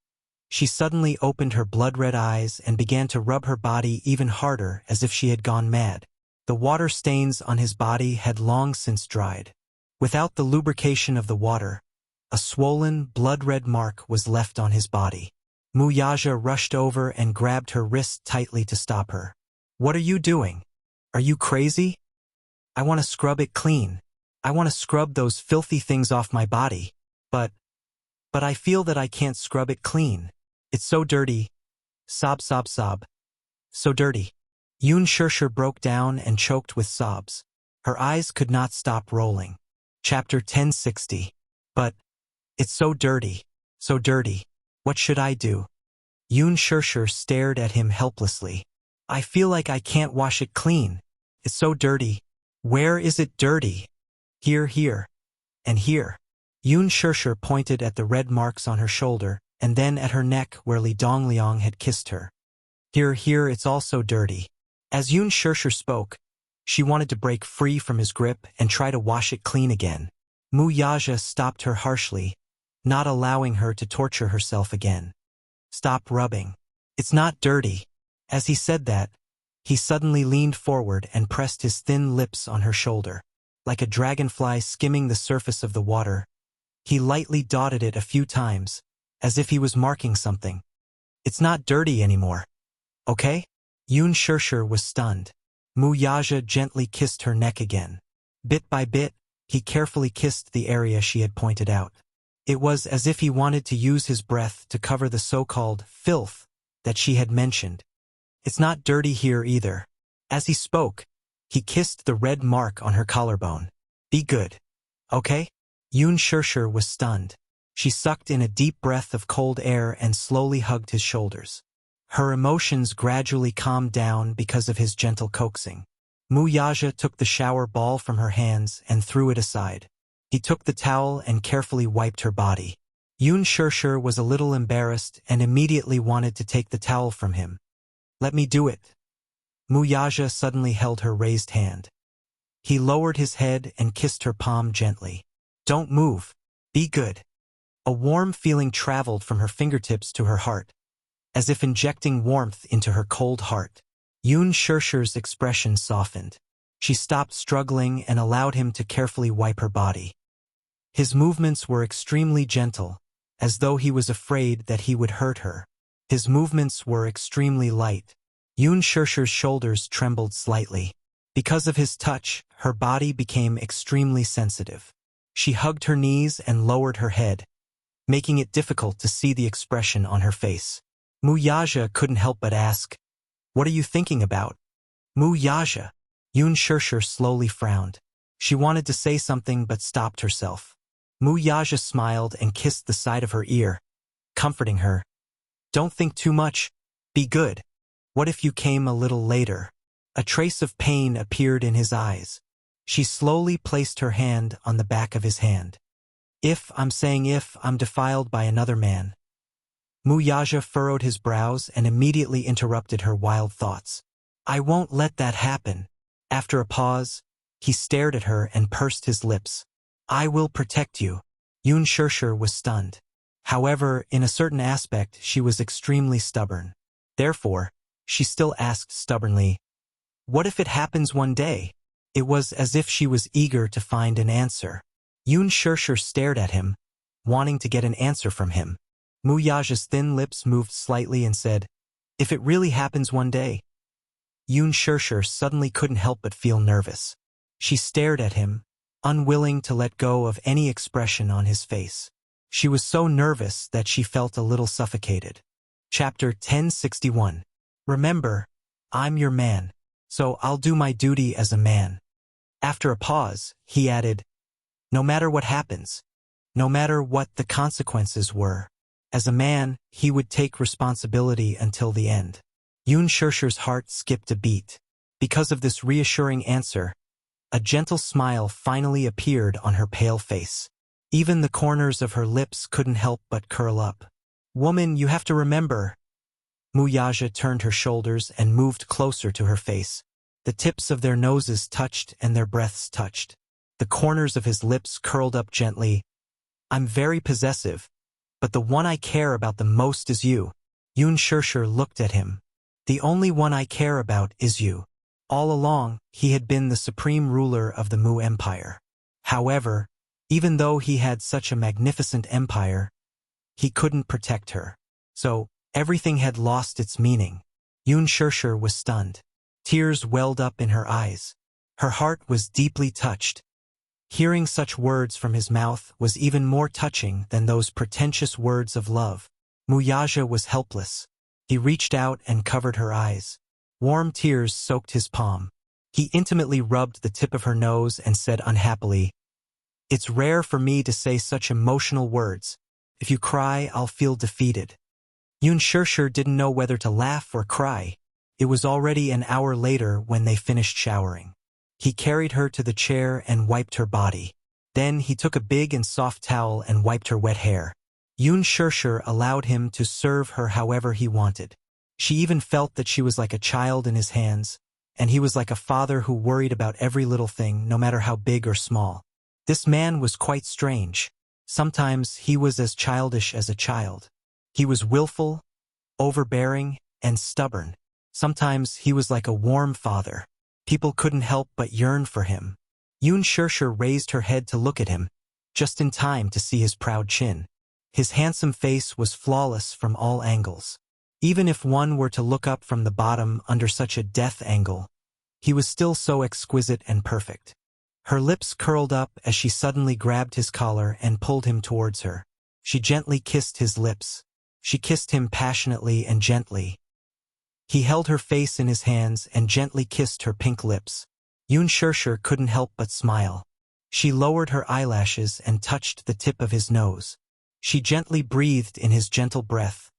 S1: she suddenly opened her blood-red eyes and began to rub her body even harder as if she had gone mad. The water stains on his body had long since dried. Without the lubrication of the water, a swollen, blood-red mark was left on his body. Mu Yaja rushed over and grabbed her wrist tightly to stop her. "What are you doing? Are you crazy? I want to scrub it clean. I want to scrub those filthy things off my body. But I feel that I can't scrub it clean. It's so dirty. Sob, sob, sob. So dirty." Yoon Shirshir broke down and choked with sobs. Her eyes could not stop rolling. Chapter 1060. But it's so dirty. So dirty. What should I do? Yoon Shirshir stared at him helplessly. I feel like I can't wash it clean. It's so dirty. Where is it dirty? Here, and here. Yun Shirshir pointed at the red marks on her shoulder, and then at her neck where Li Dongliang had kissed her. Here, it's also dirty. As Yun Shirshir spoke, she wanted to break free from his grip and try to wash it clean again. Mu Yaja stopped her harshly, not allowing her to torture herself again. Stop rubbing. It's not dirty. As he said that, he suddenly leaned forward and pressed his thin lips on her shoulder. Like a dragonfly skimming the surface of the water, he lightly dotted it a few times, as if he was marking something. It's not dirty anymore. Okay? Yun Shirshir was stunned. Mu Yaja gently kissed her neck again. Bit by bit, he carefully kissed the area she had pointed out. It was as if he wanted to use his breath to cover the so-called filth that she had mentioned. It's not dirty here either. As he spoke, he kissed the red mark on her collarbone. Be good. Okay? Yun Shirshir was stunned. She sucked in a deep breath of cold air and slowly hugged his shoulders. Her emotions gradually calmed down because of his gentle coaxing. Mu Yaja took the shower ball from her hands and threw it aside. He took the towel and carefully wiped her body. Yun Shirshir was a little embarrassed and immediately wanted to take the towel from him. Let me do it. Mu Yaja suddenly held her raised hand. He lowered his head and kissed her palm gently. Don't move. Be good. A warm feeling traveled from her fingertips to her heart, as if injecting warmth into her cold heart. Yun Shirshir's expression softened. She stopped struggling and allowed him to carefully wipe her body. His movements were extremely gentle, as though he was afraid that he would hurt her. His movements were extremely light. Yun Shirshir's shoulders trembled slightly. Because of his touch, her body became extremely sensitive. She hugged her knees and lowered her head, making it difficult to see the expression on her face. Mu Yaja couldn't help but ask, "What are you thinking about?" Mu Yaja. Yun Shirshir slowly frowned. She wanted to say something but stopped herself. Mu Yaja smiled and kissed the side of her ear, comforting her. Don't think too much. Be good. What if you came a little later? A trace of pain appeared in his eyes. She slowly placed her hand on the back of his hand. If I'm defiled by another man. Mu Yaja furrowed his brows and immediately interrupted her wild thoughts. I won't let that happen. After a pause, he stared at her and pursed his lips. I will protect you. Yun Shirshir was stunned. However, in a certain aspect, she was extremely stubborn. Therefore, she still asked stubbornly, what if it happens one day? It was as if she was eager to find an answer. Yun Shirshir stared at him, wanting to get an answer from him. Mu Yaja's thin lips moved slightly and said, if it really happens one day. Yun Shirshir suddenly couldn't help but feel nervous. She stared at him, unwilling to let go of any expression on his face. She was so nervous that she felt a little suffocated. Chapter 1061. Remember, I'm your man, so I'll do my duty as a man. After a pause, he added, no matter what happens, no matter what the consequences were, as a man, he would take responsibility until the end. Yun Shirshir's heart skipped a beat. Because of this reassuring answer, a gentle smile finally appeared on her pale face. Even the corners of her lips couldn't help but curl up. Woman, you have to remember. Mu Yaja turned her shoulders and moved closer to her face. The tips of their noses touched and their breaths touched. The corners of his lips curled up gently. I'm very possessive, but the one I care about the most is you. Yun Shirshir looked at him. The only one I care about is you. All along, he had been the supreme ruler of the Mu Empire. However, even though he had such a magnificent empire, he couldn't protect her. So, everything had lost its meaning. Yun Shirshir was stunned. Tears welled up in her eyes. Her heart was deeply touched. Hearing such words from his mouth was even more touching than those pretentious words of love. Mu Yaja was helpless. He reached out and covered her eyes. Warm tears soaked his palm. He intimately rubbed the tip of her nose and said unhappily, it's rare for me to say such emotional words. If you cry, I'll feel defeated. Yun Shirshir didn't know whether to laugh or cry. It was already an hour later when they finished showering. He carried her to the chair and wiped her body. Then he took a big and soft towel and wiped her wet hair. Yoon Shirshir allowed him to serve her however he wanted. She even felt that she was like a child in his hands, and he was like a father who worried about every little thing, no matter how big or small. This man was quite strange. Sometimes he was as childish as a child. He was willful, overbearing, and stubborn. Sometimes he was like a warm father. People couldn't help but yearn for him. Yoon Shirshir raised her head to look at him, just in time to see his proud chin. His handsome face was flawless from all angles. Even if one were to look up from the bottom under such a death angle, he was still so exquisite and perfect. Her lips curled up as she suddenly grabbed his collar and pulled him towards her. She gently kissed his lips. She kissed him passionately and gently. He held her face in his hands and gently kissed her pink lips. Yoon Shirshir couldn't help but smile. She lowered her eyelashes and touched the tip of his nose. She gently breathed in his gentle breath,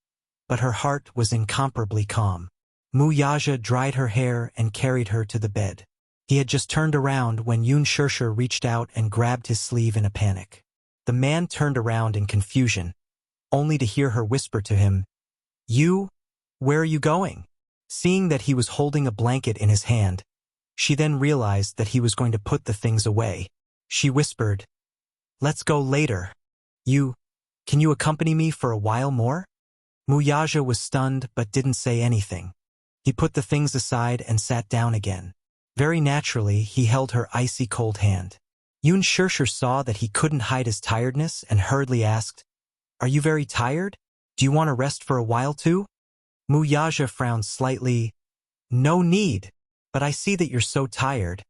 S1: but her heart was incomparably calm. Mu Yaja dried her hair and carried her to the bed. He had just turned around when Yoon Shirshir reached out and grabbed his sleeve in a panic. The man turned around in confusion, only to hear her whisper to him, "You? Where are you going?" Seeing that he was holding a blanket in his hand, she then realized that he was going to put the things away. She whispered, "Let's go later. Can you accompany me for a while more?" Muyaja was stunned but didn't say anything. He put the things aside and sat down again. Very naturally, he held her icy cold hand. Yoon Shirshir saw that he couldn't hide his tiredness and hurriedly asked, "Are you very tired? Do you want to rest for a while too?" Muyaja frowned slightly. "No need, but I see that you're so tired."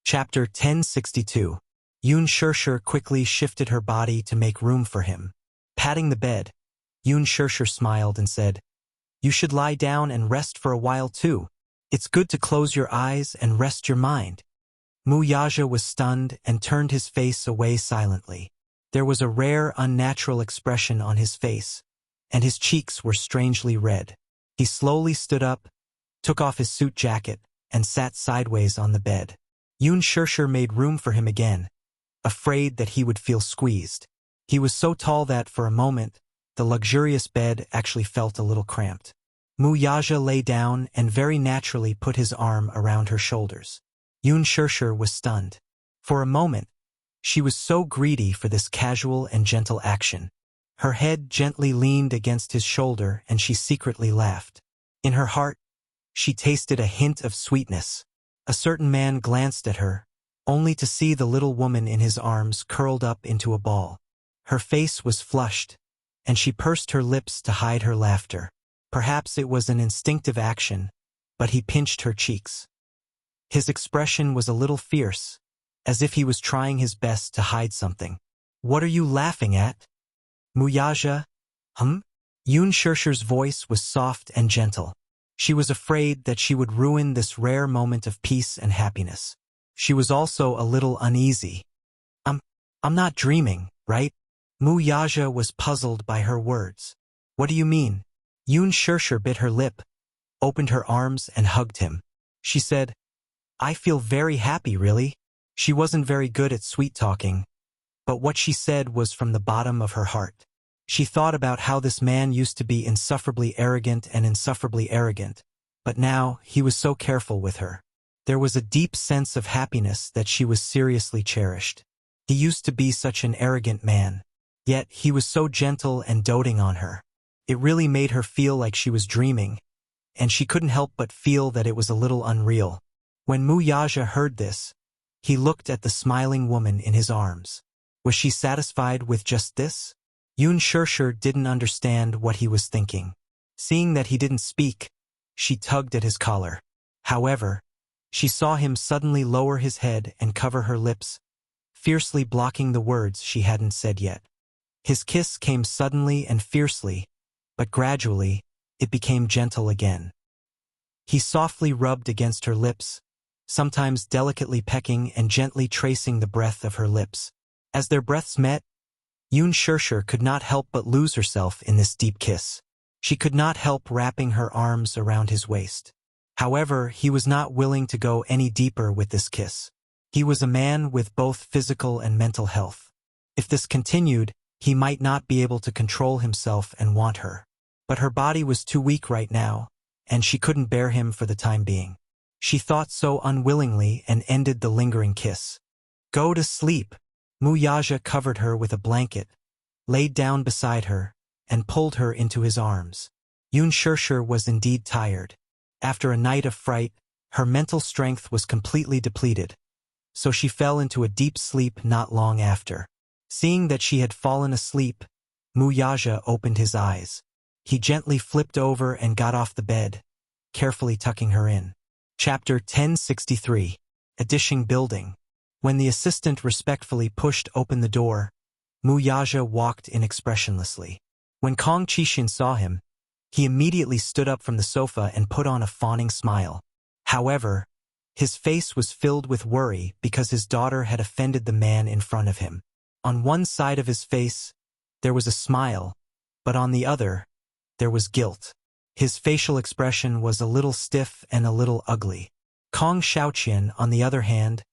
S1: Chapter 1062. Yoon Shirshir quickly shifted her body to make room for him. Patting the bed, Yoon Shirshir smiled and said, "You should lie down and rest for a while too. It's good to close your eyes and rest your mind." Muyaja was stunned and turned his face away silently. There was a rare, unnatural expression on his face, and his cheeks were strangely red. He slowly stood up, took off his suit jacket, and sat sideways on the bed. Yoon Shirshir made room for him again, afraid that he would feel squeezed. He was so tall that, for a moment, the luxurious bed actually felt a little cramped. Muyaja lay down and very naturally put his arm around her shoulders. Yoon Shirshir was stunned. For a moment, she was so greedy for this casual and gentle action. Her head gently leaned against his shoulder and she secretly laughed. In her heart, she tasted a hint of sweetness. A certain man glanced at her, only to see the little woman in his arms curled up into a ball. Her face was flushed, and she pursed her lips to hide her laughter. Perhaps it was an instinctive action, but he pinched her cheeks. His expression was a little fierce, as if he was trying his best to hide something. "What are you laughing at?" "Muyaja, Yoon Shirshir's voice was soft and gentle. She was afraid that she would ruin this rare moment of peace and happiness. She was also a little uneasy. I'm not dreaming, right?" Muyaja was puzzled by her words. "What do you mean?" Yoon Shirshir bit her lip, opened her arms and hugged him. She said, "I feel very happy, really." She wasn't very good at sweet-talking, but what she said was from the bottom of her heart. She thought about how this man used to be insufferably arrogant, but now he was so careful with her. There was a deep sense of happiness that she was seriously cherished. He used to be such an arrogant man, yet he was so gentle and doting on her. It really made her feel like she was dreaming, and she couldn't help but feel that it was a little unreal. When Muyaja heard this, he looked at the smiling woman in his arms. Was she satisfied with just this? Yoon Shirshir didn't understand what he was thinking. Seeing that he didn't speak, she tugged at his collar. However, she saw him suddenly lower his head and cover her lips, fiercely blocking the words she hadn't said yet. His kiss came suddenly and fiercely, but gradually, it became gentle again. He softly rubbed against her lips, sometimes delicately pecking and gently tracing the breadth of her lips. As their breaths met, Yoon Shirshir could not help but lose herself in this deep kiss. She could not help wrapping her arms around his waist. However, he was not willing to go any deeper with this kiss. He was a man with both physical and mental health. If this continued, he might not be able to control himself and want her. But her body was too weak right now, and she couldn't bear him for the time being. She thought so unwillingly and ended the lingering kiss. Go to sleep. Wuxia covered her with a blanket, laid down beside her, and pulled her into his arms. Yun Shirshir was indeed tired. After a night of fright, her mental strength was completely depleted, so she fell into a deep sleep not long after. Seeing that she had fallen asleep, Wuxia opened his eyes. He gently flipped over and got off the bed, carefully tucking her in. Chapter 1063. Addition Building. When the assistant respectfully pushed open the door, Wuxia walked in expressionlessly. When Kong Qixin saw him, he immediately stood up from the sofa and put on a fawning smile. However, his face was filled with worry because his daughter had offended the man in front of him. On one side of his face, there was a smile, but on the other, there was guilt. His facial expression was a little stiff and a little ugly. Kong Xiaoqian, on the other hand,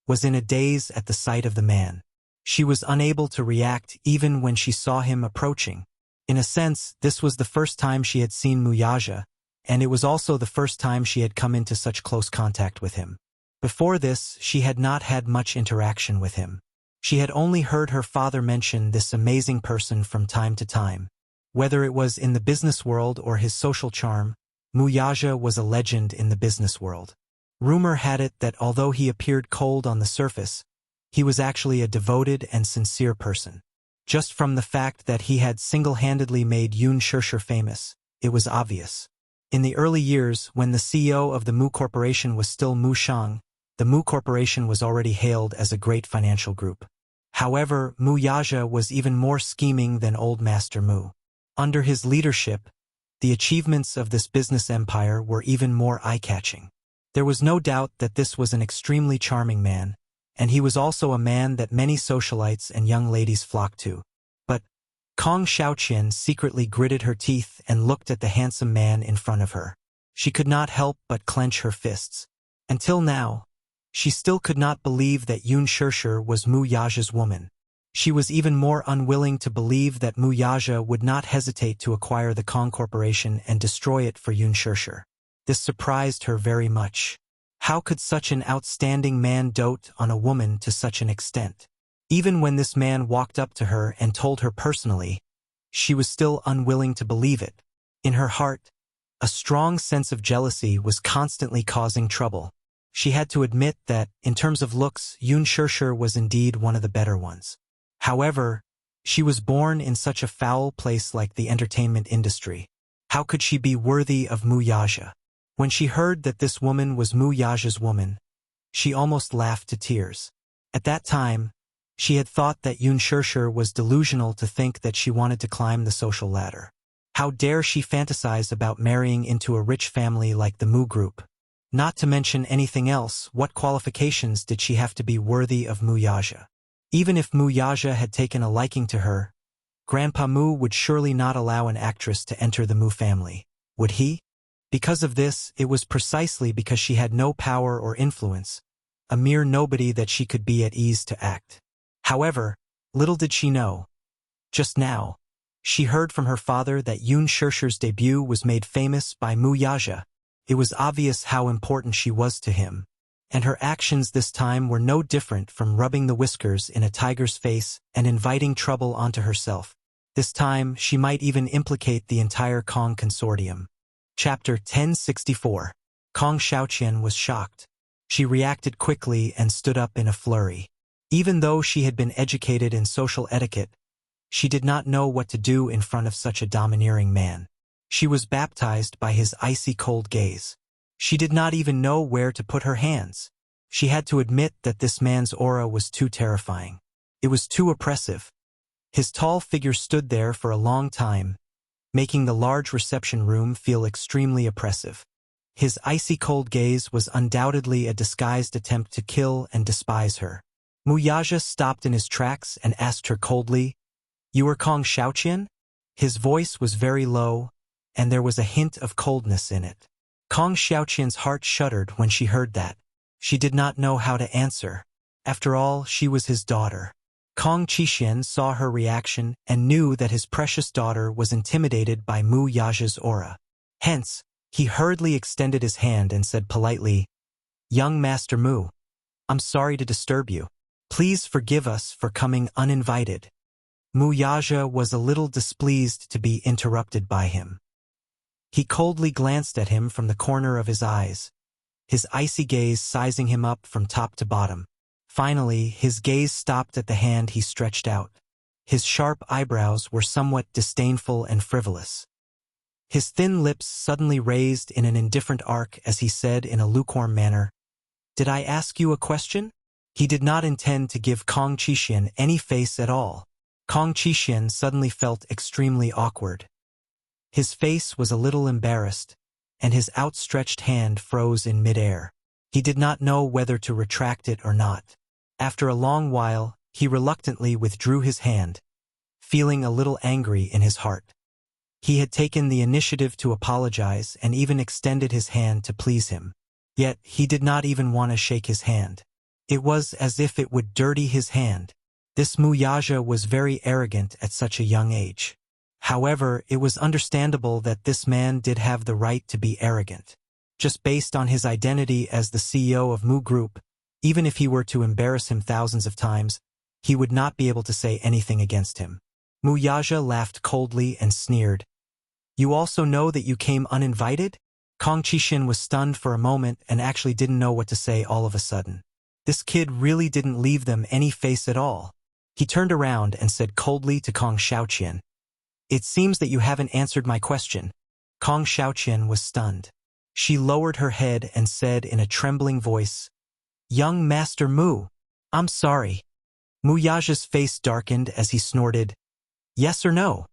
S1: was in a daze at the sight of the man. She was unable to react even when she saw him approaching. In a sense, this was the first time she had seen Wuxia, and it was also the first time she had come into such close contact with him. Before this, she had not had much interaction with him. She had only heard her father mention this amazing person from time to time. Whether it was in the business world or his social charm, Wuxia was a legend in the business world. Rumor had it that although he appeared cold on the surface, he was actually a devoted and sincere person. Just from the fact that he had single-handedly made Yun Shirshir famous, it was obvious. In the early years, when the CEO of the Mu Corporation was still Mu Shang, the Mu Corporation was already hailed as a great financial group. However, Wuxia was even more scheming than Old Master Mu. Under his leadership, the achievements of this business empire were even more eye-catching. There was no doubt that this was an extremely charming man, and he was also a man that many socialites and young ladies flocked to. But Kong Xiaoqian secretly gritted her teeth and looked at the handsome man in front of her. She could not help but clench her fists. Until now, she still could not believe that Yun Shirshir was Wuxia's woman. She was even more unwilling to believe that Wuxia would not hesitate to acquire the Kong Corporation and destroy it for Yun Shirshir. This surprised her very much. How could such an outstanding man dote on a woman to such an extent? Even when this man walked up to her and told her personally, she was still unwilling to believe it. In her heart, a strong sense of jealousy was constantly causing trouble. She had to admit that, in terms of looks, Yun Shirshir was indeed one of the better ones. However, she was born in such a foul place like the entertainment industry. How could she be worthy of Wuxia? When she heard that this woman was Wuxia's woman, she almost laughed to tears. At that time, she had thought that Yun Shirshir was delusional to think that she wanted to climb the social ladder. How dare she fantasize about marrying into a rich family like the Mu Group? Not to mention anything else, what qualifications did she have to be worthy of Wuxia? Even if Wuxia had taken a liking to her, Grandpa Mu would surely not allow an actress to enter the Mu family, would he? Because of this, it was precisely because she had no power or influence, a mere nobody, that she could be at ease to act. However, little did she know. Just now, she heard from her father that Yun Shirshir's debut was made famous by Wuxia. It was obvious how important she was to him, and her actions this time were no different from rubbing the whiskers in a tiger's face and inviting trouble onto herself. This time, she might even implicate the entire Kong consortium. Chapter 1064. Kong Xiaoqian was shocked. She reacted quickly and stood up in a flurry. Even though she had been educated in social etiquette, she did not know what to do in front of such a domineering man. She was baptized by his icy cold gaze. She did not even know where to put her hands. She had to admit that this man's aura was too terrifying. It was too oppressive. His tall figure stood there for a long time, making the large reception room feel extremely oppressive. His icy cold gaze was undoubtedly a disguised attempt to kill and despise her. Wuxia stopped in his tracks and asked her coldly, "You are Kong Xiaoqian?" His voice was very low, and there was a hint of coldness in it. Kong Xiaoqian's heart shuddered when she heard that. She did not know how to answer. After all, she was his daughter. Kong Qixian saw her reaction and knew that his precious daughter was intimidated by Mu Yaja's aura. Hence, he hurriedly extended his hand and said politely, "Young Master Mu, I'm sorry to disturb you. Please forgive us for coming uninvited." Mu Yaja was a little displeased to be interrupted by him. He coldly glanced at him from the corner of his eyes, his icy gaze sizing him up from top to bottom. Finally, his gaze stopped at the hand he stretched out. His sharp eyebrows were somewhat disdainful and frivolous. His thin lips suddenly raised in an indifferent arc as he said in a lukewarm manner, "Did I ask you a question?" He did not intend to give Kong Qixian any face at all. Kong Qixian suddenly felt extremely awkward. His face was a little embarrassed, and his outstretched hand froze in midair. He did not know whether to retract it or not. After a long while, he reluctantly withdrew his hand, feeling a little angry in his heart. He had taken the initiative to apologize and even extended his hand to please him. Yet he did not even want to shake his hand. It was as if it would dirty his hand. This Mu Yaja was very arrogant at such a young age. However, it was understandable that this man did have the right to be arrogant. Just based on his identity as the CEO of Mu Group, even if he were to embarrass him thousands of times, he would not be able to say anything against him. Mu Yaja laughed coldly and sneered. "You also know that you came uninvited?" Kong Qixian was stunned for a moment and actually didn't know what to say all of a sudden. This kid really didn't leave them any face at all. He turned around and said coldly to Kong Xiaoqian, "It seems that you haven't answered my question." Kong Xiaoqian was stunned. She lowered her head and said in a trembling voice, "Young Master Mu, I'm sorry." Mu Yaja's face darkened as he snorted, "Yes or no?"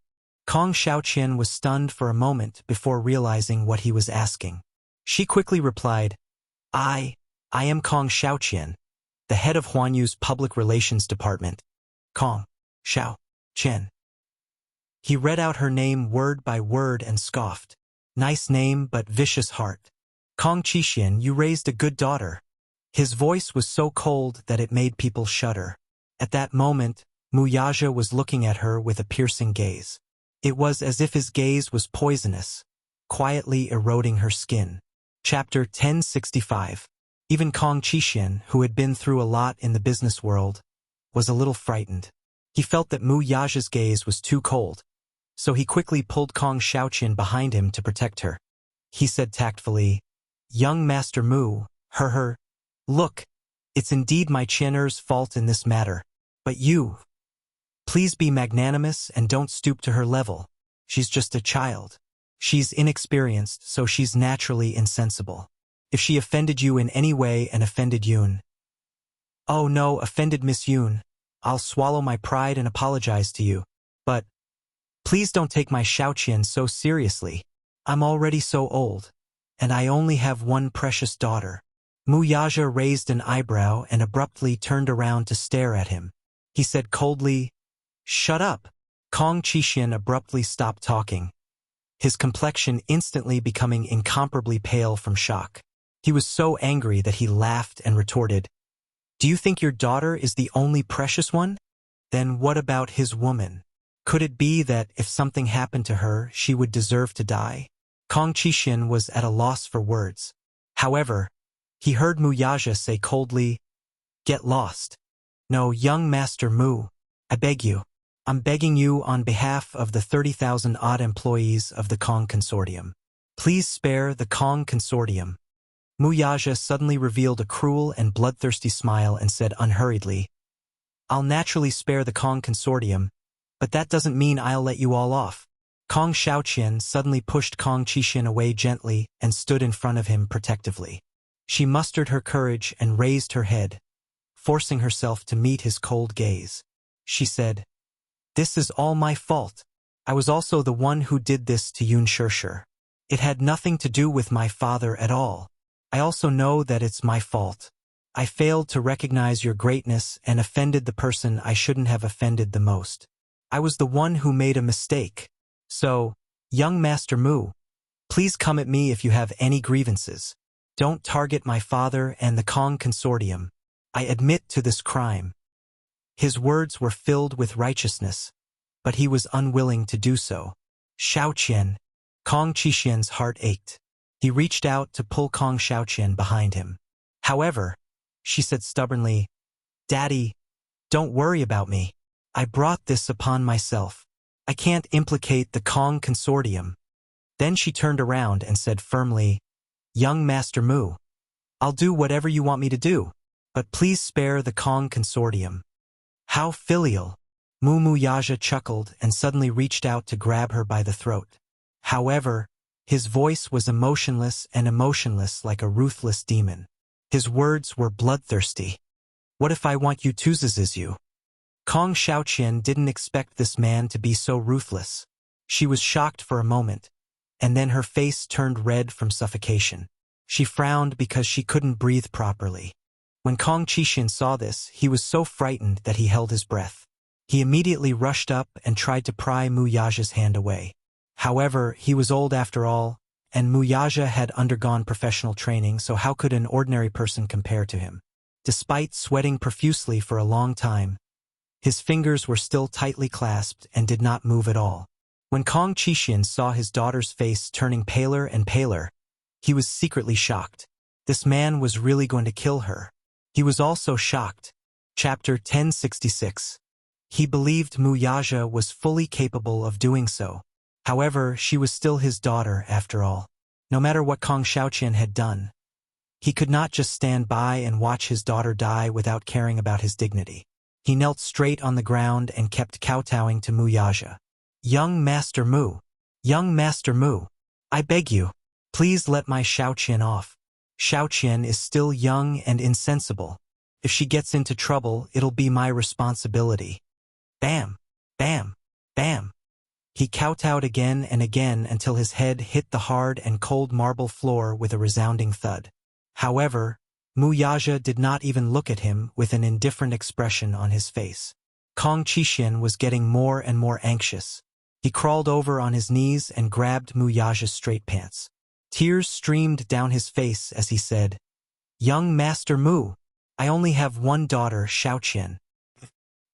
S1: Kong Xiaoqian was stunned for a moment before realizing what he was asking. She quickly replied, I am Kong Xiaoqian, the head of Huanyu's public relations department. Kong Xiaoqian. He read out her name word by word and scoffed. "Nice name but vicious heart. Kong Qixian, you raised a good daughter." His voice was so cold that it made people shudder. At that moment, Mu Yaja was looking at her with a piercing gaze. It was as if his gaze was poisonous, quietly eroding her skin. Chapter 1065. Even Kong Qixian, who had been through a lot in the business world, was a little frightened. He felt that Mu Yaja's gaze was too cold, so he quickly pulled Kong Xiaoqian behind him to protect her. He said tactfully, "Young Master Mu, look, it's indeed my Qianer's fault in this matter, but you, please be magnanimous and don't stoop to her level. She's just a child. She's inexperienced, so she's naturally insensible. If she offended you in any way and offended Yoon—" "Oh no, offended Miss Yoon. I'll swallow my pride and apologize to you. But please don't take my Xiaoqian so seriously. I'm already so old, and I only have one precious daughter." Mu Yaja raised an eyebrow and abruptly turned around to stare at him. He said coldly, "Shut up." Kong Qixian abruptly stopped talking, his complexion instantly becoming incomparably pale from shock. He was so angry that he laughed and retorted, "Do you think your daughter is the only precious one? Then what about his woman? Could it be that if something happened to her, she would deserve to die?" Kong Qixian was at a loss for words. However, he heard Mu Yaja say coldly, "Get lost. No, young Master Mu, I beg you. I'm begging you on behalf of the 30,000-odd employees of the Kong Consortium. Please spare the Kong Consortium." Mu Yaja suddenly revealed a cruel and bloodthirsty smile and said unhurriedly, "I'll naturally spare the Kong Consortium, but that doesn't mean I'll let you all off." Kong Xiaoqian suddenly pushed Kong Qixian away gently and stood in front of him protectively. She mustered her courage and raised her head, forcing herself to meet his cold gaze. She said, "This is all my fault. I was also the one who did this to Yoon Shirshir. It had nothing to do with my father at all. I also know that it's my fault. I failed to recognize your greatness and offended the person I shouldn't have offended the most. I was the one who made a mistake. So, young Master Mu, Please come at me if you have any grievances. Don't target my father and the Kong Consortium. I admit to this crime." His words were filled with righteousness, but he was unwilling to do so. Xiaoqian. Kong Qixian's heart ached. He reached out to pull Kong Xiaoqian behind him. "However," she said stubbornly, "Daddy, don't worry about me. I brought this upon myself. I can't implicate the Kong Consortium." Then she turned around and said firmly, "Young Master Mu, I'll do whatever you want me to do, but please spare the Kong Consortium." "How filial." Muyaja chuckled and suddenly reached out to grab her by the throat. However, his voice was emotionless like a ruthless demon. His words were bloodthirsty. "What if I want you to zzzz you?" Kong Xiaoqian didn't expect this man to be so ruthless. She was shocked for a moment, and then her face turned red from suffocation. She frowned because she couldn't breathe properly. When Kong Qixian saw this, he was so frightened that he held his breath. He immediately rushed up and tried to pry Muyaja's hand away. However, he was old after all, and Muyaja had undergone professional training, so how could an ordinary person compare to him? Despite sweating profusely for a long time, his fingers were still tightly clasped and did not move at all. When Kong Qixian saw his daughter's face turning paler and paler, he was secretly shocked. This man was really going to kill her. He was also shocked. Chapter 1066. He believed Muyaja was fully capable of doing so. However, she was still his daughter after all. No matter what Kong Xiaoqian had done, he could not just stand by and watch his daughter die without caring about his dignity. He knelt straight on the ground and kept kowtowing to Muyaja. "Young Master Mu. Young Master Mu. I beg you. Please let my Xiaoqian off. Xiaoqian is still young and insensible. If she gets into trouble, it'll be my responsibility." Bam! Bam! Bam! He kowtowed again and again until his head hit the hard and cold marble floor with a resounding thud. However, Muyaja did not even look at him with an indifferent expression on his face. Kong Qixian was getting more and more anxious. He crawled over on his knees and grabbed Muyaja's straight pants. Tears streamed down his face as he said, "Young Master Mu, I only have one daughter, Xiaoqian.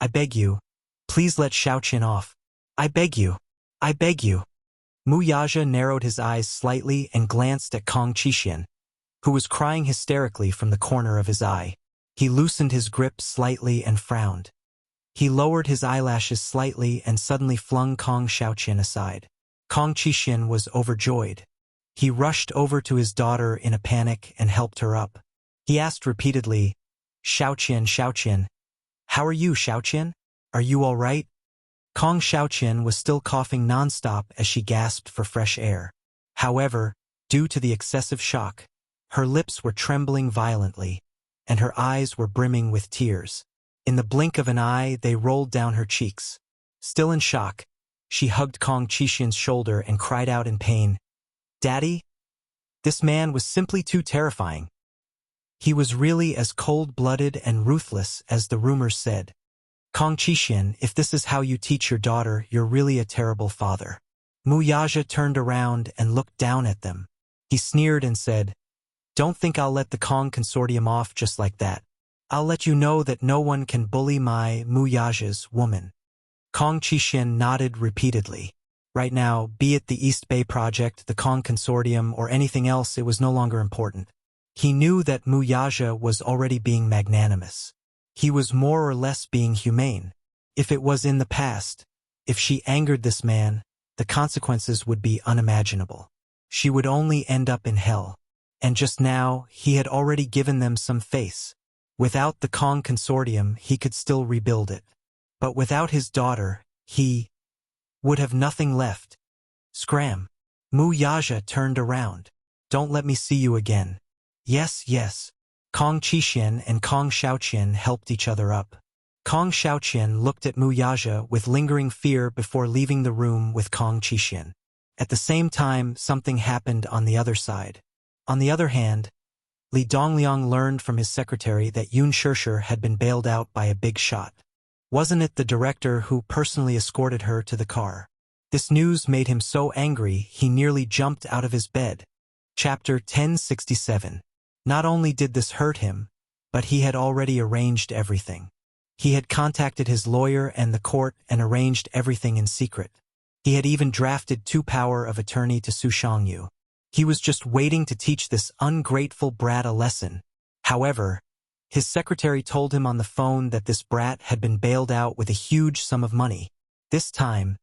S1: I beg you, please let Xiaoqian off. I beg you. I beg you." Muyaja narrowed his eyes slightly and glanced at Kong Qixian, who was crying hysterically from the corner of his eye. He loosened his grip slightly and frowned. He lowered his eyelashes slightly and suddenly flung Kong Xiaoqian aside. Kong Qixian was overjoyed. He rushed over to his daughter in a panic and helped her up. He asked repeatedly, "Xiaoqian, Xiaoqian. How are you, Xiaoqian? Are you all right?" Kong Xiaoqian was still coughing nonstop as she gasped for fresh air. However, due to the excessive shock, her lips were trembling violently, and her eyes were brimming with tears. In the blink of an eye, they rolled down her cheeks. Still in shock, she hugged Kong Qixian's shoulder and cried out in pain, "Daddy?" This man was simply too terrifying. He was really as cold-blooded and ruthless as the rumors said. "Kong Qixian, if this is how you teach your daughter, you're really a terrible father." Muyaja turned around and looked down at them. He sneered and said, "Don't think I'll let the Kong Consortium off just like that. I'll let you know that no one can bully my Muyaja's woman." Kong Qixian nodded repeatedly. Right now, be it the East Bay Project, the Kong Consortium, or anything else, it was no longer important. He knew that Muyaja was already being magnanimous. He was more or less being humane. If it was in the past, if she angered this man, the consequences would be unimaginable. She would only end up in hell. And just now, he had already given them some face. Without the Kong Consortium, he could still rebuild it. But without his daughter, he would have nothing left. Scram. Muyaja turned around. "Don't let me see you again." "Yes, yes." Kong Qixian and Kong Xiaoqian helped each other up. Kong Xiaoqian looked at Muyaja with lingering fear before leaving the room with Kong Qixian. At the same time, something happened on the other side. On the other hand, Li Dongliang learned from his secretary that Yun Shishir had been bailed out by a big shot. Wasn't it the director who personally escorted her to the car? This news made him so angry he nearly jumped out of his bed. Chapter 1067. Not only did this hurt him, but he had already arranged everything. He had contacted his lawyer and the court and arranged everything in secret. He had even drafted 2 power of attorney to Su Shangyu. He was just waiting to teach this ungrateful brat a lesson. However, his secretary told him on the phone that this brat had been bailed out with a huge sum of money. This time,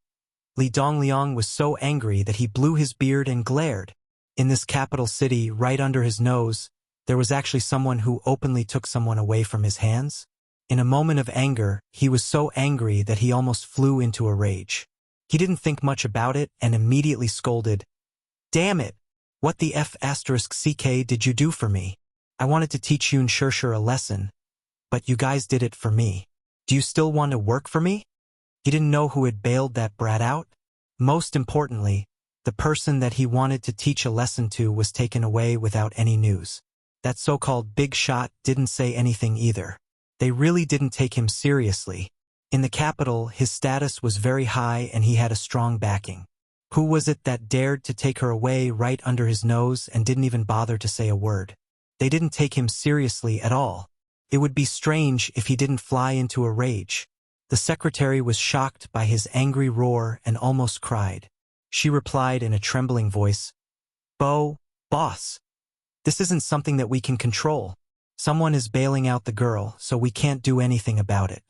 S1: Li Dongliang was so angry that he blew his beard and glared. In this capital city, right under his nose, there was actually someone who openly took someone away from his hands. In a moment of anger, he was so angry that he almost flew into a rage. He didn't think much about it and immediately scolded, "Damn it! What the F***ck did you do for me? I wanted to teach Yun Shirshir a lesson, but you guys did it for me. Do you still want to work for me?" He didn't know who had bailed that brat out. Most importantly, the person that he wanted to teach a lesson to was taken away without any news. That so-called big shot didn't say anything either. They really didn't take him seriously. In the capital, his status was very high and he had a strong backing. Who was it that dared to take her away right under his nose and didn't even bother to say a word? They didn't take him seriously at all. It would be strange if he didn't fly into a rage. The secretary was shocked by his angry roar and almost cried. She replied in a trembling voice, Boss, this isn't something that we can control. Someone is bailing out the girl, so we can't do anything about it.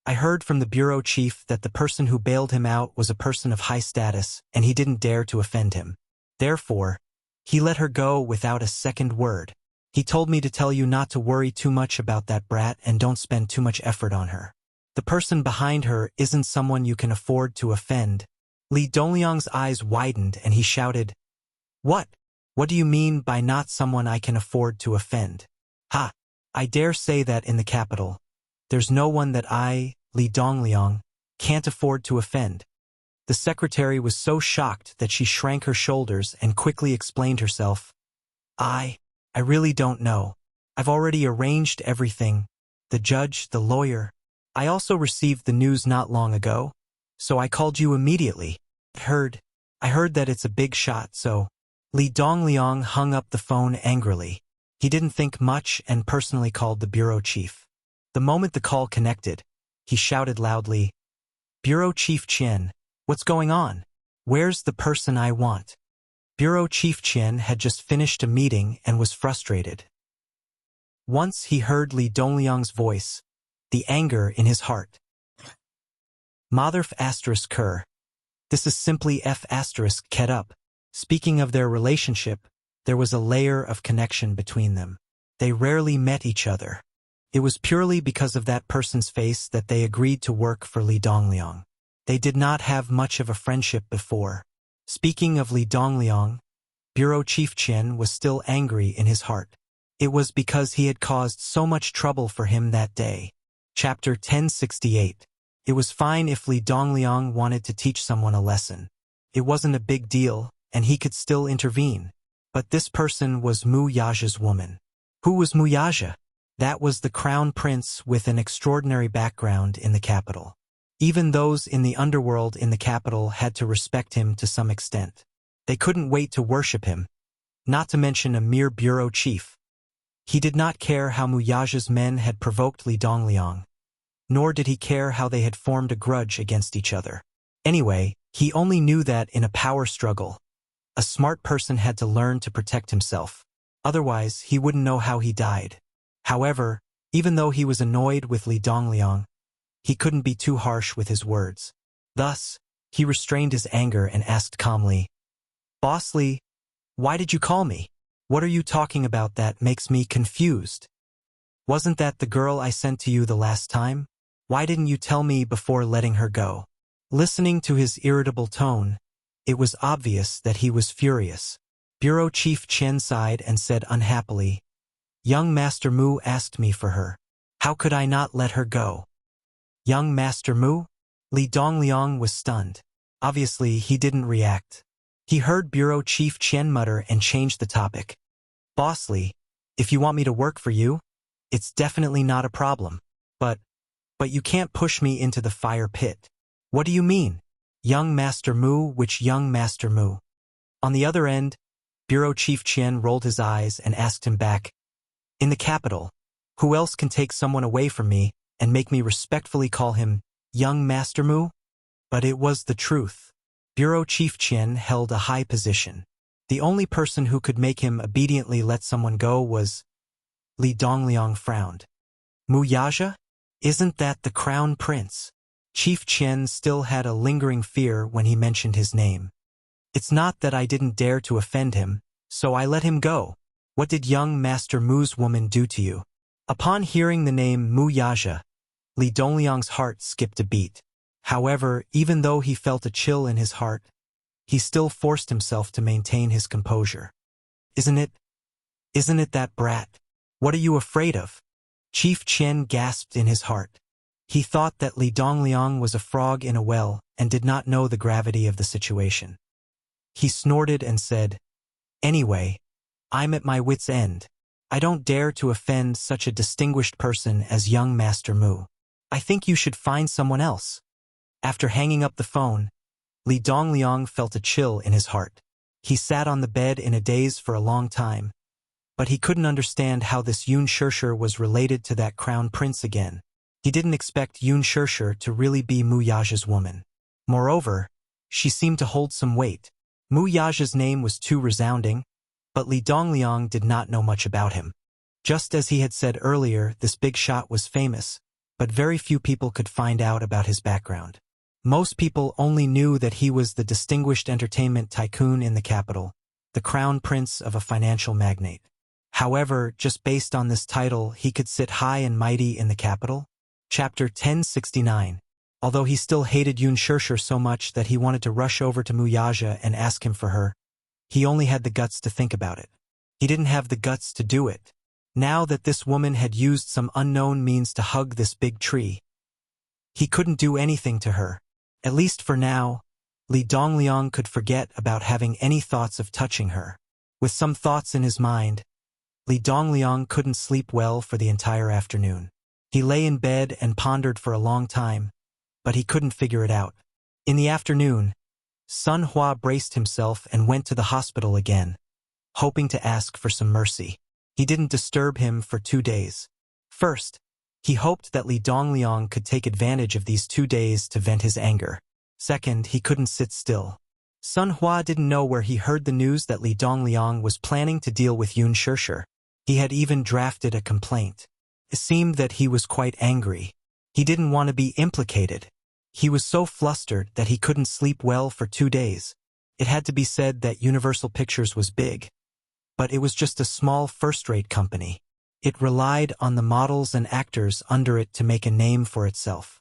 S1: I heard from the bureau chief that the person who bailed him out was a person of high status, and he didn't dare to offend him. Therefore, he let her go without a second word. He told me to tell you not to worry too much about that brat and don't spend too much effort on her. The person behind her isn't someone you can afford to offend. Li Dongliang's eyes widened and he shouted, What? What do you mean by not someone I can afford to offend? Ha! I dare say that in the capital, there's no one that I, Li Dongliang, can't afford to offend. The secretary was so shocked that she shrank her shoulders and quickly explained herself. I really don't know. I've already arranged everything. The judge, the lawyer. I also received the news not long ago, so I called you immediately. I heard that it's a big shot, so... Li Dongliang hung up the phone angrily. He didn't think much and personally called the bureau chief. The moment the call connected, he shouted loudly, Bureau Chief Chen, what's going on? Where's the person I want? Bureau Chief Chen had just finished a meeting and was frustrated. Once he heard Li Dongliang's voice, the anger in his heart. Motherf asterisk Kerr. This is simply F asterisk Ket up. Speaking of their relationship, there was a layer of connection between them. They rarely met each other. It was purely because of that person's face that they agreed to work for Li Dongliang. They did not have much of a friendship before. Speaking of Li Dongliang, Bureau Chief Chen was still angry in his heart. It was because he had caused so much trouble for him that day. Chapter 1068. It was fine if Li Dongliang wanted to teach someone a lesson. It wasn't a big deal, and he could still intervene. But this person was Mu Yaja's woman. Who was Mu Yaja? That was the crown prince with an extraordinary background in the capital. Even those in the underworld in the capital had to respect him to some extent. They couldn't wait to worship him, not to mention a mere bureau chief. He did not care how Mu Yaja's men had provoked Li Dongliang, nor did he care how they had formed a grudge against each other. Anyway, he only knew that in a power struggle, a smart person had to learn to protect himself. Otherwise, he wouldn't know how he died. However, even though he was annoyed with Li Dongliang, he couldn't be too harsh with his words. Thus, he restrained his anger and asked calmly, Boss Li, why did you call me? What are you talking about that makes me confused? Wasn't that the girl I sent to you the last time? Why didn't you tell me before letting her go? Listening to his irritable tone, it was obvious that he was furious. Bureau Chief Chen sighed and said unhappily, Young Master Mu asked me for her. How could I not let her go? Young Master Mu? Li Dongliang was stunned. Obviously, he didn't react. He heard Bureau Chief Chen mutter and changed the topic. Boss Li, if you want me to work for you, it's definitely not a problem. But you can't push me into the fire pit. What do you mean? Young Master Mu, which young Master Mu? On the other end, Bureau Chief Qian rolled his eyes and asked him back, in the capital, who else can take someone away from me and make me respectfully call him young Master Mu? But it was the truth. Bureau Chief Qian held a high position. The only person who could make him obediently let someone go was Li Dongliang frowned. Mu Yaja? Isn't that the crown prince? Chief Qian still had a lingering fear when he mentioned his name. It's not that I didn't dare to offend him, so I let him go. What did young Master Mu's woman do to you? Upon hearing the name Mu Yaja, Li Dongliang's heart skipped a beat. However, even though he felt a chill in his heart, he still forced himself to maintain his composure. Isn't it that brat? What are you afraid of? Chief Qian gasped in his heart. He thought that Li Dongliang was a frog in a well and did not know the gravity of the situation. He snorted and said, anyway, I'm at my wit's end. I don't dare to offend such a distinguished person as young Master Mu. I think you should find someone else. After hanging up the phone, Li Dongliang felt a chill in his heart. He sat on the bed in a daze for a long time, but he couldn't understand how this Yun Shirshir was related to that crown prince again. He didn't expect Yun Shirshir to really be Mu Yaja's woman. Moreover, she seemed to hold some weight. Mu Yaja's name was too resounding, but Li Dongliang did not know much about him. Just as he had said earlier, this big shot was famous, but very few people could find out about his background. Most people only knew that he was the distinguished entertainment tycoon in the capital, the crown prince of a financial magnate. However, just based on this title, he could sit high and mighty in the capital. Chapter 1069. Although he still hated Yun Shirshir so much that he wanted to rush over to Mu Yaja and ask him for her, he only had the guts to think about it. He didn't have the guts to do it. Now that this woman had used some unknown means to hug this big tree, he couldn't do anything to her. At least for now, Li Dongliang could forget about having any thoughts of touching her. With some thoughts in his mind, Li Dongliang couldn't sleep well for the entire afternoon. He lay in bed and pondered for a long time, but he couldn't figure it out. In the afternoon, Sun Hua braced himself and went to the hospital again, hoping to ask for some mercy. He didn't disturb him for 2 days. First, he hoped that Li Dongliang could take advantage of these 2 days to vent his anger. Second, he couldn't sit still. Sun Hua didn't know where he heard the news that Li Dongliang was planning to deal with Yun Shirshir. He had even drafted a complaint. It seemed that he was quite angry. He didn't want to be implicated. He was so flustered that he couldn't sleep well for 2 days. It had to be said that Universal Pictures was big, but it was just a small first-rate company. It relied on the models and actors under it to make a name for itself.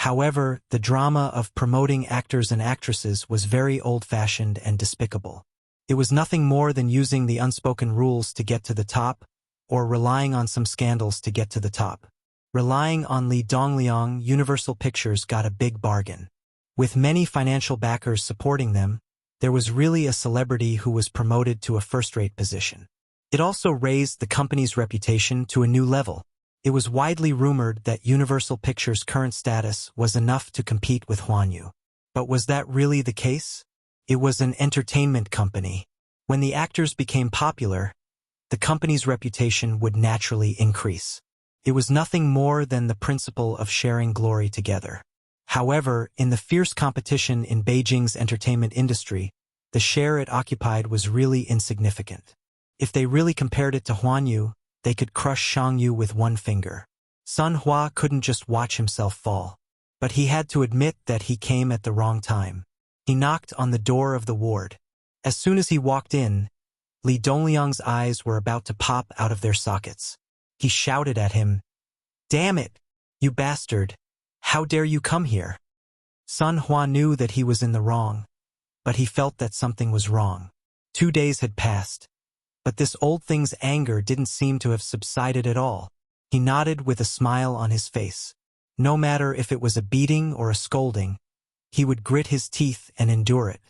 S1: However, the drama of promoting actors and actresses was very old-fashioned and despicable. It was nothing more than using the unspoken rules to get to the top, or relying on some scandals to get to the top. Relying on Li Dongliang, Universal Pictures got a big bargain. With many financial backers supporting them, there was really a celebrity who was promoted to a first-rate position. It also raised the company's reputation to a new level. It was widely rumored that Universal Pictures' current status was enough to compete with Huanyu. But was that really the case? It was an entertainment company. When the actors became popular, the company's reputation would naturally increase. It was nothing more than the principle of sharing glory together. However, in the fierce competition in Beijing's entertainment industry, the share it occupied was really insignificant. If they really compared it to Huanyu, they could crush Shangyu with one finger. Sun Hua couldn't just watch himself fall, but he had to admit that he came at the wrong time. He knocked on the door of the ward. As soon as he walked in, Li Dongliang's eyes were about to pop out of their sockets. He shouted at him, "Damn it, you bastard! How dare you come here?" Sun Hua knew that he was in the wrong, but he felt that something was wrong. 2 days had passed, but this old thing's anger didn't seem to have subsided at all. He nodded with a smile on his face. No matter if it was a beating or a scolding, he would grit his teeth and endure it.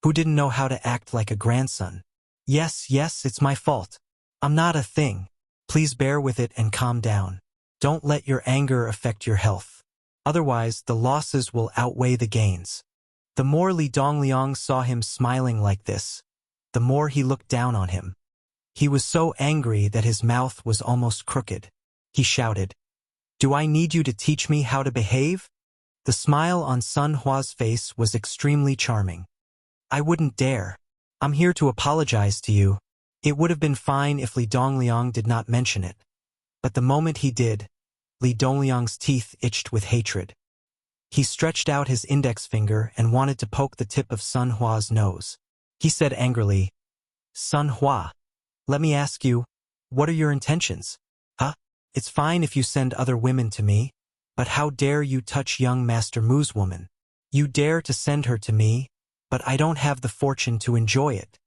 S1: Who didn't know how to act like a grandson? Yes, it's my fault. I'm not a thing. Please bear with it and calm down. Don't let your anger affect your health. Otherwise, the losses will outweigh the gains. The more Li Dongliang saw him smiling like this, the more he looked down on him. He was so angry that his mouth was almost crooked. He shouted, "Do I need you to teach me how to behave?" The smile on Sun Hua's face was extremely charming. "I wouldn't dare. I'm here to apologize to you." It would have been fine if Li Dongliang did not mention it. But the moment he did, Li Dongliang's teeth itched with hatred. He stretched out his index finger and wanted to poke the tip of Sun Hua's nose. He said angrily, "Sun Hua, let me ask you, what are your intentions? Huh? It's fine if you send other women to me, but how dare you touch young Master Mu's woman? You dare to send her to me, but I don't have the fortune to enjoy it."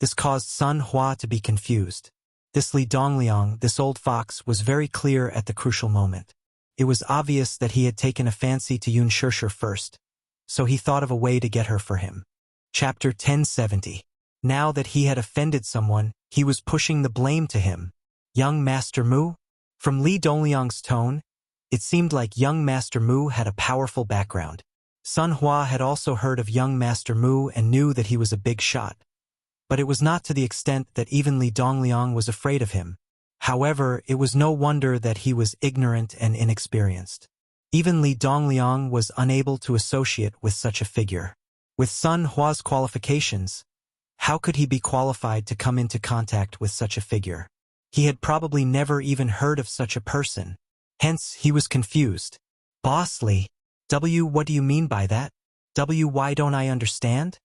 S1: This caused Sun Hua to be confused. This Li Dongliang, this old fox, was very clear at the crucial moment. It was obvious that he had taken a fancy to Yun Shishir first, so he thought of a way to get her for him. Chapter 1070. Now that he had offended someone, he was pushing the blame to him. Young Master Mu? From Li Dongliang's tone, it seemed like young Master Mu had a powerful background. Sun Hua had also heard of young Master Mu and knew that he was a big shot. But it was not to the extent that even Li Dongliang was afraid of him. However, it was no wonder that he was ignorant and inexperienced. Even Li Dongliang was unable to associate with such a figure. With Sun Hua's qualifications, how could he be qualified to come into contact with such a figure? He had probably never even heard of such a person. Hence, he was confused. "Boss Li, what do you mean by that? Why don't I understand?"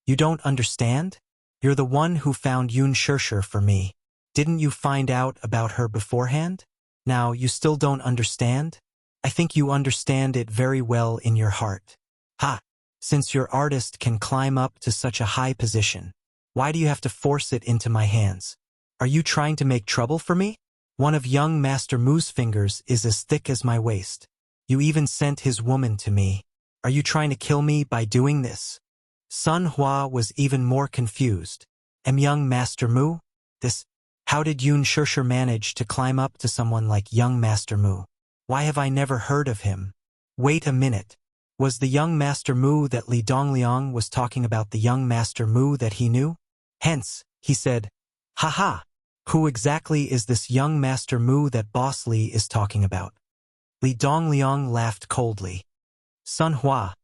S1: "You don't understand? You're the one who found Yun Shishir for me. Didn't you find out about her beforehand? Now you still don't understand? I think you understand it very well in your heart. Ha! Since your artist can climb up to such a high position, why do you have to force it into my hands? Are you trying to make trouble for me? One of young Master Mu's fingers is as thick as my waist. You even sent his woman to me. Are you trying to kill me by doing this?" Sun Hua was even more confused. "Am young Master Mu? How did Yun Shishir manage to climb up to someone like young Master Mu? Why have I never heard of him? Wait a minute. Was the young Master Mu that Li Dongliang was talking about the young Master Mu that he knew? Hence, he said, Haha, who exactly is this young Master Mu that Boss Li is talking about?" Li Dongliang laughed coldly. "Sun Hua,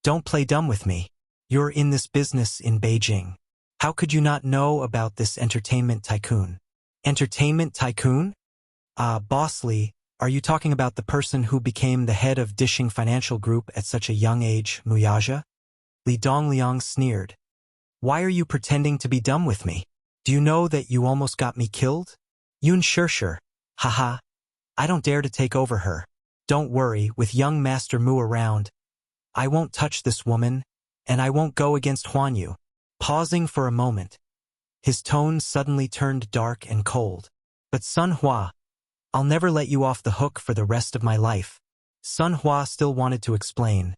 S1: don't play dumb with me. You're in this business in Beijing. How could you not know about this entertainment tycoon?" "Entertainment tycoon? Boss Li, are you talking about the person who became the head of Dishing Financial Group at such a young age, Wuxia?" Li Dongliang sneered. "Why are you pretending to be dumb with me? Do you know that you almost got me killed? Yun Shishir, haha, I don't dare to take over her. Don't worry, with young Master Mu around, I won't touch this woman, and I won't go against Huanyu." Pausing for a moment, his tone suddenly turned dark and cold. "But Sun Hua, I'll never let you off the hook for the rest of my life." Sun Hua still wanted to explain,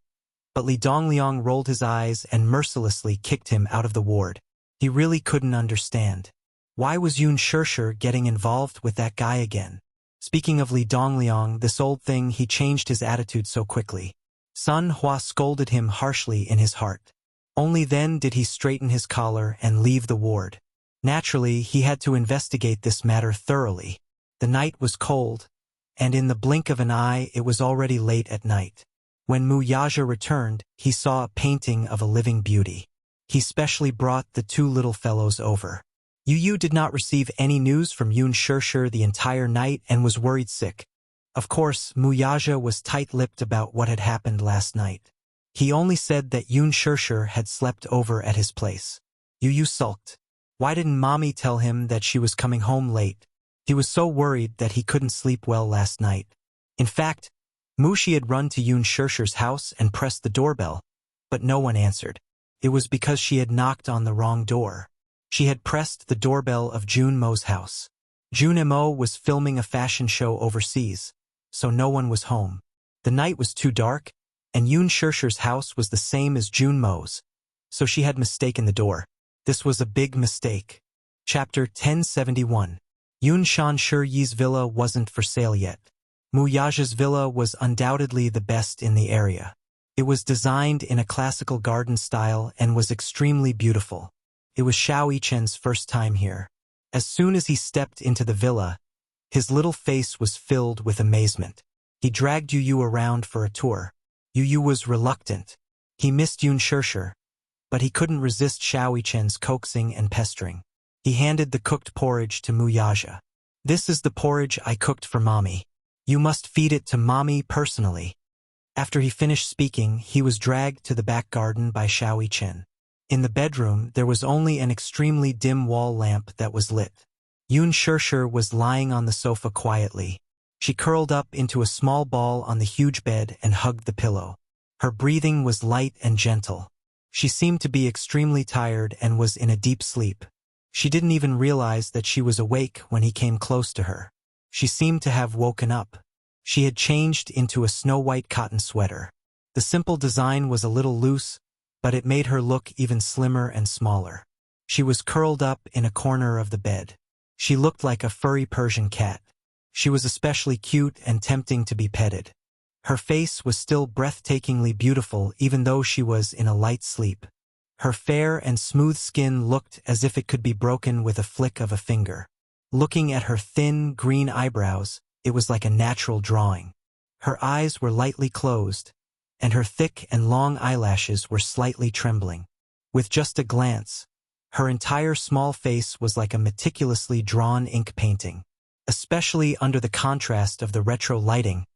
S1: but Li Dongliang rolled his eyes and mercilessly kicked him out of the ward. He really couldn't understand. Why was Yun Shishir getting involved with that guy again? Speaking of Li Dongliang, this old thing, he changed his attitude so quickly. Sun Hua scolded him harshly in his heart. Only then did he straighten his collar and leave the ward. Naturally, he had to investigate this matter thoroughly. The night was cold, and in the blink of an eye it was already late at night. When Wuxia returned, he saw a painting of a living beauty. He specially brought the two little fellows over. Yu did not receive any news from Yun Shishir the entire night and was worried sick. Of course, Wuxia was tight-lipped about what had happened last night. He only said that Yun Shishir had slept over at his place. Yu sulked. Why didn't Mommy tell him that she was coming home late? He was so worried that he couldn't sleep well last night. In fact, Mushi had run to Yun Shishir's house and pressed the doorbell, but no one answered. It was because she had knocked on the wrong door. She had pressed the doorbell of Jun Mo's house. Jun Mo was filming a fashion show overseas, so no one was home. The night was too dark, and Yun Shishir's house was the same as Jun Mo's, so she had mistaken the door. This was a big mistake. Chapter 1071. Yun Shishir's villa wasn't for sale yet. Wuxia's villa was undoubtedly the best in the area. It was designed in a classical garden style and was extremely beautiful. It was Xiao Yichen's first time here. As soon as he stepped into the villa, his little face was filled with amazement. He dragged Yu Yu around for a tour. Yu Yu was reluctant. He missed Yun Shirshir, but he couldn't resist Xiao Yichen's coaxing and pestering. He handed the cooked porridge to Muyaja. "This is the porridge I cooked for Mommy. You must feed it to Mommy personally." After he finished speaking, he was dragged to the back garden by Xiao Yichen. In the bedroom, there was only an extremely dim wall lamp that was lit. Yun Shirshir was lying on the sofa quietly. She curled up into a small ball on the huge bed and hugged the pillow. Her breathing was light and gentle. She seemed to be extremely tired and was in a deep sleep. She didn't even realize that she was awake when he came close to her. She seemed to have woken up. She had changed into a snow-white cotton sweater. The simple design was a little loose, but it made her look even slimmer and smaller. She was curled up in a corner of the bed. She looked like a furry Persian cat. She was especially cute and tempting to be petted. Her face was still breathtakingly beautiful even though she was in a light sleep. Her fair and smooth skin looked as if it could be broken with a flick of a finger. Looking at her thin, green eyebrows, it was like a natural drawing. Her eyes were lightly closed, and her thick and long eyelashes were slightly trembling. With just a glance, her entire small face was like a meticulously drawn ink painting. Especially under the contrast of the retro lighting,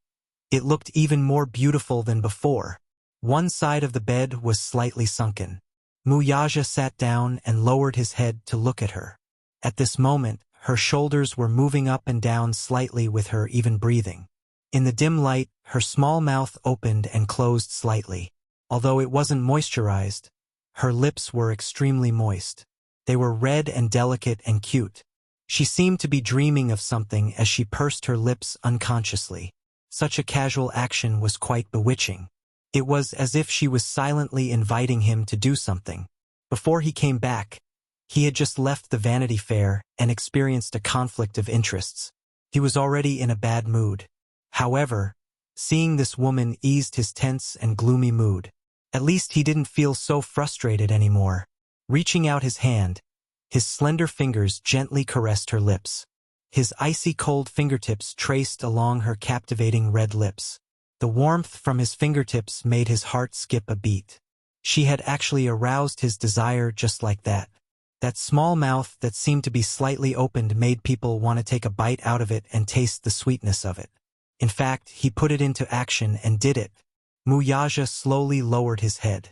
S1: it looked even more beautiful than before. One side of the bed was slightly sunken. Muyaja sat down and lowered his head to look at her. At this moment, her shoulders were moving up and down slightly with her even breathing. In the dim light, her small mouth opened and closed slightly. Although it wasn't moisturized, her lips were extremely moist. They were red and delicate and cute. She seemed to be dreaming of something as she pursed her lips unconsciously. Such a casual action was quite bewitching. It was as if she was silently inviting him to do something. Before he came back, he had just left the Vanity Fair and experienced a conflict of interests. He was already in a bad mood. However, seeing this woman eased his tense and gloomy mood. At least he didn't feel so frustrated anymore. Reaching out his hand, his slender fingers gently caressed her lips. His icy cold fingertips traced along her captivating red lips. The warmth from his fingertips made his heart skip a beat. She had actually aroused his desire just like that. That small mouth that seemed to be slightly opened made people want to take a bite out of it and taste the sweetness of it. In fact, he put it into action and did it. Muyaja slowly lowered his head.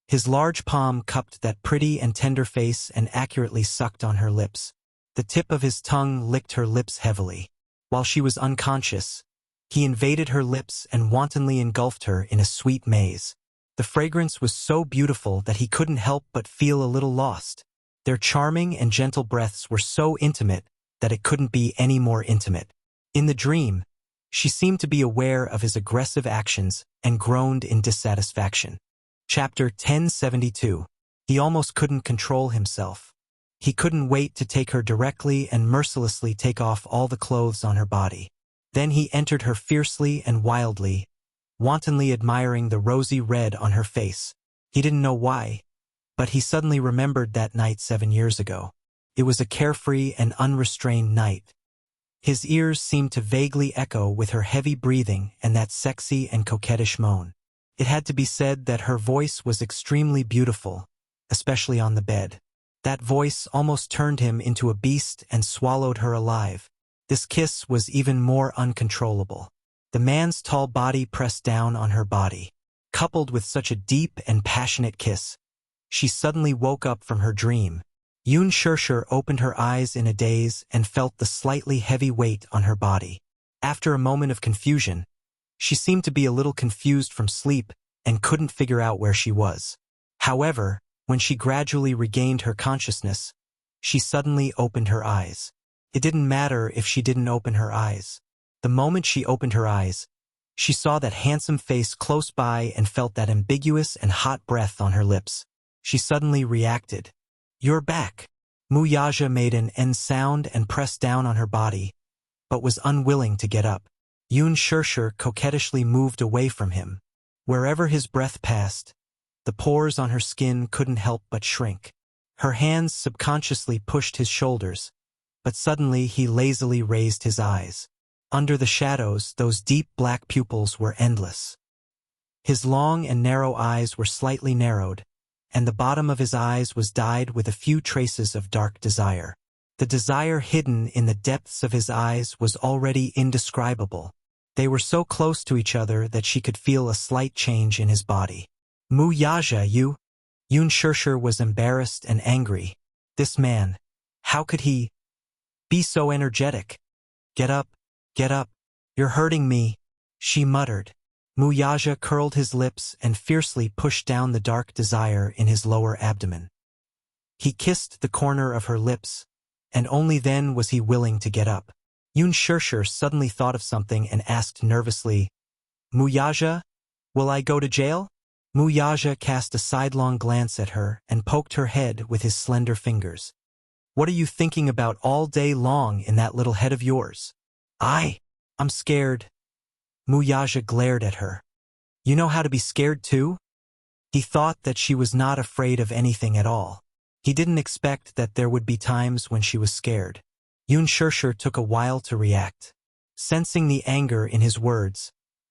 S1: His large palm cupped that pretty and tender face and accurately sucked on her lips. The tip of his tongue licked her lips heavily. While she was unconscious, he invaded her lips and wantonly engulfed her in a sweet maze. The fragrance was so beautiful that he couldn't help but feel a little lost. Their charming and gentle breaths were so intimate that it couldn't be any more intimate. In the dream, she seemed to be aware of his aggressive actions and groaned in dissatisfaction. Chapter 1072. He almost couldn't control himself. He couldn't wait to take her directly and mercilessly take off all the clothes on her body. Then he entered her fiercely and wildly, wantonly admiring the rosy red on her face. He didn't know why, but he suddenly remembered that night 7 years ago. It was a carefree and unrestrained night. His ears seemed to vaguely echo with her heavy breathing and that sexy and coquettish moan. It had to be said that her voice was extremely beautiful, especially on the bed. That voice almost turned him into a beast and swallowed her alive. This kiss was even more uncontrollable. The man's tall body pressed down on her body. Coupled with such a deep and passionate kiss, she suddenly woke up from her dream. Yun Shirshir opened her eyes in a daze and felt the slightly heavy weight on her body. After a moment of confusion, she seemed to be a little confused from sleep and couldn't figure out where she was. However, when she gradually regained her consciousness, she suddenly opened her eyes. It didn't matter if she didn't open her eyes. The moment she opened her eyes, she saw that handsome face close by and felt that ambiguous and hot breath on her lips. She suddenly reacted. "You're back." Muyaja made an N sound and pressed down on her body, but was unwilling to get up. Yun Shirshir coquettishly moved away from him. Wherever his breath passed, the pores on her skin couldn't help but shrink. Her hands subconsciously pushed his shoulders, but suddenly he lazily raised his eyes. Under the shadows, those deep black pupils were endless. His long and narrow eyes were slightly narrowed, and the bottom of his eyes was dyed with a few traces of dark desire. The desire hidden in the depths of his eyes was already indescribable. They were so close to each other that she could feel a slight change in his body. Mu Yaja, you? Yun Shirshir was embarrassed and angry. This man, how could he be so energetic? Get up, you're hurting me, she muttered. Mu Yaja curled his lips and fiercely pushed down the dark desire in his lower abdomen. He kissed the corner of her lips, and only then was he willing to get up. Yun Shirshir suddenly thought of something and asked nervously, Mu Yaja, will I go to jail? Mu Yaja cast a sidelong glance at her and poked her head with his slender fingers. What are you thinking about all day long in that little head of yours? I'm scared. Mu Yaja glared at her. You know how to be scared too? He thought that she was not afraid of anything at all. He didn't expect that there would be times when she was scared. Yun Shirshir took a while to react. Sensing the anger in his words,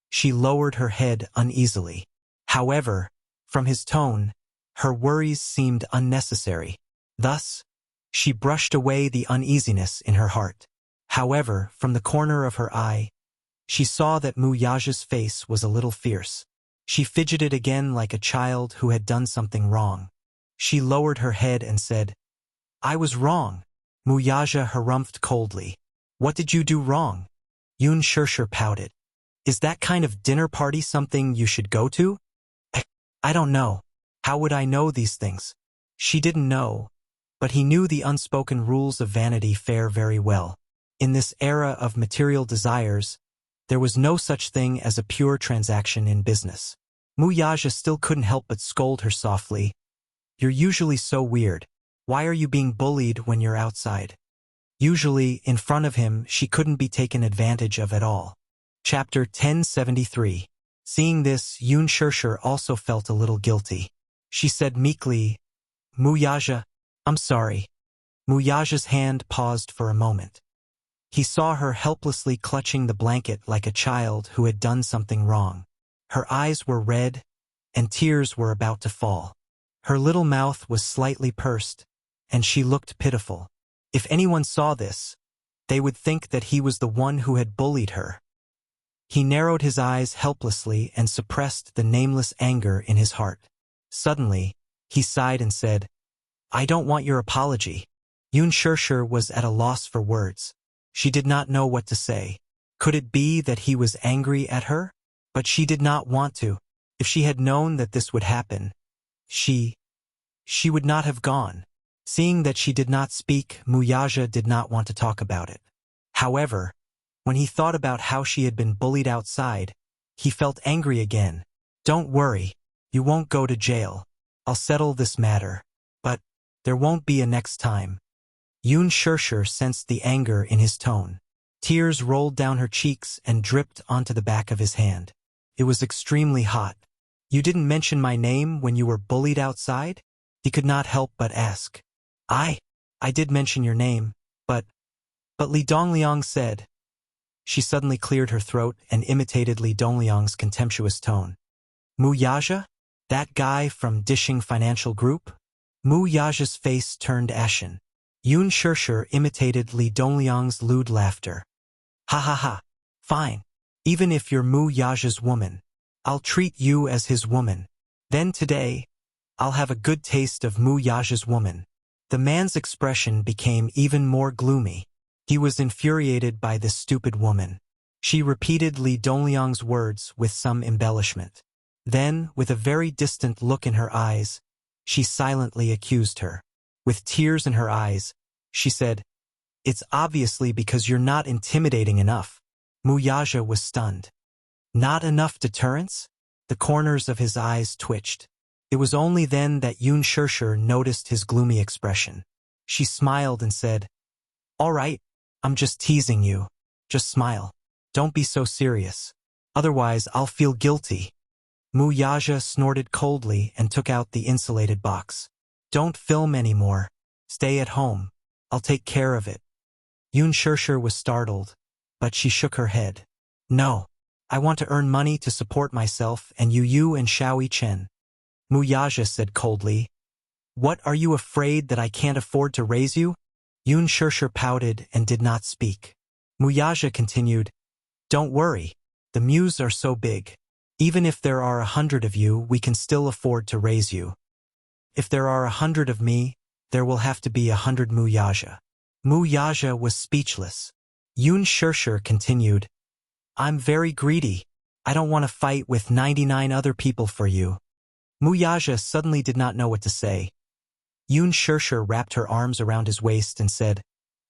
S1: she lowered her head uneasily. However, from his tone, her worries seemed unnecessary. Thus, she brushed away the uneasiness in her heart. However, from the corner of her eye, she saw that Mu Yaja's face was a little fierce. She fidgeted again like a child who had done something wrong. She lowered her head and said, I was wrong. Mu Yaja harumphed coldly. What did you do wrong? Yun Shirshir pouted. Is that kind of dinner party something you should go to? I don't know. How would I know these things? She didn't know, but he knew the unspoken rules of Vanity Fair very well. In this era of material desires, there was no such thing as a pure transaction in business. Mu Yaja still couldn't help but scold her softly. You're usually so weird. Why are you being bullied when you're outside? Usually, in front of him, she couldn't be taken advantage of at all. Chapter 1073. Seeing this, Yun Shirshir also felt a little guilty. She said meekly, Mu Yaja, I'm sorry. Mu Yaja's hand paused for a moment. He saw her helplessly clutching the blanket like a child who had done something wrong. Her eyes were red, and tears were about to fall. Her little mouth was slightly pursed, and she looked pitiful. If anyone saw this, they would think that he was the one who had bullied her. He narrowed his eyes helplessly and suppressed the nameless anger in his heart. Suddenly, he sighed and said, I don't want your apology. Yun Shirshir was at a loss for words. She did not know what to say. Could it be that he was angry at her? But she did not want to. If she had known that this would happen, she would not have gone. Seeing that she did not speak, Mu Yaja did not want to talk about it. However, when he thought about how she had been bullied outside, he felt angry again. Don't worry, you won't go to jail. I'll settle this matter. But there won't be a next time. Yun Shirshir sensed the anger in his tone. Tears rolled down her cheeks and dripped onto the back of his hand. It was extremely hot. You didn't mention my name when you were bullied outside? He could not help but ask. I did mention your name, but Li Dongliang said. She suddenly cleared her throat and imitated Li Dongliang's contemptuous tone. Mu Yaja? That guy from Dishing Financial Group? Mu Yaja's face turned ashen. Yun Shirshir imitated Li Dongliang's lewd laughter. Ha ha ha. Fine. Even if you're Mu Yaja's woman, I'll treat you as his woman. Then today, I'll have a good taste of Mu Yaja's woman. The man's expression became even more gloomy. He was infuriated by this stupid woman. She repeated Li Dongliang's words with some embellishment. Then, with a very distant look in her eyes, she silently accused her. With tears in her eyes, she said, It's obviously because you're not intimidating enough. Mu Yaja was stunned. Not enough deterrence? The corners of his eyes twitched. It was only then that Yun Shirshir noticed his gloomy expression. She smiled and said, All right, I'm just teasing you. Just smile. Don't be so serious. Otherwise, I'll feel guilty. Wuxia snorted coldly and took out the insulated box. Don't film anymore. Stay at home. I'll take care of it. Yun Shirshir was startled, but she shook her head. No. I want to earn money to support myself and you and Xiao Chen. Wuxia said coldly. What, are you afraid that I can't afford to raise you? Yun Shirshir pouted and did not speak. Wuxia continued. Don't worry. The Mews are so big. Even if there are 100 of you, we can still afford to raise you. If there are 100 of me, there will have to be 100 Wuxia. Wuxia was speechless. Yun Shirshir continued. I'm very greedy. I don't want to fight with 99 other people for you. Wuxia suddenly did not know what to say. Yun Shirshir wrapped her arms around his waist and said,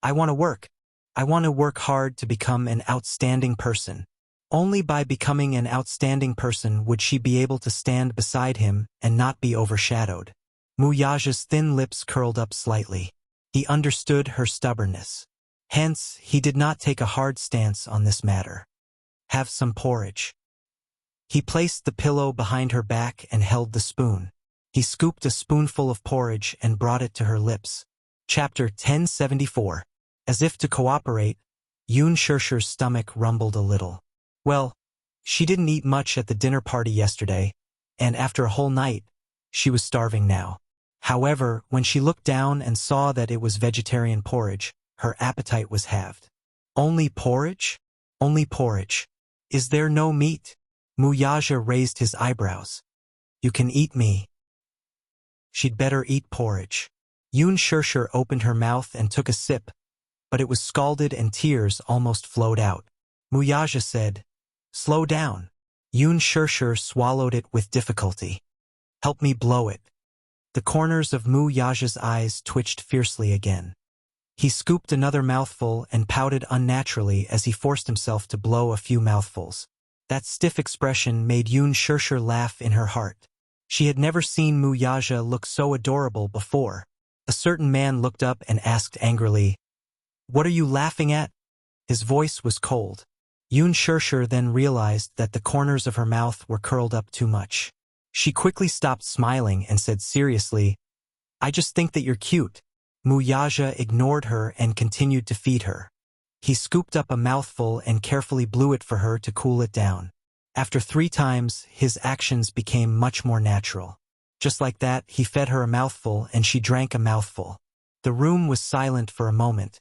S1: I want to work. I want to work hard to become an outstanding person. Only by becoming an outstanding person would she be able to stand beside him and not be overshadowed. Wuxia's thin lips curled up slightly. He understood her stubbornness. Hence, he did not take a hard stance on this matter. Have some porridge. He placed the pillow behind her back and held the spoon. He scooped a spoonful of porridge and brought it to her lips. Chapter 1074. As if to cooperate, Yun Shirshir's stomach rumbled a little. Well, she didn't eat much at the dinner party yesterday, and after a whole night, she was starving now. However, when she looked down and saw that it was vegetarian porridge, her appetite was halved. Only porridge? Only porridge. Is there no meat? Wuxia raised his eyebrows. You can eat me. She'd better eat porridge. Yun Shirshir opened her mouth and took a sip, but it was scalded and tears almost flowed out. Wuxia said, Slow down. Yun Shirshir swallowed it with difficulty. Help me blow it. The corners of Wuxia's eyes twitched fiercely again. He scooped another mouthful and pouted unnaturally as he forced himself to blow a few mouthfuls. That stiff expression made Yun Shirshir laugh in her heart. She had never seen Wuxia look so adorable before. A certain man looked up and asked angrily, What are you laughing at? His voice was cold. Yun Shirshir then realized that the corners of her mouth were curled up too much. She quickly stopped smiling and said seriously, I just think that you're cute. Wuxia ignored her and continued to feed her. He scooped up a mouthful and carefully blew it for her to cool it down. After 3 times, his actions became much more natural. Just like that, he fed her a mouthful and she drank a mouthful. The room was silent for a moment,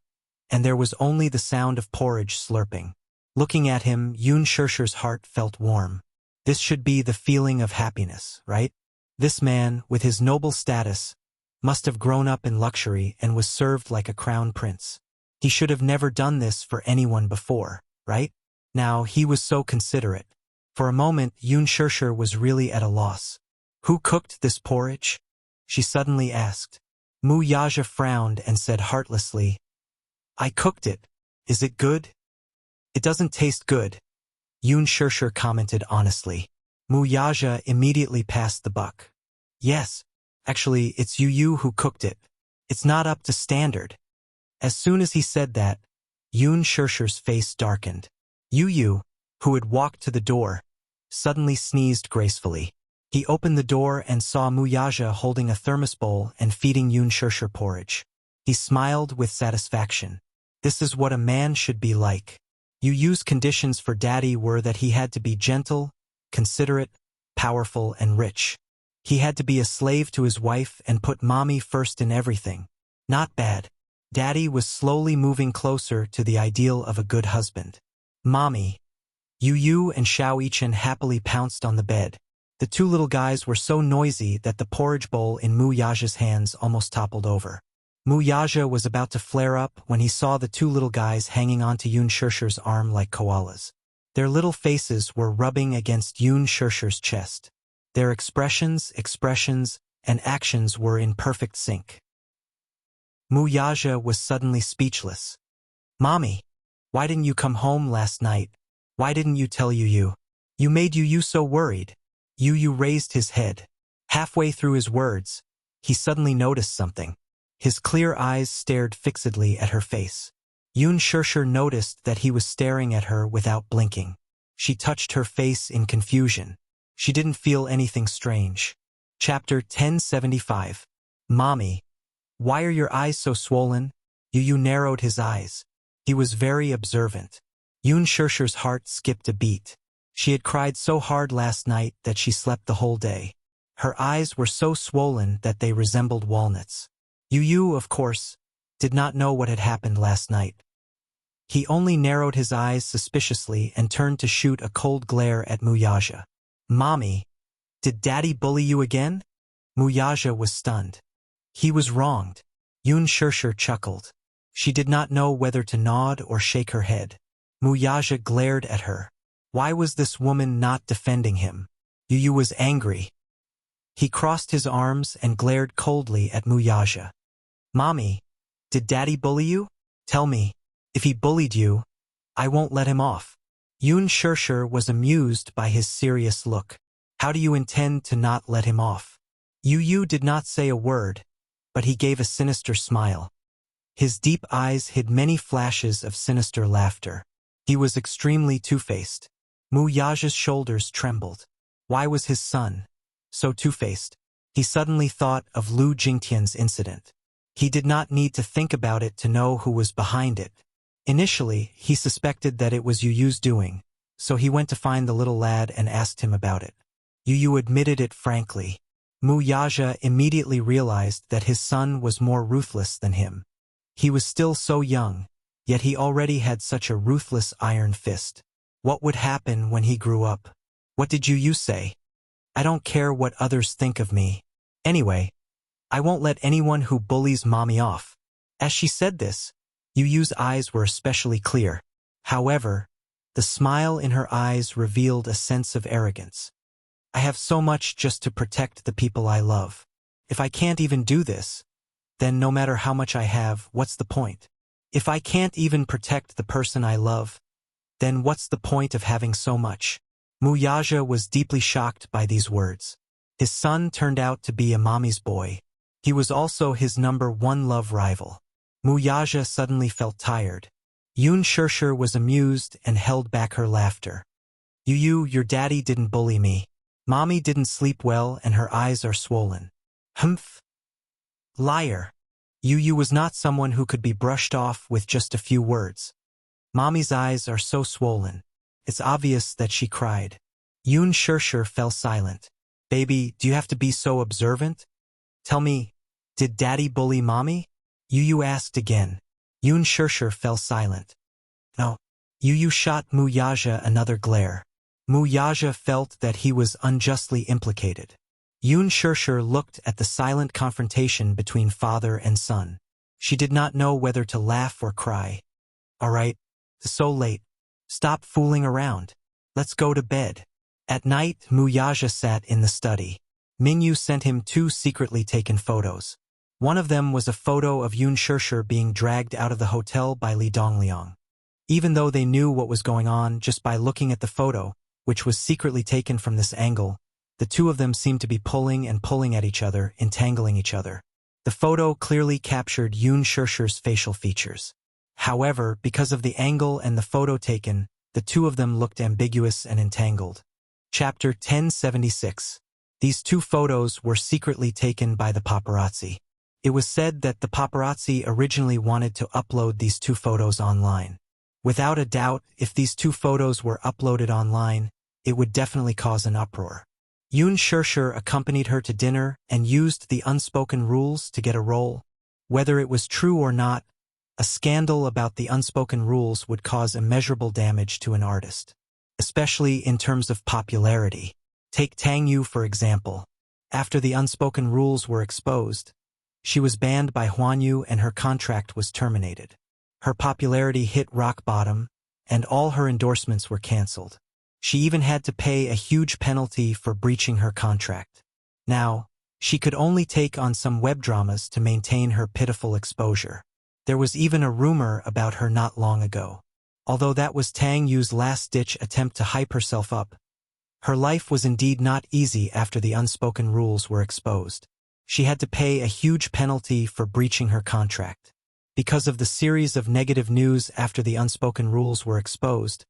S1: and there was only the sound of porridge slurping. Looking at him, Yun Shirshir's heart felt warm. This should be the feeling of happiness, right? This man, with his noble status, must have grown up in luxury and was served like a crown prince. He should have never done this for anyone before, right? Now, he was so considerate. For a moment, Yun Shirshir was really at a loss. Who cooked this porridge? She suddenly asked. Wuxia frowned and said heartlessly, I cooked it. Is it good? It doesn't taste good. Yun Shirshir commented honestly. Wuxia immediately passed the buck. Yes, actually, it's you who cooked it. It's not up to standard. As soon as he said that, Yun Shirshir's face darkened. Yu, who had walked to the door, suddenly sneezed gracefully. He opened the door and saw Wuxia holding a thermos bowl and feeding Yun Shirshir porridge. He smiled with satisfaction. This is what a man should be like. Yu's conditions for daddy were that he had to be gentle, considerate, powerful, and rich. He had to be a slave to his wife and put mommy first in everything. Not bad. Daddy was slowly moving closer to the ideal of a good husband. Mommy. Yu and Xiao Chen happily pounced on the bed. The 2 little guys were so noisy that the porridge bowl in Wuxia's hands almost toppled over. Wuxia was about to flare up when he saw the 2 little guys hanging onto Yun Shirshir's arm like koalas. Their little faces were rubbing against Yun Shirshir's chest. Their expressions, and actions were in perfect sync. Wuxia was suddenly speechless. Mommy, why didn't you come home last night? Why didn't you tell Yu? You made Yu so worried. Yu raised his head. Halfway through his words, he suddenly noticed something. His clear eyes stared fixedly at her face. Yun Shirshir noticed that he was staring at her without blinking. She touched her face in confusion. She didn't feel anything strange. Chapter 1075. Mommy. Why are your eyes so swollen? Yu narrowed his eyes. He was very observant. Yun Shirshir's heart skipped a beat. She had cried so hard last night that she slept the whole day. Her eyes were so swollen that they resembled walnuts. Yu, of course, did not know what had happened last night. He only narrowed his eyes suspiciously and turned to shoot a cold glare at Wuxia. Mommy, did Daddy bully you again? Wuxia was stunned. He was wronged. Yun Shirshir chuckled. She did not know whether to nod or shake her head. Wuxia glared at her. Why was this woman not defending him? Yu was angry. He crossed his arms and glared coldly at Wuxia. Mommy, did Daddy bully you? Tell me. If he bullied you, I won't let him off. Yun Shirshir was amused by his serious look. How do you intend to not let him off? Yu did not say a word, but he gave a sinister smile. His deep eyes hid many flashes of sinister laughter. He was extremely two-faced. Wuxia's shoulders trembled. Why was his son so two-faced? He suddenly thought of Lu Jingtian's incident. He did not need to think about it to know who was behind it. Initially, he suspected that it was Yu's doing, so he went to find the little lad and asked him about it. Yu admitted it frankly. Wuxia immediately realized that his son was more ruthless than him. He was still so young, yet he already had such a ruthless iron fist. What would happen when he grew up? What did Yu say? I don't care what others think of me. Anyway, I won't let anyone who bullies Mommy off. As she said this, Yu's eyes were especially clear. However, the smile in her eyes revealed a sense of arrogance. I have so much just to protect the people I love. If I can't even do this, then no matter how much I have, what's the point? If I can't even protect the person I love, then what's the point of having so much? Wuxia was deeply shocked by these words. His son turned out to be a mommy's boy. He was also his #1 love rival. Wuxia suddenly felt tired. Yun Shirshir was amused and held back her laughter. Yu, your daddy didn't bully me. Mommy didn't sleep well and her eyes are swollen. Humph. Liar. Yu was not someone who could be brushed off with just a few words. Mommy's eyes are so swollen. It's obvious that she cried. Yun Shirshir fell silent. Baby, do you have to be so observant? Tell me, did Daddy bully Mommy? Yu asked again. Yun Shirshir fell silent. No. Yu shot Wuxia another glare. Wuxia felt that he was unjustly implicated. Yun Shirshir looked at the silent confrontation between father and son. She did not know whether to laugh or cry. All right, it's so late. Stop fooling around. Let's go to bed. At night, Wuxia sat in the study. Mingyu sent him 2 secretly taken photos. One of them was a photo of Yun Shirshir being dragged out of the hotel by Li Dongliang. Even though they knew what was going on just by looking at the photo, which was secretly taken from this angle, the two of them seemed to be pulling and pulling at each other, entangling each other. The photo clearly captured Yun Shirshir's facial features. However, because of the angle and the photo taken, the two of them looked ambiguous and entangled. Chapter 1076. These 2 photos were secretly taken by the paparazzi. It was said that the paparazzi originally wanted to upload these 2 photos online. Without a doubt, if these 2 photos were uploaded online, it would definitely cause an uproar. Yun Shirshir accompanied her to dinner and used the unspoken rules to get a role. Whether it was true or not, a scandal about the unspoken rules would cause immeasurable damage to an artist, especially in terms of popularity. Take Tang Yu for example. After the unspoken rules were exposed, she was banned by Huanyu and her contract was terminated. Her popularity hit rock bottom, and all her endorsements were cancelled. She even had to pay a huge penalty for breaching her contract. Now, she could only take on some web dramas to maintain her pitiful exposure. There was even a rumor about her not long ago. Although that was Tang Yu's last-ditch attempt to hype herself up, her life was indeed not easy after the unspoken rules were exposed. She had to pay a huge penalty for breaching her contract. Because of the series of negative news after the unspoken rules were exposed,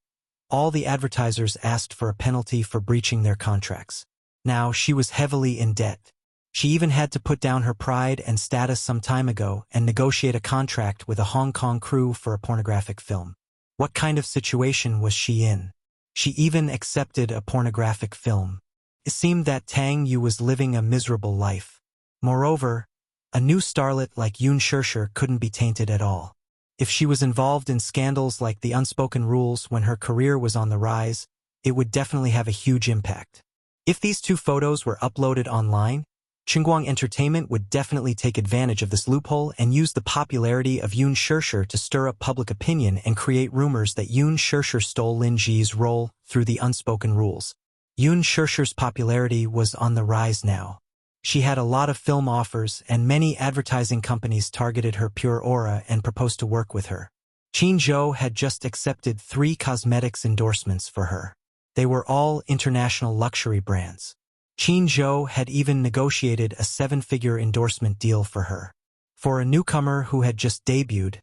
S1: All the advertisers asked for a penalty for breaching their contracts. Now she was heavily in debt. She even had to put down her pride and status some time ago and negotiate a contract with a Hong Kong crew for a pornographic film. What kind of situation was she in? She even accepted a pornographic film. It seemed that Tang Yu was living a miserable life. Moreover, a new starlet like Yoon Shirshir couldn't be tainted at all. If she was involved in scandals like the unspoken rules when her career was on the rise, it would definitely have a huge impact. If these two photos were uploaded online, Qingguang Entertainment would definitely take advantage of this loophole and use the popularity of Yoon Shirshir to stir up public opinion and create rumors that Yoon Shirshir stole Lin Ji's role through the unspoken rules. Yoon Shirshir's popularity was on the rise now. She had a lot of film offers and many advertising companies targeted her pure aura and proposed to work with her. Qin Zhou had just accepted 3 cosmetics endorsements for her. They were all international luxury brands. Qin Zhou had even negotiated a 7-figure endorsement deal for her. For a newcomer who had just debuted,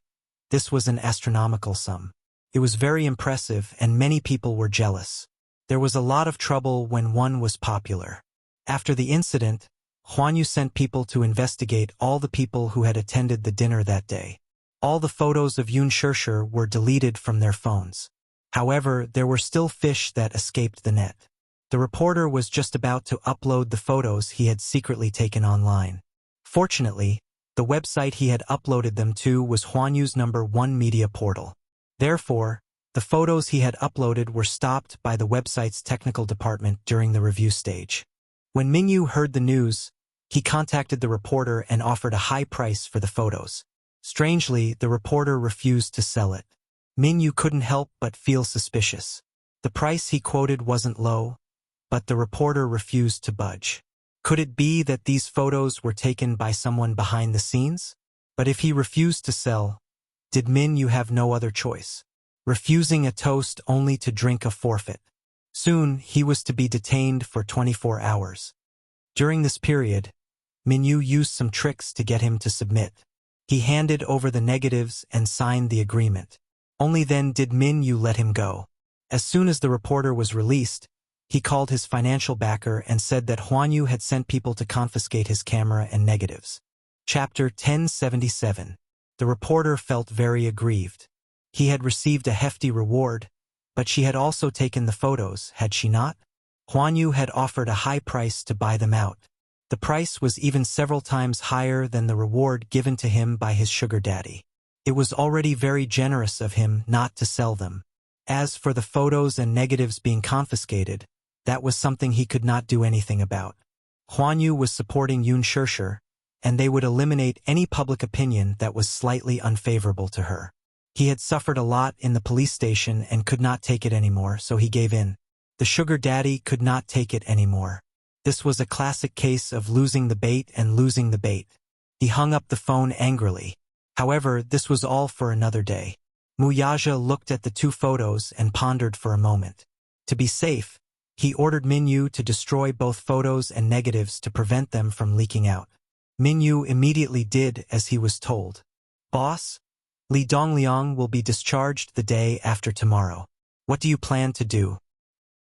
S1: this was an astronomical sum. It was very impressive and many people were jealous. There was a lot of trouble when one was popular. After the incident, Huan Yu sent people to investigate all the people who had attended the dinner that day. All the photos of Yoon Shirshir were deleted from their phones. However, there were still fish that escaped the net. The reporter was just about to upload the photos he had secretly taken online. Fortunately, the website he had uploaded them to was Huan Yu's #1 media portal. Therefore, the photos he had uploaded were stopped by the website's technical department during the review stage. When Mingyu heard the news, he contacted the reporter and offered a high price for the photos. Strangely, the reporter refused to sell it. Mingyu couldn't help but feel suspicious. The price he quoted wasn't low, but the reporter refused to budge. Could it be that these photos were taken by someone behind the scenes? But if he refused to sell, did Mingyu have no other choice? Refusing a toast only to drink a forfeit. Soon, he was to be detained for 24 hours. During this period, Mingyu used some tricks to get him to submit. He handed over the negatives and signed the agreement. Only then did Mingyu let him go. As soon as the reporter was released, he called his financial backer and said that Huan Yu had sent people to confiscate his camera and negatives. Chapter 1077. The reporter felt very aggrieved. He had received a hefty reward, but she had also taken the photos, had she not? Huan Yu had offered a high price to buy them out. The price was even several times higher than the reward given to him by his sugar daddy. It was already very generous of him not to sell them. As for the photos and negatives being confiscated, that was something he could not do anything about. Huan Yu was supporting Yoon Shirshir, and they would eliminate any public opinion that was slightly unfavorable to her. He had suffered a lot in the police station and could not take it anymore, so he gave in. The sugar daddy could not take it anymore. This was a classic case of losing the bait and losing the bait. He hung up the phone angrily. However, this was all for another day. Muyaja looked at the 2 photos and pondered for a moment. To be safe, he ordered Mingyu to destroy both photos and negatives to prevent them from leaking out. Mingyu immediately did as he was told. Boss, Li Dongliang will be discharged the day after tomorrow. What do you plan to do?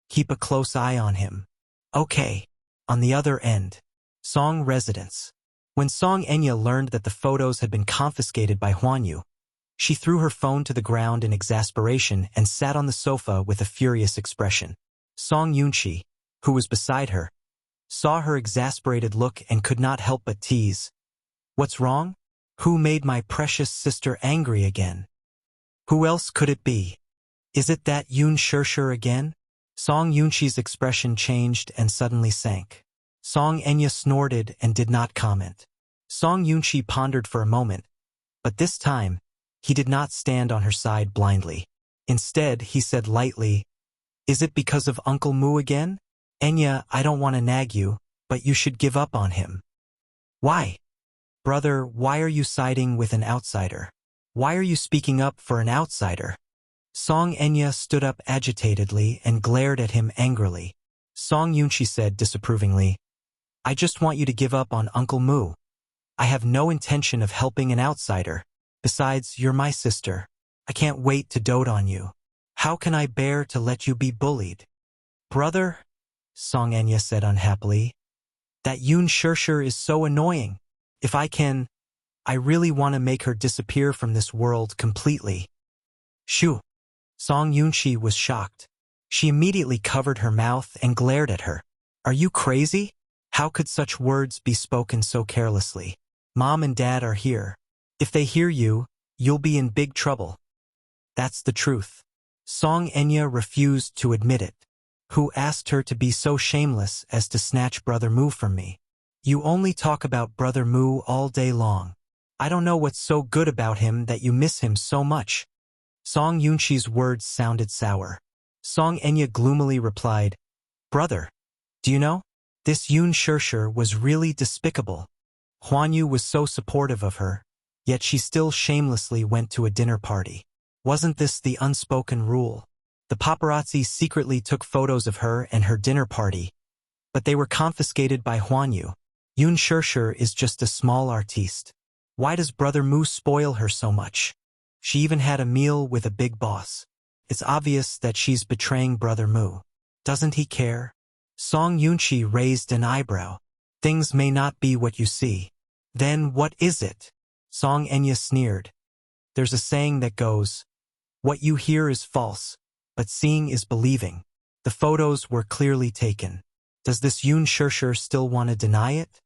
S1: Keep a close eye on him. Okay. On the other end, Song residence. When Song Enya learned that the photos had been confiscated by Huan Yu, she threw her phone to the ground in exasperation and sat on the sofa with a furious expression. Song Yunqi, who was beside her, saw her exasperated look and could not help but tease. What's wrong? Who made my precious sister angry again? Who else could it be? Is it that Yoon Shirshir again? Song Yunqi's expression changed and suddenly sank. Song Enya snorted and did not comment. Song Yunqi pondered for a moment, but this time, he did not stand on her side blindly. Instead, he said lightly, Is it because of Uncle Mu again? Enya, I don't want to nag you, but you should give up on him. Why? Brother, why are you siding with an outsider? Why are you speaking up for an outsider? Song Enya stood up agitatedly and glared at him angrily. Song Yunqi said disapprovingly, I just want you to give up on Uncle Mu. I have no intention of helping an outsider. Besides, you're my sister. I can't wait to dote on you. How can I bear to let you be bullied? Brother, Song Enya said unhappily, that Yoon Shirshir is so annoying. If I can, I really want to make her disappear from this world completely. Shoo! Song Yunshi was shocked. She immediately covered her mouth and glared at her. Are you crazy? How could such words be spoken so carelessly? Mom and Dad are here. If they hear you, you'll be in big trouble. That's the truth. Song Enya refused to admit it. Who asked her to be so shameless as to snatch Brother Mu from me? You only talk about Brother Mu all day long. I don't know what's so good about him that you miss him so much. Song Yunshi's words sounded sour. Song Enya gloomily replied, Brother, do you know? This Yoon Shirshir was really despicable. Huan Yu was so supportive of her, yet she still shamelessly went to a dinner party. Wasn't this the unspoken rule? The paparazzi secretly took photos of her and her dinner party, but they were confiscated by Huan Yu. Yoon Shirshir is just a small artiste. Why does Brother Mu spoil her so much? She even had a meal with a big boss. It's obvious that she's betraying Brother Mu. Doesn't he care? Song Yunshi raised an eyebrow. Things may not be what you see. Then what is it? Song Enya sneered. There's a saying that goes, what you hear is false, but seeing is believing. The photos were clearly taken. Does this Yoon Shirshir still want to deny it?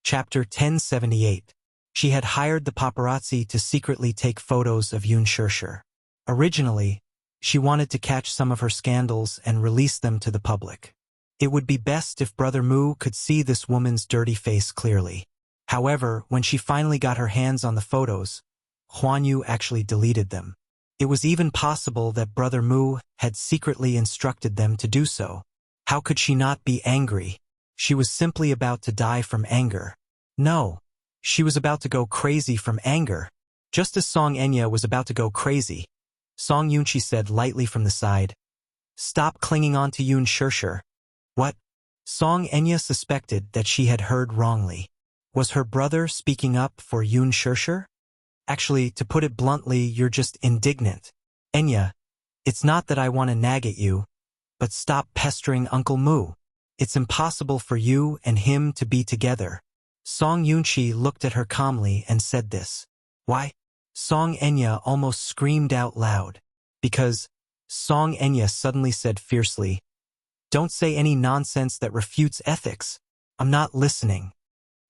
S1: Chapter 1078. She had hired the paparazzi to secretly take photos of Yoon Shirshir. Originally, she wanted to catch some of her scandals and release them to the public. It would be best if Brother Mu could see this woman's dirty face clearly. However, when she finally got her hands on the photos, Huan Yu actually deleted them. It was even possible that Brother Mu had secretly instructed them to do so. How could she not be angry? She was simply about to die from anger. No, she was about to go crazy from anger. Just as Song Enya was about to go crazy, Song Yunchi said lightly from the side, Stop clinging on to Yoon Shirshir. What? Song Enya suspected that she had heard wrongly. Was her brother speaking up for Yoon Shirshir? Actually, to put it bluntly, you're just indignant. Enya, it's not that I want to nag at you, but stop pestering Uncle Mu. It's impossible for you and him to be together. Song Yunchi looked at her calmly and said this. Why? Song Enya almost screamed out loud. Because, Song Enya suddenly said fiercely, Don't say any nonsense that refutes ethics. I'm not listening.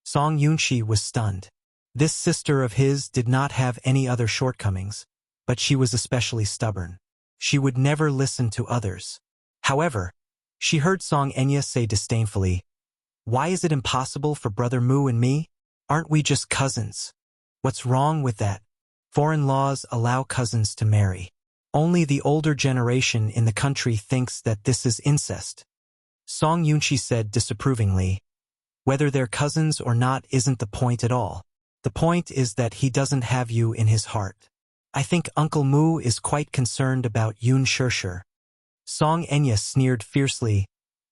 S1: Song Yunchi was stunned. This sister of his did not have any other shortcomings, but she was especially stubborn. She would never listen to others. However, she heard Song Enya say disdainfully, Why is it impossible for Brother Mu and me? Aren't we just cousins? What's wrong with that? Foreign laws allow cousins to marry. Only the older generation in the country thinks that this is incest. Song Yunchi said disapprovingly, Whether they're cousins or not isn't the point at all. The point is that he doesn't have you in his heart. I think Uncle Mu is quite concerned about Yoon Shirshir. Song Enya sneered fiercely.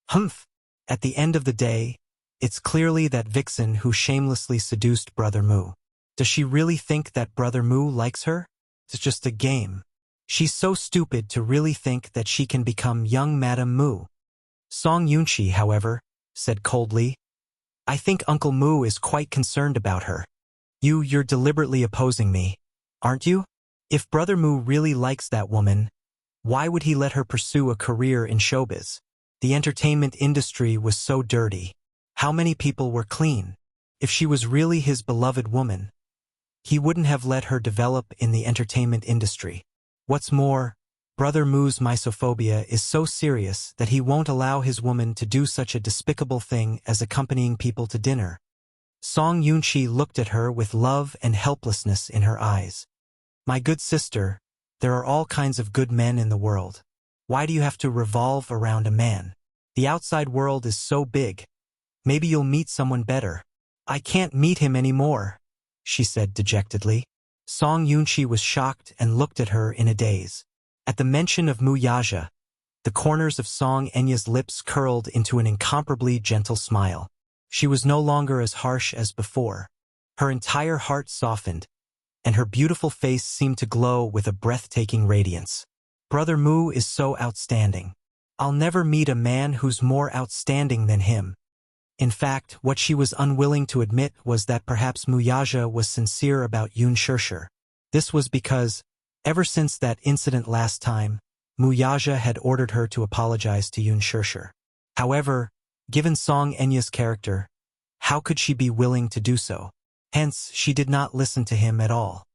S1: Humph! At the end of the day, it's clearly that vixen who shamelessly seduced Brother Mu. Does she really think that Brother Mu likes her? It's just a game. She's so stupid to really think that she can become young Madame Mu. Song Yunchi, however, said coldly, I think Uncle Mu is quite concerned about her. You're deliberately opposing me, aren't you? If Brother Mu really likes that woman, why would he let her pursue a career in showbiz? The entertainment industry was so dirty. How many people were clean? If she was really his beloved woman, he wouldn't have let her develop in the entertainment industry. What's more, Brother Mu's misophobia is so serious that he won't allow his woman to do such a despicable thing as accompanying people to dinner. Song Yunchi looked at her with love and helplessness in her eyes. My good sister, there are all kinds of good men in the world. Why do you have to revolve around a man? The outside world is so big. Maybe you'll meet someone better. I can't meet him anymore, she said dejectedly. Song Yunchi was shocked and looked at her in a daze. At the mention of Mu Yaja, the corners of Song Enya's lips curled into an incomparably gentle smile. She was no longer as harsh as before. Her entire heart softened, and her beautiful face seemed to glow with a breathtaking radiance. Brother Mu is so outstanding. I'll never meet a man who's more outstanding than him. In fact, what she was unwilling to admit was that perhaps Muyaja was sincere about Yun Shirshir. This was because, ever since that incident last time, Muyaja had ordered her to apologize to Yun Shirshir. However, given Song Enya's character, how could she be willing to do so? Hence, she did not listen to him at all.